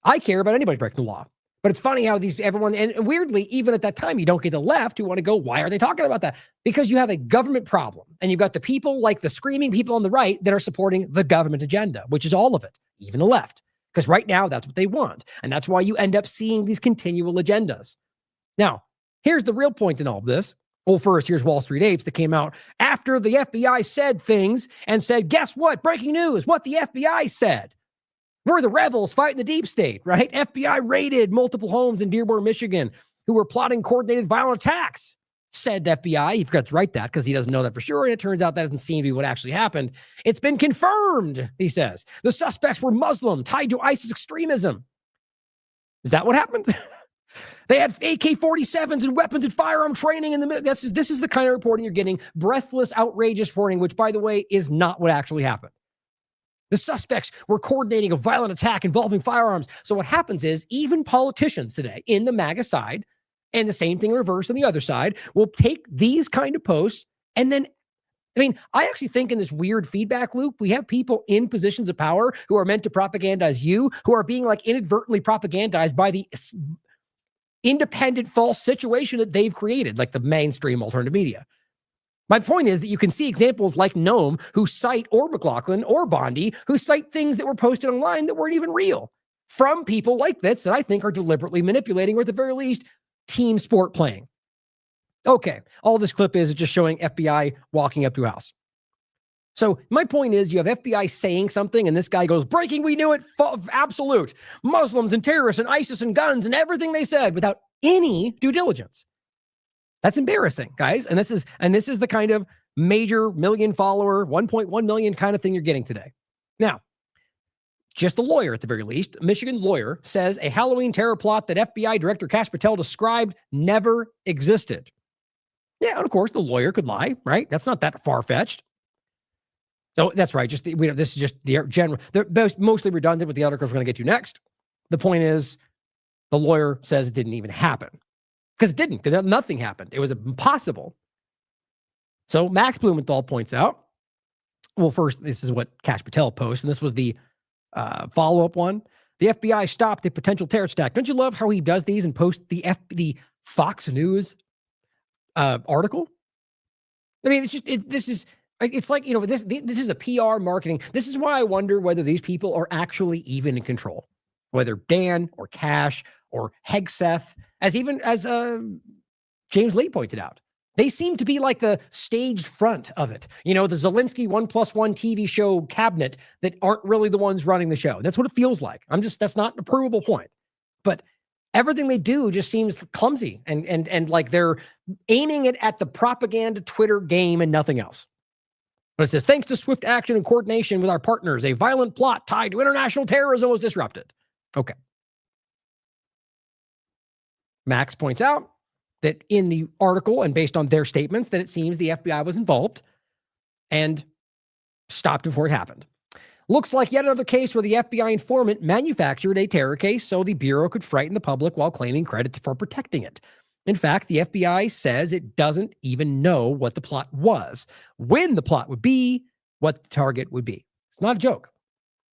[SPEAKER 4] I care about anybody breaking the law. But it's funny how everyone, and weirdly, even at that time, you don't get the left who want to go, why are they talking about that? Because you have a government problem. And you've got the people, like the screaming people on the right, that are supporting the government agenda, which is all of it, even the left. Because right now, that's what they want. And that's why you end up seeing these continual agendas. Now, here's the real point in all of this. Well, first, here's Wall Street Apes that came out after the FBI said things and said, guess what? Breaking news, what the FBI said. We're the rebels fighting the deep state, right? FBI raided multiple homes in Dearborn, Michigan, who were plotting coordinated violent attacks, said the FBI. He forgot to write that because he doesn't know that for sure. And it turns out that doesn't seem to be what actually happened. It's been confirmed, he says. The suspects were Muslim, tied to ISIS extremism. Is that what happened? They had AK-47s and weapons and firearm training in the middle. This is the kind of reporting you're getting. Breathless, outrageous reporting, which, by the way, is not what actually happened. The suspects were coordinating a violent attack involving firearms. So what happens is even politicians today in the MAGA side, and the same thing in reverse on the other side, will take these kind of posts and then, I actually think in this weird feedback loop, we have people in positions of power who are meant to propagandize you, who are being inadvertently propagandized by the independent false situation that they've created, like the mainstream alternative media. My point is that you can see examples like Noam, who cite, or McLaughlin, or Bondi, who cite things that were posted online that weren't even real from people like this that I think are deliberately manipulating, or at the very least, team sport playing. Okay, all this clip is just showing FBI walking up to a house. So my point is you have FBI saying something and this guy goes, breaking, we knew it, absolute. Muslims and terrorists and ISIS and guns and everything they said without any due diligence. That's embarrassing, guys. And this is the kind of major million follower, 1.1 million kind of thing you're getting today. Now, just a lawyer at the very least, a Michigan lawyer, says a Halloween terror plot that FBI Director Kash Patel described never existed. Yeah, and of course the lawyer could lie, right? That's not that far-fetched. So that's right. Just this is just the general. They're mostly redundant with the articles we're going to get to next. The point is, the lawyer says it didn't even happen because it didn't. Because nothing happened. It was impossible. So Max Blumenthal points out. Well, first, this is what Kash Patel posts, and this was the follow-up one. The FBI stopped a potential terrorist attack. Don't you love how he does these and posts the Fox News article? I mean, it's just it's like, this is a PR marketing. This is why I wonder whether these people are actually even in control, whether Dan or Kash or Hegseth, as James Lee pointed out. They seem to be like the staged front of it. The Zelensky 1+1 TV show cabinet that aren't really the ones running the show. That's what it feels like. That's not an approvable point. But everything they do just seems clumsy and like they're aiming it at the propaganda Twitter game and nothing else. But it says, thanks to swift action and coordination with our partners, a violent plot tied to international terrorism was disrupted. Okay. Max points out that in the article and based on their statements that it seems the FBI was involved and stopped before it happened. Looks like yet another case where the FBI informant manufactured a terror case so the Bureau could frighten the public while claiming credit for protecting it. In fact, the FBI says it doesn't even know what the plot was, when the plot would be, what the target would be. It's not a joke.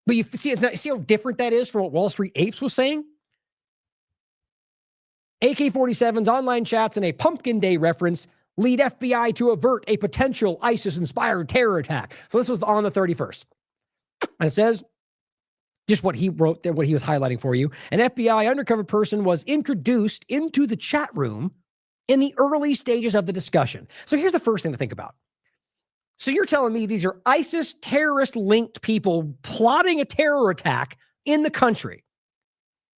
[SPEAKER 4] But you see how different that is from what Wall Street Apes was saying? AK-47s, online chats, and a Pumpkin Day reference lead FBI to avert a potential ISIS-inspired terror attack. So this was on the 31st. And it says, just what he wrote there, what he was highlighting for you. An FBI undercover person was introduced into the chat room in the early stages of the discussion. So here's the first thing to think about. So you're telling me these are ISIS terrorist-linked people plotting a terror attack in the country.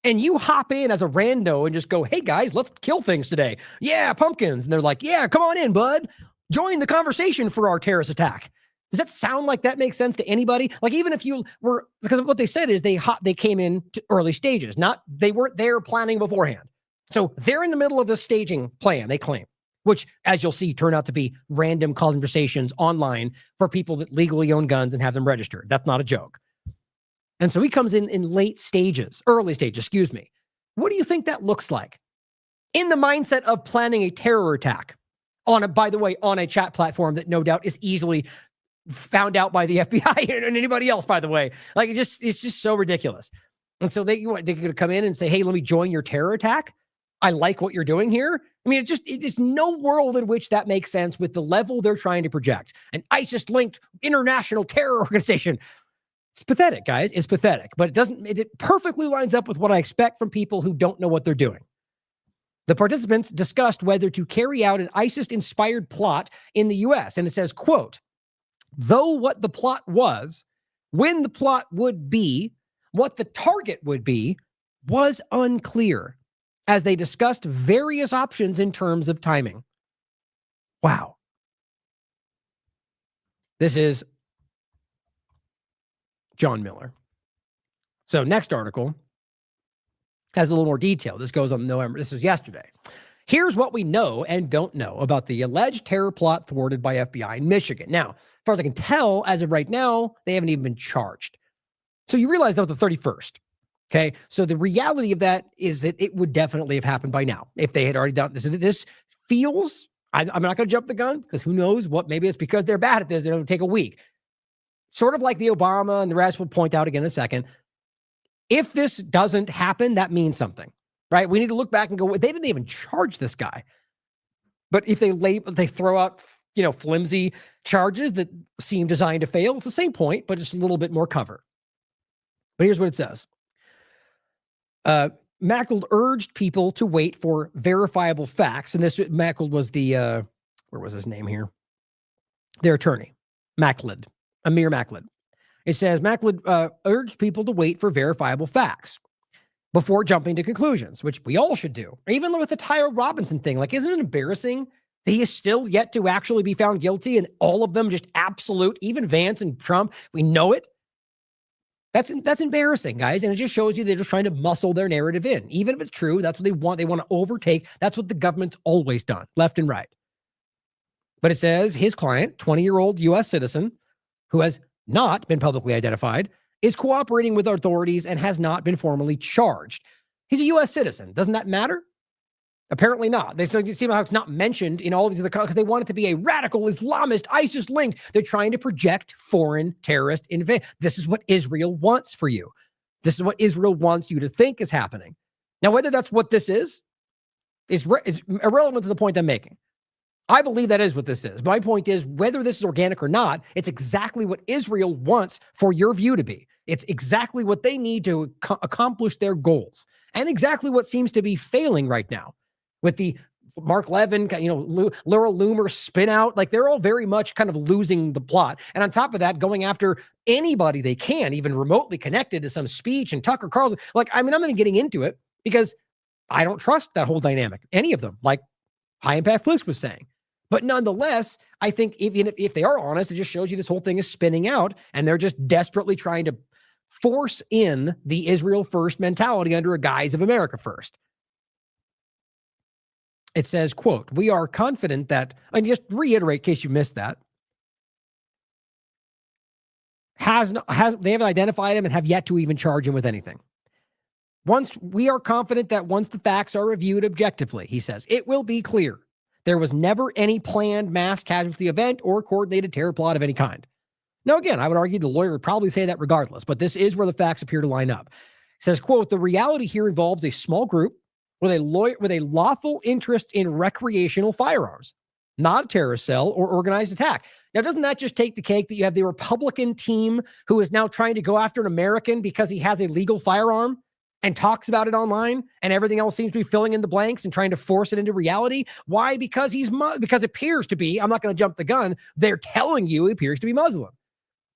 [SPEAKER 4] And you hop in as a rando and just go, hey, guys, let's kill things today. Yeah, pumpkins. And they're like, yeah, come on in, bud. Join the conversation for our terrorist attack. Does that sound like that makes sense to anybody? Like, even if you were, because what they said is they came in to early stages, they weren't there planning beforehand. So they're in the middle of the staging plan, they claim, which, as you'll see, turn out to be random conversations online for people that legally own guns and have them registered. That's not a joke. And so he comes in early stages. What do you think that looks like? In the mindset of planning a terror attack on a chat platform that no doubt is easily found out by the FBI and anybody else, by the way. Like, it's just so ridiculous. And so they're going to come in and say, hey, let me join your terror attack. I like what you're doing here. I mean, it's no world in which that makes sense with the level they're trying to project. An ISIS-linked international terror organization. It's pathetic, guys. It's pathetic, but it perfectly lines up with what I expect from people who don't know what they're doing. The participants discussed whether to carry out an ISIS-inspired plot in the U.S. And it says, quote, though what the plot was, when the plot would be, what the target would be, was unclear, as they discussed various options in terms of timing. Wow. This is John Miller. So next article has a little more detail. This goes on November. This was yesterday. Here's what we know and don't know about the alleged terror plot thwarted by FBI in Michigan. Now, as far as I can tell, as of right now, they haven't even been charged. So you realize that was the 31st. Okay. So the reality of that is that it would definitely have happened by now if they had already done this. This feels, I'm not going to jump the gun because who knows what, maybe it's because they're bad at this. It'll take a week. Sort of like the Obama and the rest will point out again in a second. If this doesn't happen, that means something, right? We need to look back and go, they didn't even charge this guy. But if they throw out, flimsy charges that seem designed to fail, it's the same point, but just a little bit more cover. But here's what it says. Mackled urged people to wait for verifiable facts. And this Mackled was the, where was his name here? Their attorney, Mackled. Amir Mackled. It says Mackled urged people to wait for verifiable facts before jumping to conclusions, which we all should do. Even with the Tyler Robinson thing, like, isn't it embarrassing that he is still yet to actually be found guilty and all of them just absolute, even Vance and Trump, we know it. That's embarrassing, guys. And it just shows you they're just trying to muscle their narrative in. Even if it's true, that's what they want. They want to overtake. That's what the government's always done, left and right. But it says his client, 20-year-old U.S. citizen, who has not been publicly identified, is cooperating with authorities and has not been formally charged. He's a U.S. citizen. Doesn't that matter? Apparently not. They see how it's not mentioned in all these other because they want it to be a radical Islamist, ISIS linked. They're trying to project foreign terrorist invasion. This is what Israel wants for you. This is what Israel wants you to think is happening. Now, whether that's what this is irrelevant to the point I'm making. I believe that is what this is. My point is, whether this is organic or not, it's exactly what Israel wants for your view to be. It's exactly what they need to accomplish their goals, and exactly what seems to be failing right now with the Mark Levin, Laura Loomer spin out. Like, they're all very much kind of losing the plot. And on top of that, going after anybody they can, even remotely connected to some speech and Tucker Carlson. Like, I mean, I'm not even getting into it because I don't trust that whole dynamic, any of them, like High Impact Flisk was saying. But nonetheless, I think even if they are honest, it just shows you this whole thing is spinning out, and they're just desperately trying to force in the Israel first mentality under a guise of America first. It says, quote, "We are confident that," and just reiterate in case you missed that, they haven't identified him and have yet to even charge him with anything. We are confident that once the facts are reviewed objectively, he says, it will be clear there was never any planned mass casualty event or coordinated terror plot of any kind. Now, again, I would argue the lawyer would probably say that regardless, but this is where the facts appear to line up. It says, quote, "The reality here involves a small group with a lawful interest in recreational firearms, not a terrorist cell or organized attack." Now, doesn't that just take the cake that you have the Republican team who is now trying to go after an American because he has a legal firearm and talks about it online, and everything else seems to be filling in the blanks and trying to force it into reality? Why? Because because it appears to be, I'm not going to jump the gun, they're telling you he appears to be Muslim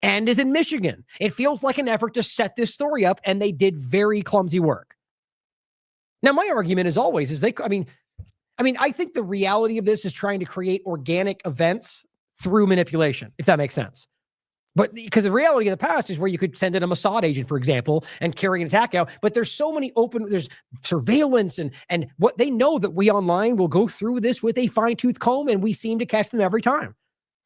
[SPEAKER 4] and is in Michigan. It feels like an effort to set this story up, and they did very clumsy work. Now, my argument, as always, is I think the reality of this is trying to create organic events through manipulation, if that makes sense. But because the reality of the past is where you could send in a Mossad agent, for example, and carry an attack out. But there's so many there's surveillance and what they know that we online will go through this with a fine-tooth comb, and we seem to catch them every time.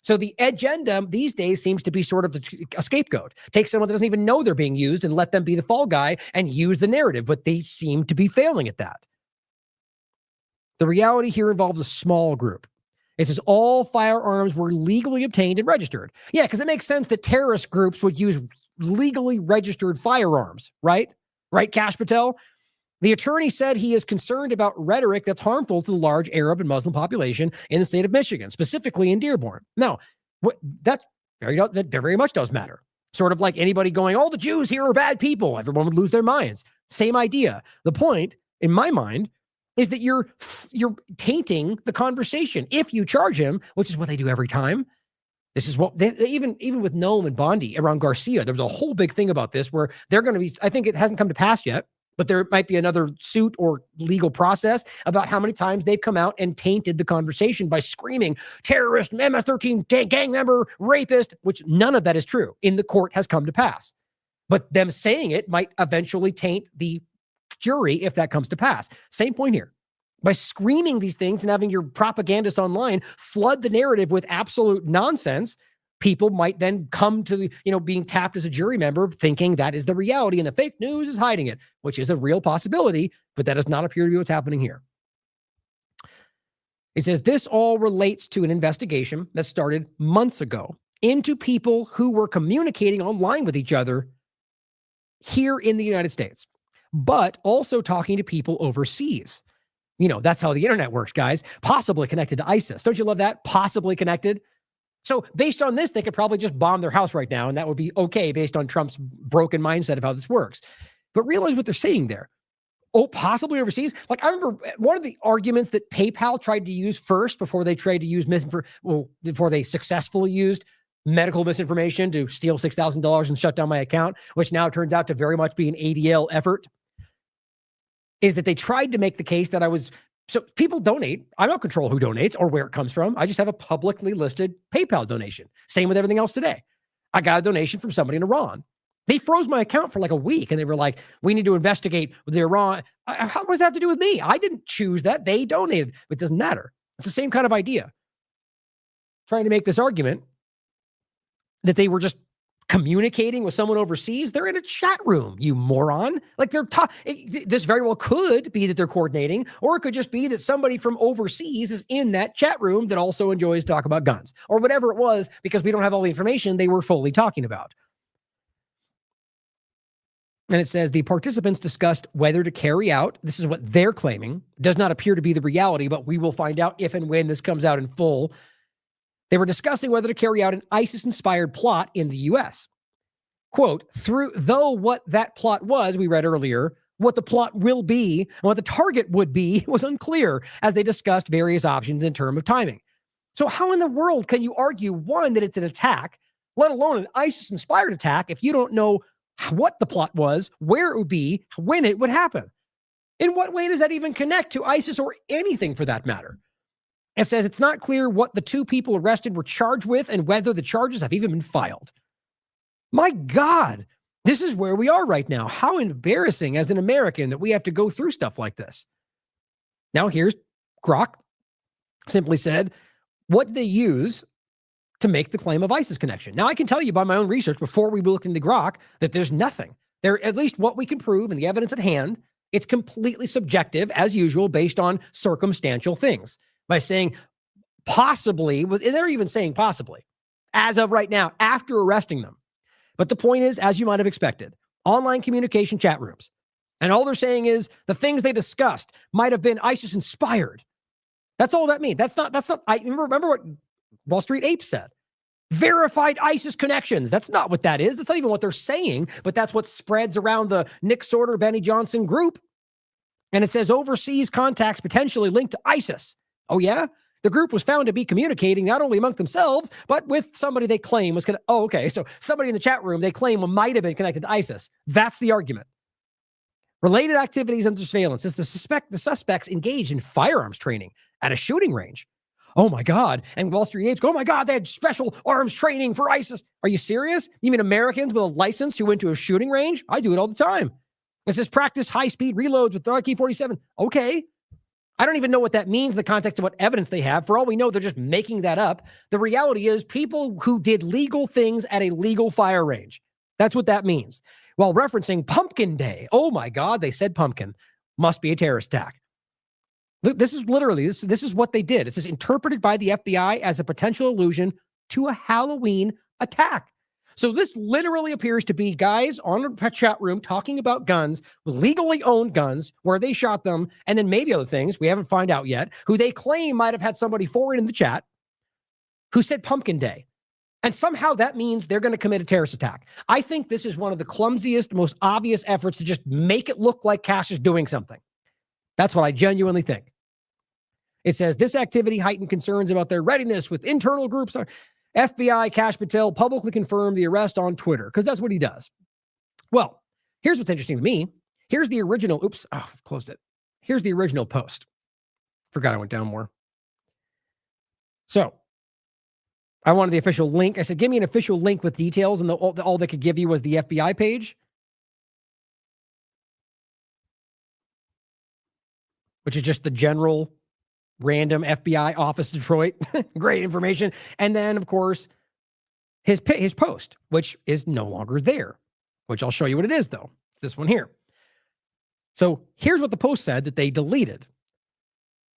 [SPEAKER 4] So the agenda these days seems to be sort of a scapegoat. Take someone that doesn't even know they're being used and let them be the fall guy and use the narrative, but they seem to be failing at that. The reality here involves a small group. It says all firearms were legally obtained and registered. Yeah, because it makes sense that terrorist groups would use legally registered firearms, right? Right, Kash Patel? The attorney said he is concerned about rhetoric that's harmful to the large Arab and Muslim population in the state of Michigan, specifically in Dearborn. Now, that very much does matter. Sort of like anybody going, all the Jews here are bad people. Everyone would lose their minds. Same idea. The point, in my mind, is that you're tainting the conversation. If you charge him, which is what they do every time. This is what they even with Noam and Bondi around Garcia, there was a whole big thing about this where they're going to be, I think it hasn't come to pass yet, but there might be another suit or legal process about how many times they've come out and tainted the conversation by screaming terrorist, MS-13 gang member, rapist, which none of that is true. In the court has come to pass. But them saying it might eventually taint the jury if that comes to pass. Same point here. By screaming these things and having your propagandists online flood the narrative with absolute nonsense, people might then come to, being tapped as a jury member thinking that is the reality and the fake news is hiding it, which is a real possibility, but that does not appear to be what's happening here. It says this all relates to an investigation that started months ago into people who were communicating online with each other here in the United States, but also talking to people overseas. That's how the internet works, guys. Possibly connected to ISIS. Don't you love that? Possibly connected. So based on this, they could probably just bomb their house right now, and that would be okay based on Trump's broken mindset of how this works. But realize what they're saying there. Oh, possibly overseas? Like, I remember one of the arguments that PayPal tried to use first before they tried to use before they successfully used medical misinformation to steal $6,000 and shut down my account, which now turns out to very much be an ADL effort, is that they tried to make the case that so people donate. I don't control who donates or where it comes from. I just have a publicly listed PayPal donation. Same with everything else today. I got a donation from somebody in Iran. They froze my account for like a week and they were like, we need to what does that have to do with me? I didn't choose that. They donated. It doesn't matter. It's the same kind of idea. trying to make this argument that they were just communicating with someone overseas. They're in a chat room, you moron. Like this very well could be that they're coordinating, or it could just be that somebody from overseas is in that chat room that also enjoys talk about guns or whatever it was, because we don't have all the information they were fully talking about. And it says the participants discussed whether to carry out, this is what they're claiming, does not appear to be the reality, but we will find out if and when this comes out in full. They were discussing whether to carry out an ISIS-inspired plot in the U.S. Quote, though what that plot was, we read earlier, what the plot will be and what the target would be was unclear as they discussed various options in terms of timing. So how in the world can you argue, one, that it's an attack, let alone an ISIS-inspired attack, if you don't know what the plot was, where it would be, when it would happen? In what way does that even connect to ISIS or anything for that matter? It says it's not clear what the two people arrested were charged with and whether the charges have even been filed. My God, this is where we are right now. How embarrassing as an American that we have to go through stuff like this. Now here's Grok simply said, what did they use to make the claim of ISIS connection? Now I can tell you by my own research before we look into Grok that there's nothing. There, at least what we can prove and the evidence at hand, it's completely subjective as usual based on circumstantial things. By saying possibly, and they're even saying possibly, as of right now, after arresting them. But the point is, as you might have expected, online communication chat rooms. And all they're saying is the things they discussed might have been ISIS inspired. That's all that means. That's not, I remember what Wall Street Ape said. Verified ISIS connections. That's not what that is. That's not even what they're saying, but that's what spreads around the Nick Sorter, Benny Johnson group. And it says overseas contacts potentially linked to ISIS. Oh, yeah? The group was found to be communicating not only among themselves, but with somebody they claim was connected. Oh, okay. So somebody in the chat room they claim might have been connected to ISIS. That's the argument. Related activities under surveillance is the suspects engaged in firearms training at a shooting range. Oh, my God. And Wall Street Apes go, oh, my God, they had special arms training for ISIS. Are you serious? You mean Americans with a license who went to a shooting range? I do it all the time. It says practice high-speed reloads with the AK-47. Okay. I don't even know what that means in the context of what evidence they have. For all we know, they're just making that up. The reality is people who did legal things at a legal fire range. That's what that means. While referencing Pumpkin Day. Oh my God, they said pumpkin. Must be a terrorist attack. This is literally, this is what they did. It says interpreted by the FBI as a potential allusion to a Halloween attack. So this literally appears to be guys on a chat room talking about guns, legally owned guns, where they shot them, and then maybe other things we haven't found out yet, who they claim might have had somebody foreign in the chat who said Pumpkin Day. And somehow that means they're going to commit a terrorist attack. I think this is one of the clumsiest, most obvious efforts to just make it look like Kash is doing something. That's what I genuinely think. It says this activity heightened concerns about their readiness with internal groups. FBI Kash Patel publicly confirmed the arrest on Twitter, because that's what he does. Well, here's what's interesting to me. Here's the original. Oops, I've closed it. Here's the original post. Forgot I went down more. So I wanted the official link. I said, give me an official link with details, and all they could give you was the FBI page, which is just the general random FBI office Detroit. Great information. And then, of course, his post, which is no longer there, which I'll show you what it is, though. This one here. So here's what the post said that they deleted.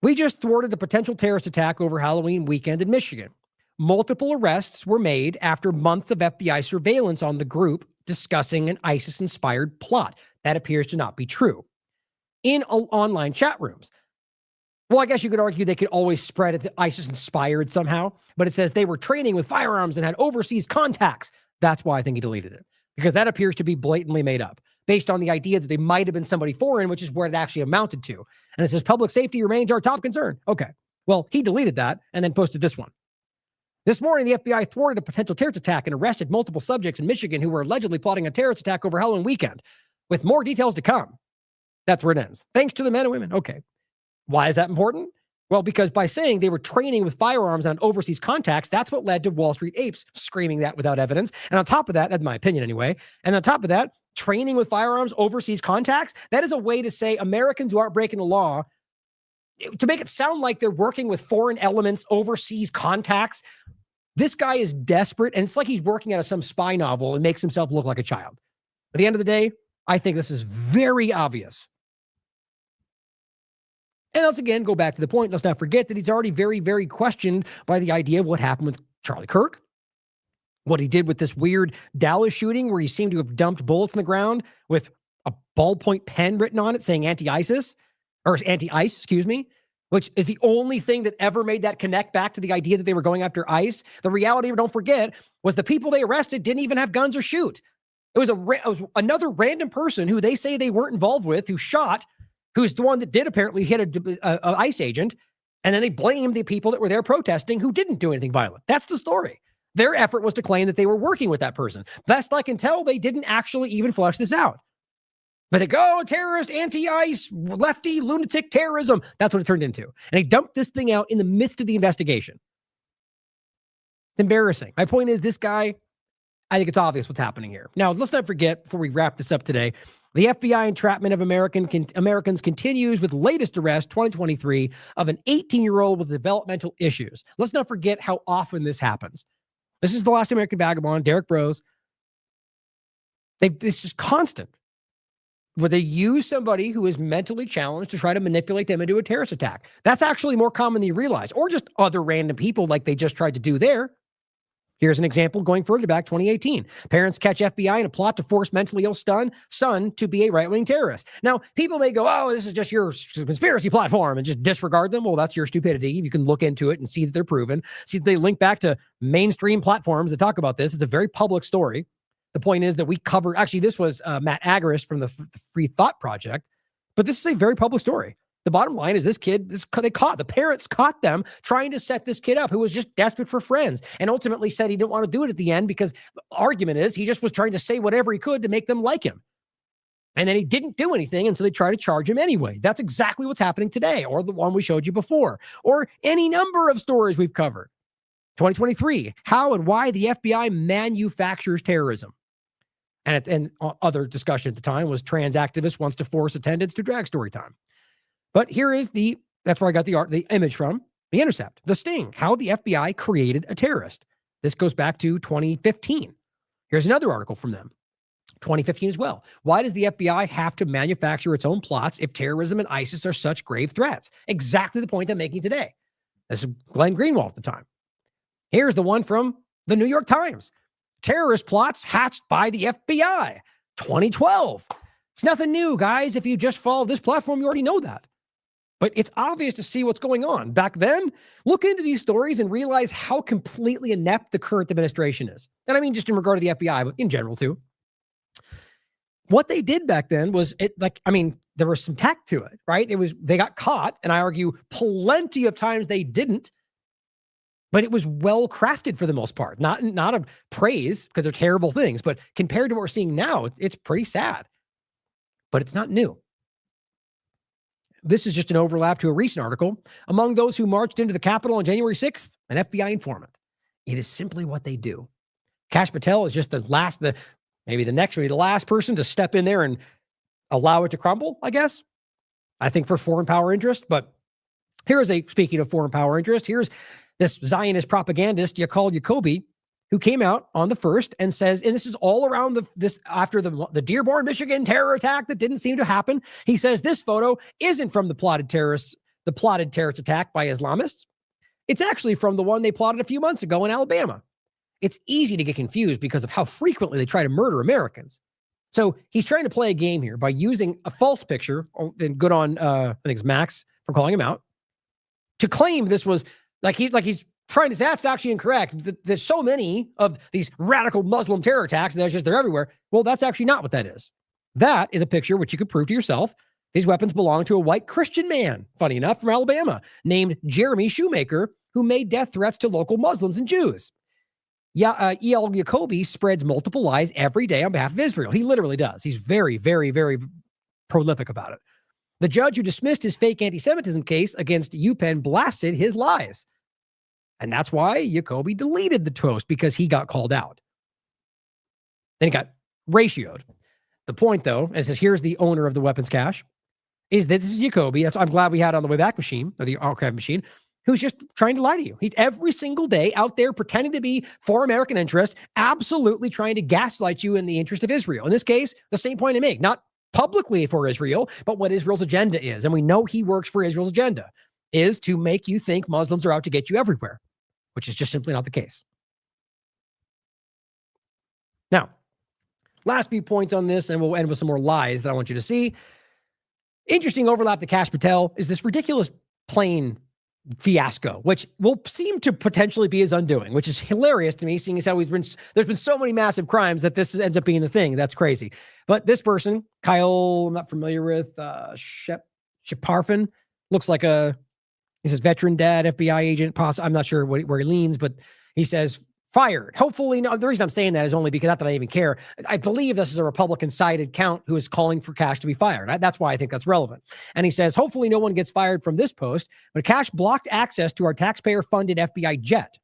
[SPEAKER 4] We just thwarted a potential terrorist attack over Halloween weekend in Michigan. Multiple arrests were made after months of FBI surveillance on the group discussing an ISIS-inspired plot. That appears to not be true. In online chat rooms. Well, I guess you could argue they could always spread it to ISIS-inspired somehow, but it says they were training with firearms and had overseas contacts. That's why I think he deleted it, because that appears to be blatantly made up based on the idea that they might have been somebody foreign, which is where it actually amounted to. And it says public safety remains our top concern. Okay. Well, he deleted that and then posted this one. This morning, the FBI thwarted a potential terrorist attack and arrested multiple subjects in Michigan who were allegedly plotting a terrorist attack over Halloween weekend, with more details to come. That's where it ends. Thanks to the men and women. Okay. Why is that important? Well, because by saying they were training with firearms on overseas contacts, that's what led to Wall Street Apes screaming that without evidence. And on top of that, that's my opinion anyway. And on top of that, training with firearms, overseas contacts, that is a way to say Americans who aren't breaking the law, to make it sound like they're working with foreign elements, overseas contacts. This guy is desperate, and it's like he's working out of some spy novel and makes himself look like a child. At the end of the day, I think this is very obvious. And let's again go back to the point. Let's not forget that he's already very, very questioned by the idea of what happened with Charlie Kirk, what he did with this weird Dallas shooting where he seemed to have dumped bullets in the ground with a ballpoint pen written on it saying anti-ISIS, or anti-ICE, excuse me, which is the only thing that ever made that connect back to the idea that they were going after ICE. The reality, don't forget, was the people they arrested didn't even have guns or shoot. It was another random person who they say they weren't involved with, who shot, who's the one that did apparently hit a ICE agent, and then they blamed the people that were there protesting who didn't do anything violent. That's the story. Their effort was to claim that they were working with that person. Best I can tell, they didn't actually even flesh this out. But they go, terrorist, anti-ICE, lefty, lunatic terrorism. That's what it turned into. And they dumped this thing out in the midst of the investigation. It's embarrassing. My point is, this guy, I think it's obvious what's happening here. Now, let's not forget, before we wrap this up today, the FBI entrapment of Americans continues with latest arrest, 2023, of an 18-year-old with developmental issues. Let's not forget how often this happens. This is the last American vagabond, Derek Bros. This is constant, where they use somebody who is mentally challenged to try to manipulate them into a terrorist attack. That's actually more common than you realize, or just other random people like they just tried to do there. Here's an example going further back, 2018. Parents catch FBI in a plot to force mentally ill son to be a right-wing terrorist. Now, people may go, oh, this is just your conspiracy platform, and just disregard them. Well, that's your stupidity. You can look into it and see that they're proven. See that they link back to mainstream platforms that talk about this. It's a very public story. The point is that we covered, actually, this was Matt Agarist from the Free Thought Project, but this is a very public story. The bottom line is the parents caught them trying to set this kid up who was just desperate for friends, and ultimately said he didn't want to do it at the end because the argument is he just was trying to say whatever he could to make them like him. And then he didn't do anything, and so they try to charge him anyway. That's exactly what's happening today, or the one we showed you before, or any number of stories we've covered. 2023, how and why the FBI manufactures terrorism. And other discussion at the time was trans activist wants to force attendance to drag story time. But here is that's where I got the image from, The Intercept, the sting, how the FBI created a terrorist. This goes back to 2015. Here's another article from them, 2015 as well. Why does the FBI have to manufacture its own plots if terrorism and ISIS are such grave threats? Exactly the point I'm making today. This is Glenn Greenwald at the time. Here's the one from the New York Times. Terrorist plots hatched by the FBI, 2012. It's nothing new, guys. If you just follow this platform, you already know that. But it's obvious to see what's going on. Back then, look into these stories and realize how completely inept the current administration is. And I mean just in regard to the FBI, but in general too. What they did back then was there was some tact to it, right? They got caught, and I argue plenty of times they didn't. But it was well crafted for the most part. Not a praise, because they're terrible things, but compared to what we're seeing now, it's pretty sad. But it's not new. This is just an overlap to a recent article. Among those who marched into the Capitol on January 6th, an FBI informant. It is simply what they do. Kash Patel is just the last person to step in there and allow it to crumble, I guess. I think for foreign power interest. But speaking of foreign power interest, here's this Zionist propagandist, Yakal Jacoby, who came out on the 1st and says, and this is all around after the Dearborn, Michigan terror attack that didn't seem to happen. He says this photo isn't from the plotted terrorist attack by Islamists. It's actually from the one they plotted a few months ago in Alabama. It's easy to get confused because of how frequently they try to murder Americans. So he's trying to play a game here by using a false picture, and good on, I think it's Max for calling him out, to claim this was he's trying to say that's actually incorrect. There's so many of these radical Muslim terror attacks, and they're everywhere. Well, that's actually not what that is. That is a picture which you could prove to yourself. These weapons belong to a white Christian man, funny enough, from Alabama, named Jeremy Shoemaker, who made death threats to local Muslims and Jews. E.L. Jacoby spreads multiple lies every day on behalf of Israel. He literally does. He's very, very, very prolific about it. The judge who dismissed his fake anti-Semitism case against UPenn blasted his lies. And that's why Jacoby deleted the post, because he got called out. Then he got ratioed. The point, though, and says here's the owner of the weapons cache, is that this is Jacoby. I'm glad we had it on the way back machine, or the archive machine. who's just trying to lie to you. He's every single day out there pretending to be for American interest, absolutely trying to gaslight you in the interest of Israel. In this case, the same point I make, not publicly for Israel, but what Israel's agenda is. And we know he works for Israel's agenda, is to make you think Muslims are out to get you everywhere, which is just simply not the case. Now, last few points on this, and we'll end with some more lies that I want you to see. Interesting overlap to Kash Patel is this ridiculous plane fiasco, which will seem to potentially be his undoing, which is hilarious to me, seeing as how there's been so many massive crimes that this ends up being the thing. That's crazy. But this person, Kyle, I'm not familiar with, Sheparfin, looks like he says veteran dad, FBI agent, I'm not sure where he leans, but he says fired. Hopefully, no. The reason I'm saying that is only because, not that I even care, I believe this is a Republican-sided count who is calling for Kash to be fired. That's why I think that's relevant. And he says, hopefully no one gets fired from this post, but Kash blocked access to our taxpayer-funded FBI jet.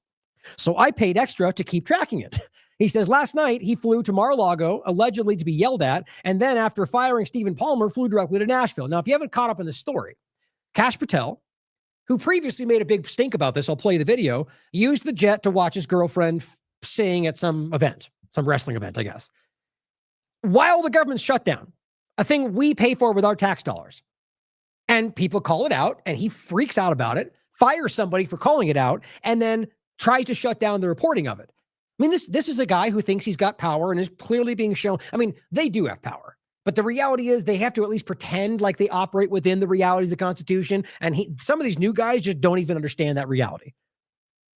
[SPEAKER 4] So I paid extra to keep tracking it. He says, last night he flew to Mar-a-Lago, allegedly to be yelled at, and then after firing Stephen Palmer, flew directly to Nashville. Now, if you haven't caught up in the story, Kash Patel, who previously made a big stink about this, I'll play the video, used the jet to watch his girlfriend sing at some event, some wrestling event, I guess. While the government's shut down, a thing we pay for with our tax dollars. And people call it out, and he freaks out about it, fires somebody for calling it out, and then tries to shut down the reporting of it. I mean, this is a guy who thinks he's got power and is clearly being shown. I mean, they do have power. But the reality is they have to at least pretend like they operate within the realities of the Constitution. And some of these new guys just don't even understand that reality.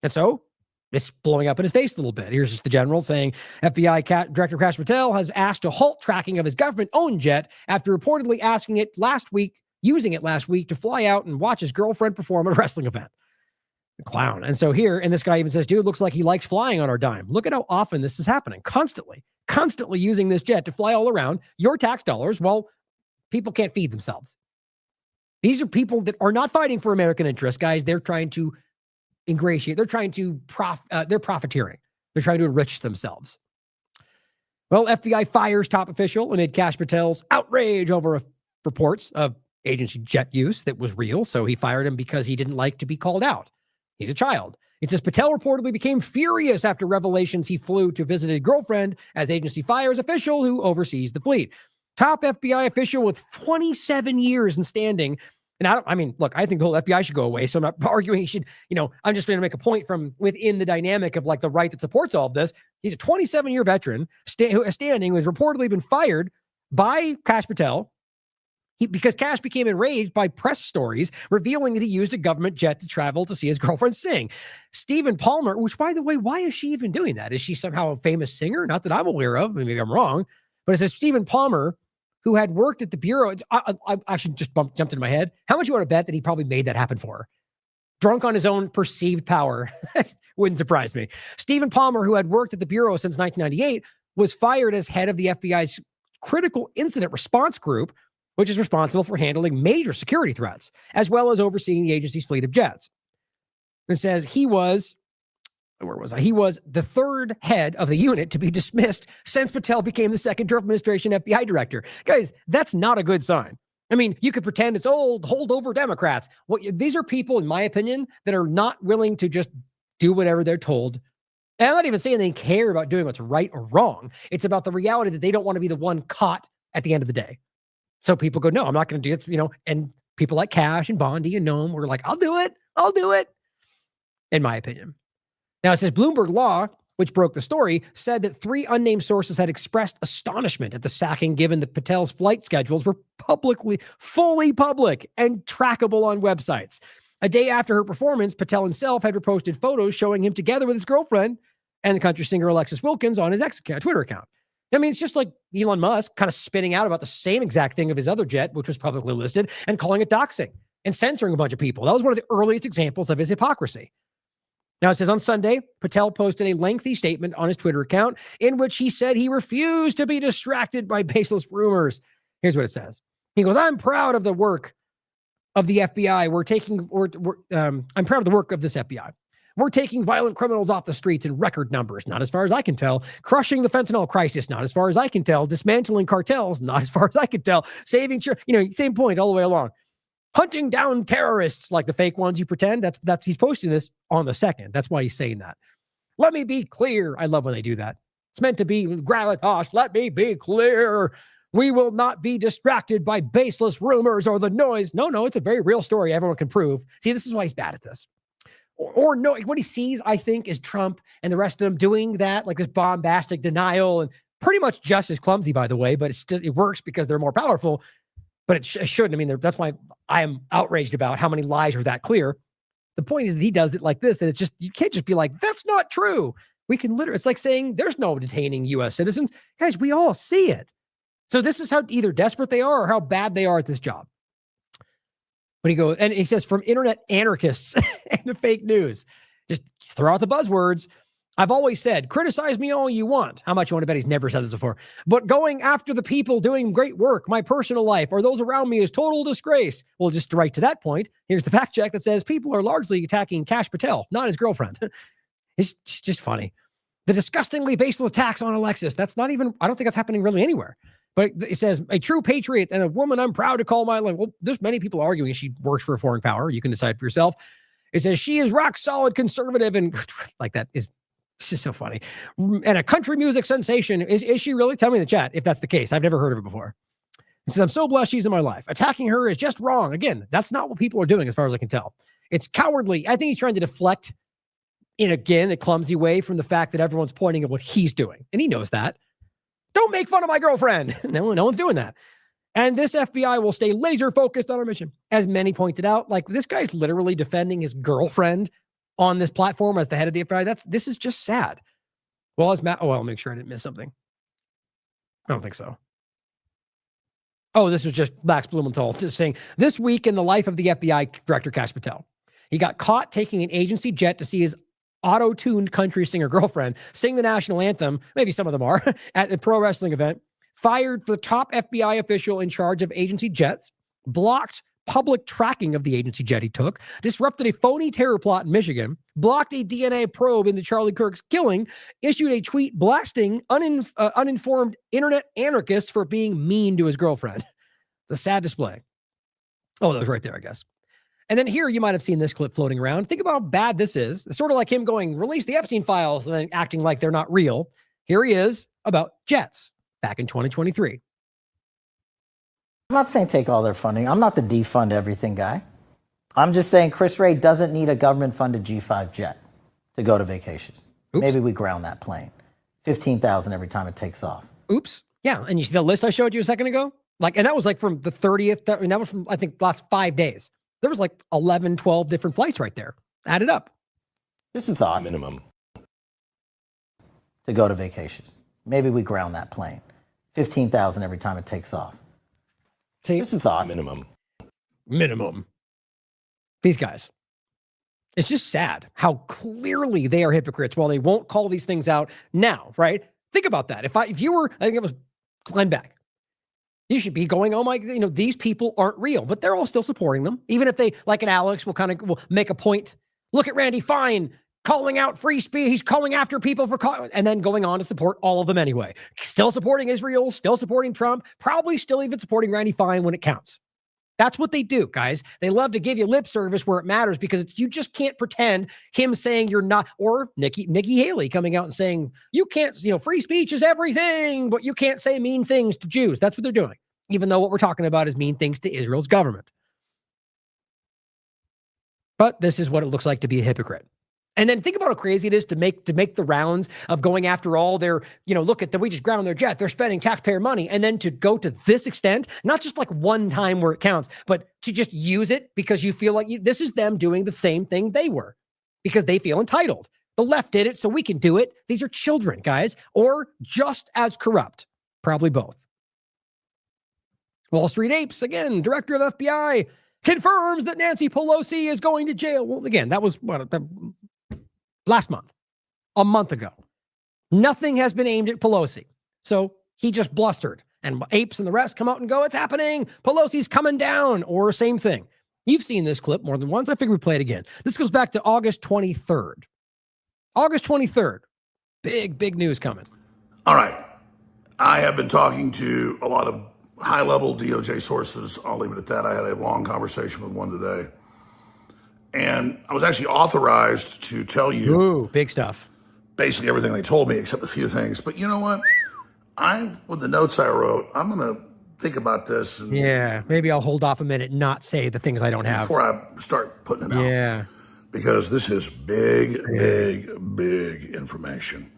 [SPEAKER 4] And so it's blowing up in his face a little bit. Here's just the general saying FBI Director Kash Patel has asked to halt tracking of his government-owned jet after reportedly using it last week to fly out and watch his girlfriend perform at a wrestling event. The clown. And so here, and this guy even says, dude, looks like he likes flying on our dime. Look at how often this is happening. Constantly using this jet to fly all around your tax dollars while people can't feed themselves. These are people that are not fighting for American interests, guys. They're trying to ingratiate. They're trying to they're profiteering. They're trying to enrich themselves. Well, FBI fires top official amid Kash Patel's outrage over reports of agency jet use that was real. So he fired him because he didn't like to be called out. He's a child. It says Patel reportedly became furious after revelations he flew to visit his girlfriend as agency fires official who oversees the fleet. Top FBI official with 27 years in standing. And I mean, look, I think the whole FBI should go away. So I'm not arguing he should, I'm just going to make a point from within the dynamic of like the right that supports all of this. He's a 27-year veteran who has reportedly been fired by Kash Patel because Kash became enraged by press stories revealing that he used a government jet to travel to see his girlfriend sing. Stephen Palmer, which, by the way, why is she even doing that? Is she somehow a famous singer? Not that I'm aware of. Maybe I'm wrong. But it says Stephen Palmer, who had worked at the Bureau. I actually just jumped into my head. How much you want to bet that he probably made that happen for her? Drunk on his own perceived power. Wouldn't surprise me. Stephen Palmer, who had worked at the Bureau since 1998, was fired as head of the FBI's Critical Incident Response Group, which is responsible for handling major security threats, as well as overseeing the agency's fleet of jets. It says he was the third head of the unit to be dismissed since Patel became the second Trump administration FBI director. Guys, that's not a good sign. I mean, you could pretend it's old, holdover Democrats. These are people, in my opinion, that are not willing to just do whatever they're told. And I'm not even saying they care about doing what's right or wrong. It's about the reality that they don't want to be the one caught at the end of the day. So people go, no, I'm not going to do it, and people like Kash and Bondi and Noam were like, I'll do it, in my opinion. Now it says Bloomberg Law, which broke the story, said that 3 unnamed sources had expressed astonishment at the sacking given that Patel's flight schedules were fully public and trackable on websites. A day after her performance, Patel himself had reposted photos showing him together with his girlfriend and the country singer Alexis Wilkins on his Twitter account. I mean, it's just like Elon Musk kind of spinning out about the same exact thing of his other jet, which was publicly listed, and calling it doxing and censoring a bunch of people. That was one of the earliest examples of his hypocrisy. Now it says on Sunday, Patel posted a lengthy statement on his Twitter account in which he said he refused to be distracted by baseless rumors. Here's what it says. He goes, I'm proud of the work of the FBI. I'm proud of the work of this FBI. We're taking violent criminals off the streets in record numbers, not as far as I can tell. Crushing the fentanyl crisis, not as far as I can tell. Dismantling cartels, not as far as I can tell. Saving, same point all the way along. hunting down terrorists like the fake ones you pretend. That's he's posting this on the 2nd. That's why he's saying that. Let me be clear. I love when they do that. It's meant to be gravitas. Let me be clear. We will not be distracted by baseless rumors or the noise. No, it's a very real story everyone can prove. See, this is why he's bad at this. Or no, what he sees, I think, is Trump and the rest of them doing that, like this bombastic denial, and pretty much just as clumsy, by the way, but it works because they're more powerful, but it shouldn't. I mean, that's why I am outraged about how many lies are that clear. The point is that he does it like this, and it's just, you can't just be like, that's not true. We can literally, it's like saying there's no detaining U.S. citizens. Guys, we all see it. So this is how either desperate they are or how bad they are at this job. But he goes, and he says, from internet anarchists and the fake news, just throw out the buzzwords. I've always said, criticize me all you want. How much you want to bet he's never said this before? But going after the people doing great work, my personal life, or those around me is total disgrace. Well, just right to that point, here's the fact check that says people are largely attacking Kash Patel, not his girlfriend. It's just funny. The disgustingly baseless attacks on Alexis. That's not even, I don't think that's happening really anywhere. But it says, a true patriot and a woman I'm proud to call my life. Well, there's many people arguing she works for a foreign power. You can decide for yourself. It says she is rock solid conservative and like that is, it's just so funny. And a country music sensation. Is she really? Tell me in the chat if that's the case. I've never heard of it before. It says, I'm so blessed she's in my life. Attacking her is just wrong. Again, that's not what people are doing as far as I can tell. It's cowardly. I think he's trying to deflect in, again, a clumsy way from the fact that everyone's pointing at what he's doing. And he knows that. Don't make fun of my girlfriend. No one's doing that. And this FBI will stay laser focused on our mission. As many pointed out, like this guy's literally defending his girlfriend on this platform as the head of the FBI. This is just sad. Well, as Matt, I'll make sure I didn't miss something. I don't think so. Oh, this was just Max Blumenthal saying, this week in the life of the FBI director, Kash Patel. He got caught taking an agency jet to see his auto-tuned country singer girlfriend sing the national anthem, maybe some of them are, at the pro wrestling event, fired the top FBI official in charge of agency jets, blocked public tracking of the agency jet he took, disrupted a phony terror plot in Michigan, blocked a DNA probe into Charlie Kirk's killing, issued a tweet blasting uninformed internet anarchists for being mean to his girlfriend. It's a sad display. Oh, that was right there, I guess. And then here, you might have seen this clip floating around. Think about how bad this is. It's sort of like him going, release the Epstein files, and then acting like they're not real. Here he is about jets back in 2023.
[SPEAKER 11] I'm not saying take all their funding. I'm not the defund everything guy. I'm just saying Chris Wray doesn't need a government-funded G5 jet to go to vacation. Oops. Maybe we ground that plane. $15,000 every time it takes off.
[SPEAKER 4] Oops. Yeah, and you see the list I showed you a second ago? Like, and that was like from the 30th. I mean, that was from, I think, last 5 days. There was like 11, 12 different flights right there. Add it up.
[SPEAKER 11] Just a thought.
[SPEAKER 3] Minimum.
[SPEAKER 11] To go to vacation. Maybe we ground that plane. $15,000 every time it takes off.
[SPEAKER 4] See,
[SPEAKER 11] just a thought.
[SPEAKER 4] Minimum. These guys. It's just sad how clearly they are hypocrites while they won't call these things out now, right? Think about that. If you were, I think it was Glenn Beck. You should be going, oh my, these people aren't real, but they're all still supporting them. Even if they, like an Alex, will make a point. Look at Randy Fine calling out free speech. He's calling after people for and then going on to support all of them anyway. Still supporting Israel, still supporting Trump, probably still even supporting Randy Fine when it counts. That's what they do, guys. They love to give you lip service where it matters because you just can't pretend him saying you're not, or Nikki Haley coming out and saying, you can't, free speech is everything, but you can't say mean things to Jews. That's what they're doing, even though what we're talking about is mean things to Israel's government. But this is what it looks like to be a hypocrite. And then think about how crazy it is to make the rounds of going after all their, look at we just ground their jet. They're spending taxpayer money. And then to go to this extent, not just like one time where it counts, but to just use it because you feel like this is them doing the same thing they were because they feel entitled. The left did it, so we can do it. These are children, guys, or just as corrupt. Probably both. Wall Street Apes, again, director of the FBI, confirms that Nancy Pelosi is going to jail. Well, again, that was last month, a month ago. Nothing has been aimed at Pelosi. So he just blustered. And Apes and the rest come out and go, it's happening. Pelosi's coming down. Or same thing. You've seen this clip more than once. I figured we'd play it again. This goes back to August 23rd. August 23rd. Big news coming.
[SPEAKER 12] All right. I have been talking to a lot of high-level DOJ sources. I'll leave it at that. I had a long conversation with one today. And I was actually authorized to tell you.
[SPEAKER 4] Ooh, big stuff.
[SPEAKER 12] Basically everything they told me, except a few things. But you know what? With the notes I wrote, I'm going to think about this. And
[SPEAKER 4] yeah, maybe I'll hold off a minute and not say the things I don't have.
[SPEAKER 12] Before I start putting it out.
[SPEAKER 4] Yeah.
[SPEAKER 12] Because this is big information.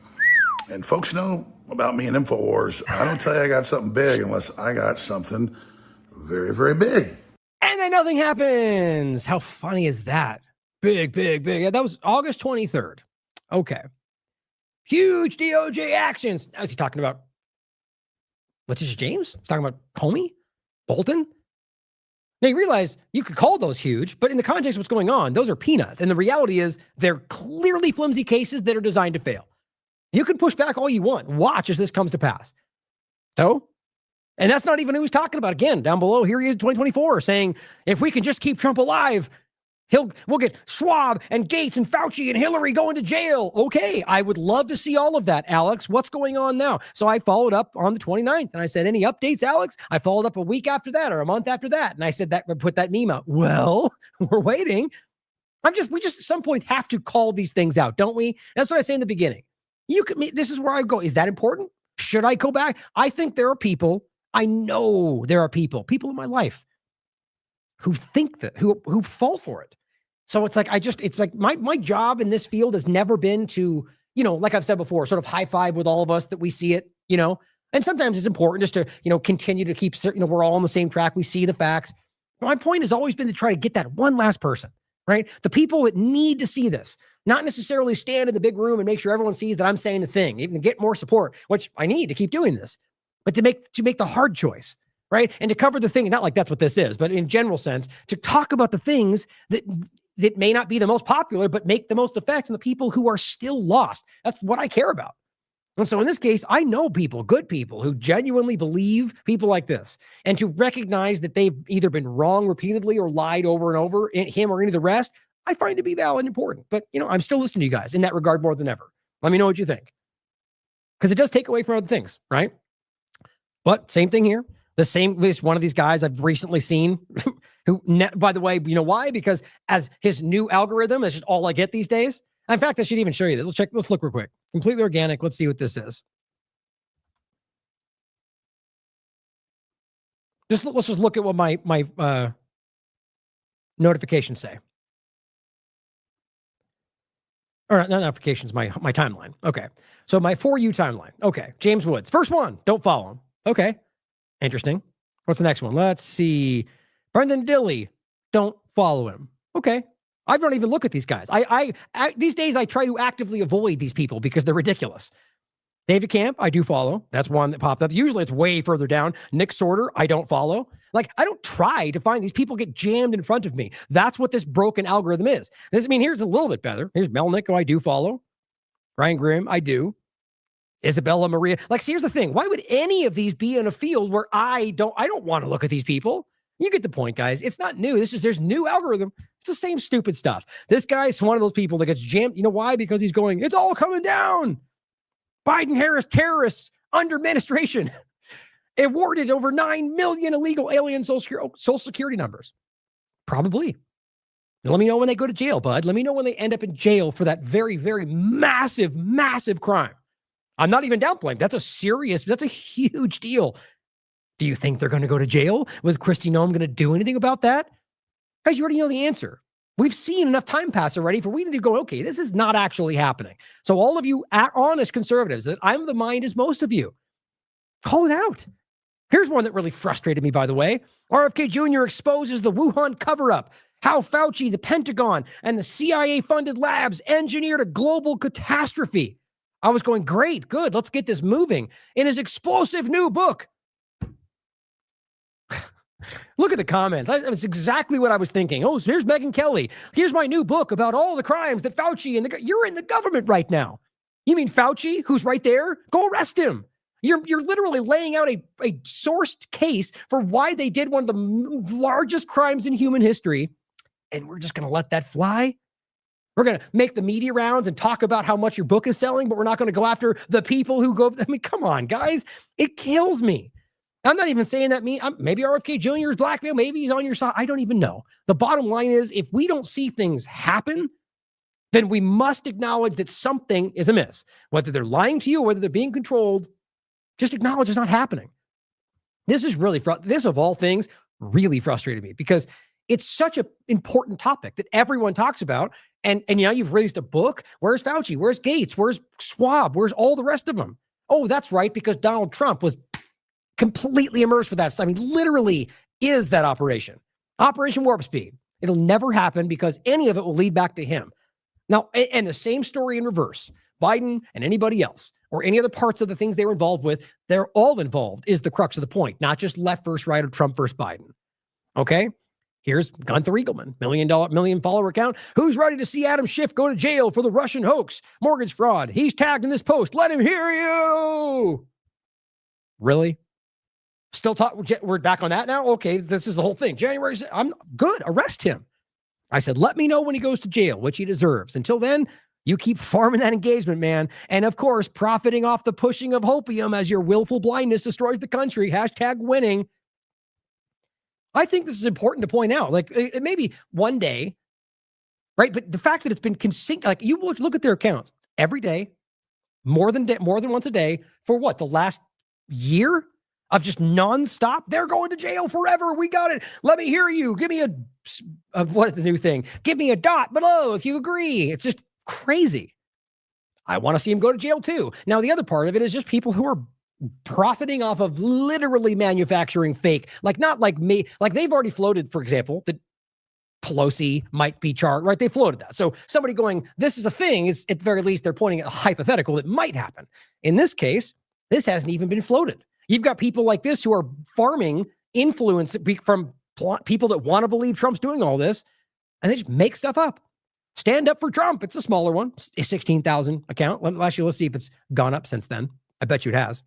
[SPEAKER 12] And folks know about me and InfoWars. I don't tell you I got something big unless I got something very, very big.
[SPEAKER 4] And then nothing happens. How funny is that? Big. Yeah, that was August 23rd. Okay. Huge DOJ actions. Now, is he talking about Letitia James? He's talking about Comey? Bolton? Now, you realize you could call those huge, but in the context of what's going on, those are peanuts. And the reality is they're clearly flimsy cases that are designed to fail. You can push back all you want. Watch as this comes to pass. So, and that's not even who he's talking about. Again, down below, here he is in 2024 saying, if we can just keep Trump alive, we'll get Schwab and Gates and Fauci and Hillary going to jail. Okay, I would love to see all of that, Alex. What's going on now? So I followed up on the 29th and I said, any updates, Alex? I followed up a week after that or a month after that. And I said that would put that meme out. Well, we're waiting. We just at some point have to call these things out, don't we? That's what I say in the beginning. This is where I go. Is that important? Should I go back? I think there are people, I know there are people in my life who think that, who fall for it. So it's like, it's like my job in this field has never been to, like I've said before, sort of high five with all of us that we see it, and sometimes it's important just to, continue to keep, we're all on the same track. We see the facts. My point has always been to try to get that one last person, right? The people that need to see this, not necessarily stand in the big room and make sure everyone sees that I'm saying the thing, even to get more support, which I need to keep doing this, but to make the hard choice, right? And to cover the thing, not like that's what this is, but in general sense, to talk about the things that may not be the most popular, but make the most effect on the people who are still lost. That's what I care about. And so in this case, I know people, good people who genuinely believe people like this, and to recognize that they've either been wrong repeatedly or lied over and over, him or any of the rest, I find to be valid and important. But, I'm still listening to you guys in that regard more than ever. Let me know what you think. Because it does take away from other things, right? But same thing here. This one of these guys I've recently seen who, by the way, you know why? Because as his new algorithm is just all I get these days. In fact, I should even show you this. Let's look real quick. Completely organic. Let's see what this is. Let's just look at what my notifications say. Or not notifications, my timeline. Okay. So my For You timeline. Okay. James Woods. First one. Don't follow him. Okay. Interesting. What's the next one? Let's see. Brendan Dilley. Don't follow him. Okay. I don't even look at these guys. I these days I try to actively avoid these people because they're ridiculous. David Camp, I do follow. That's one that popped up. Usually it's way further down. Nick Sorter, I don't follow. Like, I don't try to find these people get jammed in front of me. That's what this broken algorithm is. Here's a little bit better. Here's Melnick, who I do follow. Ryan Grimm, I do. Isabella Maria. Like, see, here's the thing. Why would any of these be in a field where I don't want to look at these people? You get the point, guys. It's not new. There's new algorithm. It's the same stupid stuff. This guy's one of those people that gets jammed. You know why? Because he's going, it's all coming down. Biden-Harris terrorists under administration awarded over 9 million illegal alien social security numbers. Probably. Let me know when they go to jail, bud. Let me know when they end up in jail for that very, very massive, massive crime. I'm not even downplaying. That's a huge deal. Do you think they're going to go to jail? Was Kristi Noem going to do anything about that? Guys, you already know the answer. We've seen enough time pass already for we need to go, okay, this is not actually happening. So all of you honest conservatives, that I'm the mind as most of you, call it out. Here's one that really frustrated me, by the way. RFK Jr. exposes the Wuhan cover-up. How Fauci, the Pentagon, and the CIA-funded labs engineered a global catastrophe. I was going, great, good, let's get this moving. In his explosive new book. Look at the comments. That's exactly what I was thinking. Oh, so here's Megyn Kelly. Here's my new book about all the crimes that Fauci and you're in the government right now. You mean Fauci, who's right there? Go arrest him. You're literally laying out a sourced case for why they did one of the largest crimes in human history. And we're just going to let that fly? We're going to make the media rounds and talk about how much your book is selling, but we're not going to go after the people who go. I mean, come on, guys. It kills me. I'm not even saying that maybe RFK Jr. is blackmail, maybe he's on your side. I don't even know. The bottom line is, if we don't see things happen, then we must acknowledge that something is amiss. Whether they're lying to you or whether they're being controlled, just acknowledge it's not happening. This is really, this of all things, really frustrated me, because it's such an important topic that everyone talks about. And you've released a book. Where's Fauci? Where's Gates? Where's Schwab? Where's all the rest of them? Oh, that's right, because Donald Trump was completely immersed with that stuff. I mean, literally is that Operation Warp Speed. It'll never happen because any of it will lead back to him. Now, and the same story in reverse. Biden and anybody else, or any other parts of the things they were involved with, they're all involved, is the crux of the point, not just left versus right or Trump versus Biden. Okay? Here's Gunther Eagleman, million follower account. Who's ready to see Adam Schiff go to jail for the Russian hoax, mortgage fraud? He's tagged in this post. Let him hear you. Really? Still we're back on that now? Okay, this is the whole thing. January, I'm good. Arrest him. I said, let me know when he goes to jail, which he deserves. Until then, you keep farming that engagement, man. And of course, profiting off the pushing of hopium as your willful blindness destroys the country. #winning. I think this is important to point out. Like, it maybe one day, right? But the fact that it's been like, you look at their accounts every day, more than once a day, for what, the last year of just nonstop? They're going to jail forever. We got it. Let me hear you. Give me what is the new thing? Give me a dot below if you agree. It's just crazy. I want to see him go to jail too. Now, the other part of it is just people who are profiting off of literally manufacturing fake, not like me, like they've already floated, for example, that Pelosi might be charged, right? They floated that. So somebody going, this is a thing, is at the very least, they're pointing at a hypothetical that might happen. In this case, this hasn't even been floated. You've got people like this who are farming influence from people that want to believe Trump's doing all this, and they just make stuff up. Stand Up for Trump. It's a smaller one, a 16,000 account. Let's see if it's gone up since then. I bet you it has.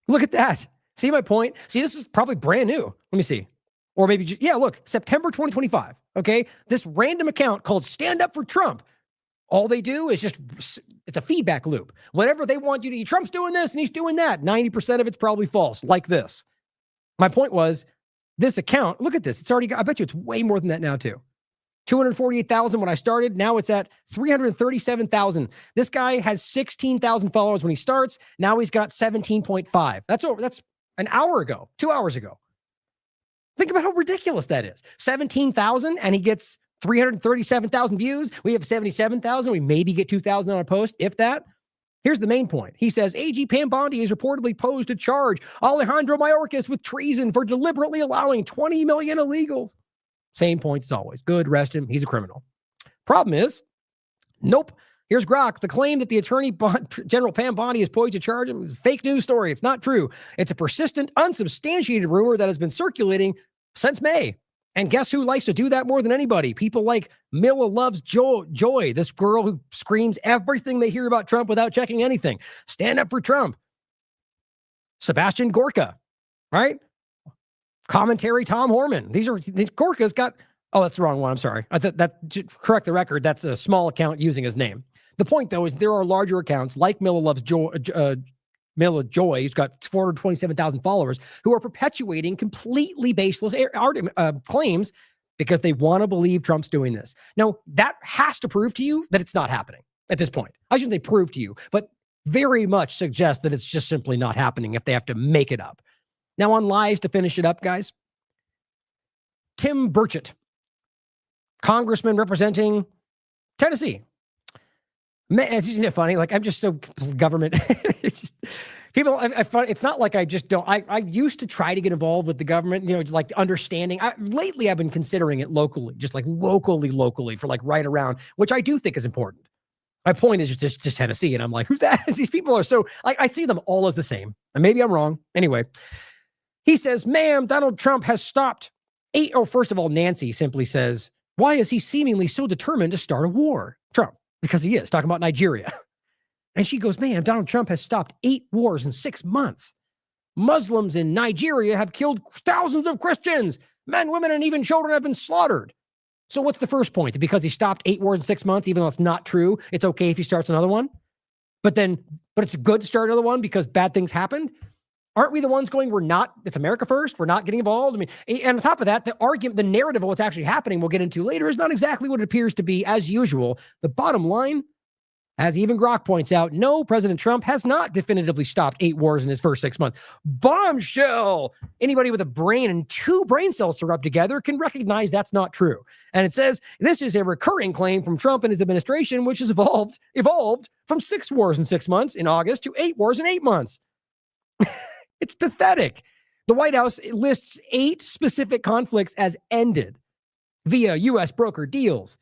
[SPEAKER 4] Look at that. See my point? See, this is probably brand new. Let me see. Or maybe, look, September 2025. Okay. This random account called Stand Up for Trump. All they do is it's a feedback loop. Whatever they want you to, Trump's doing this and he's doing that. 90% of it's probably false, like this. My point was, this account, look at this. It's already got, I bet you it's way more than that now too. 248,000 when I started. Now it's at 337,000. This guy has 16,000 followers when he starts. Now he's got 17.5. That's an hour ago, 2 hours ago. Think about how ridiculous that is. 17,000 and he gets 337,000 views. We have 77,000. We maybe get 2,000 on a post, if that. Here's the main point. He says, AG Pam Bondi is reportedly posed to charge Alejandro Mayorkas with treason for deliberately allowing 20 million illegals. Same point as always. Good, arrest him. He's a criminal. Problem is, nope. Here's Grok. The claim that the Attorney General Pam Bondi is poised to charge him is a fake news story. It's not true. It's a persistent, unsubstantiated rumor that has been circulating since May. And guess who likes to do that more than anybody? People like Mila Loves Joy, this girl who screams everything they hear about Trump without checking anything. Stand Up for Trump. Sebastian Gorka, right? Commentary Tom Horman. Gorka's got, that's the wrong one. I'm sorry. To correct the record, that's a small account using his name. The point, though, is there are larger accounts like Mila Loves Mila Joy, who's got 427,000 followers, who are perpetuating completely baseless claims because they want to believe Trump's doing this. Now, that has to prove to you that it's not happening at this point. I shouldn't say prove to you, but very much suggest that it's just simply not happening if they have to make it up. Now, on lies, to finish it up, guys, Tim Burchett, congressman representing Tennessee. Man, isn't it funny? Like, I'm just so government. It's just, people, I find it's not like I just don't. I used to try to get involved with the government, like understanding. Lately, I've been considering it locally, just like locally for like right around, which I do think is important. My point is just Tennessee, and I'm like, who's that? These people are so, I see them all as the same, and maybe I'm wrong. Anyway, he says, ma'am, Donald Trump has stopped first of all, Nancy simply says, why is he seemingly so determined to start a war? Trump. Because he is talking about Nigeria. And she goes, man, Donald Trump has stopped 8 wars in 6 months. Muslims in Nigeria have killed thousands of Christians. Men, women, and even children have been slaughtered. So what's the first point? Because he stopped 8 wars in 6 months, even though it's not true, it's okay if he starts another one? But then but it's good to start another one because bad things happened. Aren't we the ones going, it's America first, we're not getting involved? I mean, and on top of that, the narrative of what's actually happening, we'll get into later, is not exactly what it appears to be as usual. The bottom line, as even Grok points out, no, President Trump has not definitively stopped 8 wars in his first 6 months. Bombshell! Anybody with a brain and 2 brain cells to rub together can recognize that's not true. And it says, this is a recurring claim from Trump and his administration, which has evolved from 6 wars in 6 months in August to 8 wars in 8 months. It's pathetic. The White House lists 8 specific conflicts as ended via U.S. broker deals.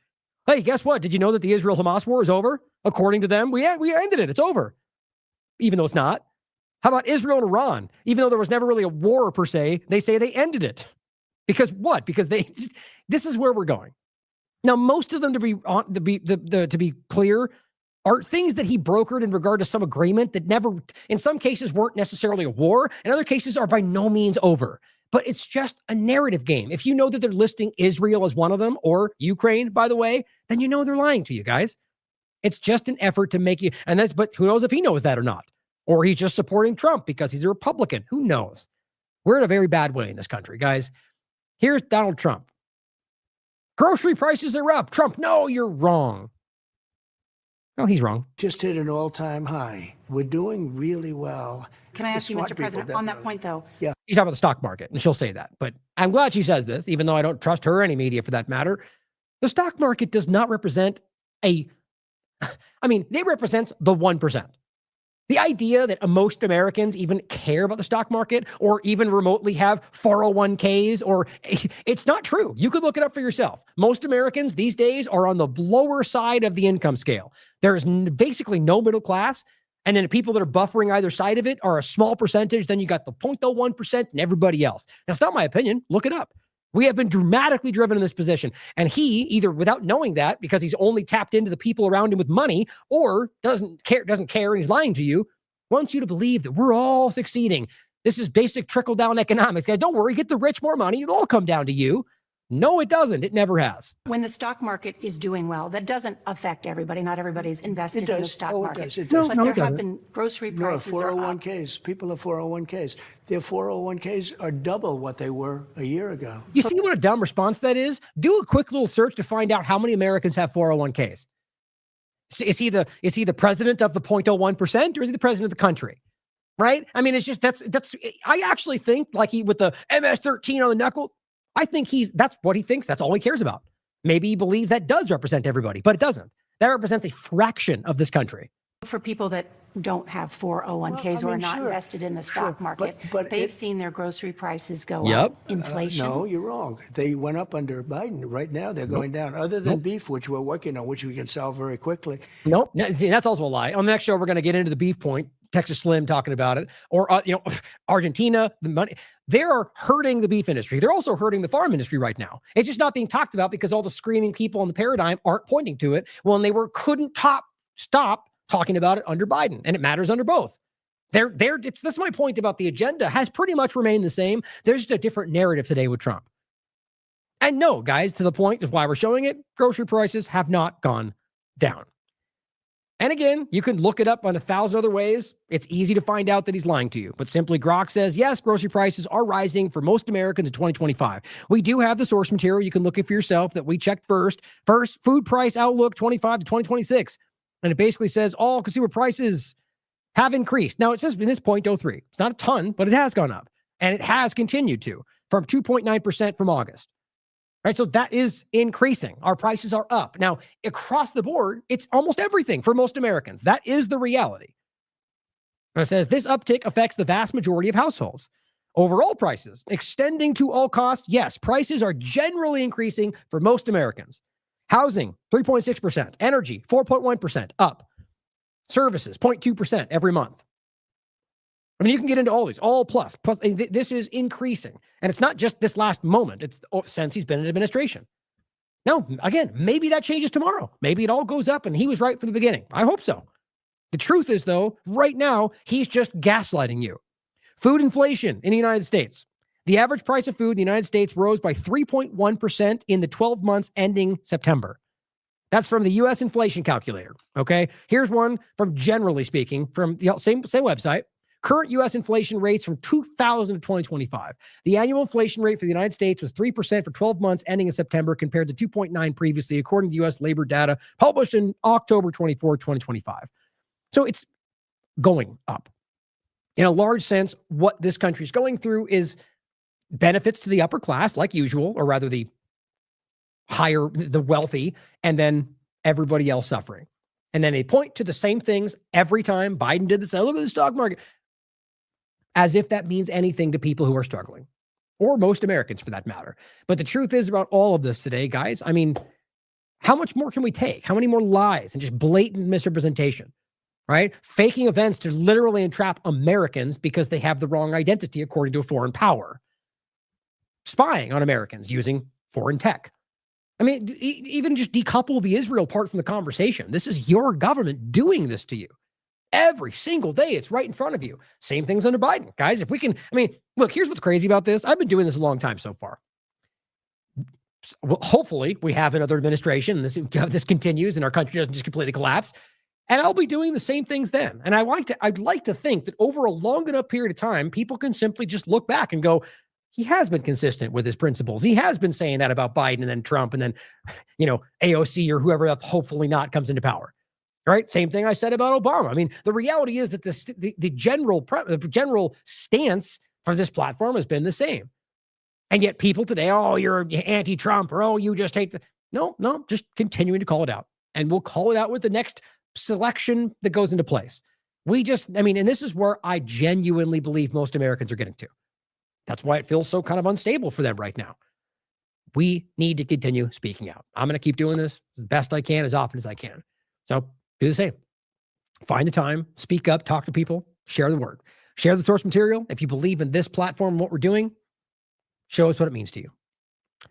[SPEAKER 4] Hey, guess what? Did you know that the Israel-Hamas war is over? According to them, we ended it. It's over. Even though it's not. How about Israel and Iran? Even though there was never really a war per se, they say they ended it. Because what? Because this is where we're going. Now, most of them, to be clear, are things that he brokered in regard to some agreement that never, in some cases, weren't necessarily a war. In other cases, are by no means over. But it's just a narrative game. If you know that they're listing Israel as one of them, or Ukraine, by the way, then you know they're lying to you guys. It's just an effort to make you, but who knows if he knows that or not? Or he's just supporting Trump because he's a Republican. Who knows? We're in a very bad way in this country, guys. Here's Donald Trump. Grocery prices are up. Trump, no, you're wrong. No, he's wrong.
[SPEAKER 13] Just hit an all-time high. We're doing really well.
[SPEAKER 14] Can I ask you, Mr. President, on that point, though?
[SPEAKER 13] Yeah.
[SPEAKER 4] He's talking about the stock market, and she'll say that. But I'm glad she says this, even though I don't trust her or any media for that matter. The stock market does not represent it represents the 1%. The idea that most Americans even care about the stock market or even remotely have 401ks, it's not true. You could look it up for yourself. Most Americans these days are on the lower side of the income scale. There is basically no middle class. And then the people that are buffering either side of it are a small percentage. Then you got the 0.01% and everybody else. That's not my opinion. Look it up. We have been dramatically driven in this position. And he, either without knowing that, because he's only tapped into the people around him with money, or doesn't care and he's lying to you, wants you to believe that we're all succeeding. This is basic trickle-down economics. Guys, don't worry. Get the rich more money. It'll all come down to you. No, it doesn't. It never has.
[SPEAKER 14] When the stock market is doing well, that doesn't affect everybody. Not everybody's invested in the stock market.
[SPEAKER 13] It does.
[SPEAKER 14] But there have been grocery prices are up.
[SPEAKER 13] 401ks. People have 401ks. Their 401ks are double what they were a year ago.
[SPEAKER 4] You see what a dumb response that is? Do a quick little search to find out how many Americans have 401ks. Is he the president of the 0.01% or is he the president of the country? Right? I mean, it's just, I actually think like with the MS-13 on the knuckle, I think that's what he thinks. That's all he cares about. Maybe he believes that does represent everybody, but it doesn't. That represents a fraction of this country.
[SPEAKER 14] For people that don't have 401ks or are not invested in the stock market, but they've seen their grocery prices go up. Inflation.
[SPEAKER 13] No, you're wrong. They went up under Biden. Right now, they're going down. Other than beef, which we're working on, which we can sell very quickly.
[SPEAKER 4] Nope. See, that's also a lie. On the next show, we're going to get into the beef point. Texas Slim talking about it, or Argentina, the money. They're hurting the beef industry. They're also hurting the farm industry right now. It's just not being talked about because all the screaming people in the paradigm aren't pointing to it. Well, and they couldn't stop talking about it under Biden, and it matters under both. That's my point about the agenda has pretty much remained the same. There's just a different narrative today with Trump. And no, guys, to the point of why we're showing it, grocery prices have not gone down. And again, you can look it up on 1,000 other ways. It's easy to find out that he's lying to you. But simply Grok says, yes, grocery prices are rising for most Americans in 2025. We do have the source material. You can look at for yourself that we checked first. First, food price outlook 25 to 2026. And it basically says all consumer prices have increased. Now, it says in this 0.03. It's not a ton, but it has gone up. And it has continued to from 2.9% from August. Right, so that is increasing. Our prices are up. Now, across the board, it's almost everything for most Americans. That is the reality. And it says this uptick affects the vast majority of households. Overall prices extending to all costs. Yes, prices are generally increasing for most Americans. Housing, 3.6%. Energy, 4.1% up. Services, 0.2% every month. I mean, you can get into all these, all plus. This is increasing. And it's not just this last moment. It's since he's been in administration. Now, again, maybe that changes tomorrow. Maybe it all goes up and he was right from the beginning. I hope so. The truth is, though, right now, he's just gaslighting you. Food inflation in the United States. The average price of food in the United States rose by 3.1% in the 12 months ending September. That's from the U.S. inflation calculator. Okay. Here's one from Generally Speaking from the same website. Current U.S. inflation rates from 2000 to 2025. The annual inflation rate for the United States was 3% for 12 months ending in September compared to 2.9 previously, according to U.S. labor data published in October 24, 2025. So it's going up. In a large sense, what this country is going through is benefits to the upper class, like usual, or rather the wealthy, and then everybody else suffering. And then they point to the same things every time. Biden did this. Look at the stock market. As if that means anything to people who are struggling, or most Americans for that matter. But the truth is about all of this today, guys, I mean, how much more can we take? How many more lies and just blatant misrepresentation, right? Faking events to literally entrap Americans because they have the wrong identity according to a foreign power. Spying on Americans using foreign tech. I mean, even just decouple the Israel part from the conversation. This is your government doing this to you. Every single day, it's right in front of you. Same things under Biden. Guys, if we can, I mean, look, here's what's crazy about this. I've been doing this a long time so far. Well, hopefully, we have another administration and this continues and our country doesn't just completely collapse. And I'll be doing the same things then. And I'd like to think that over a long enough period of time, people can simply just look back and go, he has been consistent with his principles. He has been saying that about Biden and then Trump and then, AOC or whoever else, hopefully not, comes into power. Right? Same thing I said about Obama. I mean, the reality is that the general stance for this platform has been the same. And yet people today, oh, you're anti-Trump, or oh, you just hate No, just continuing to call it out. And we'll call it out with the next selection that goes into place. And this is where I genuinely believe most Americans are getting to. That's why it feels so kind of unstable for them right now. We need to continue speaking out. I'm going to keep doing this as best I can, as often as I can. So do the same. Find the time, speak up, talk to people, share the word, share the source material. If you believe in this platform, what we're doing, show us what it means to you.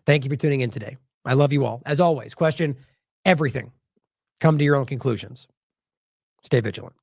[SPEAKER 4] Thank you for tuning in today. I love you all. As always, question everything. Come to your own conclusions. Stay vigilant.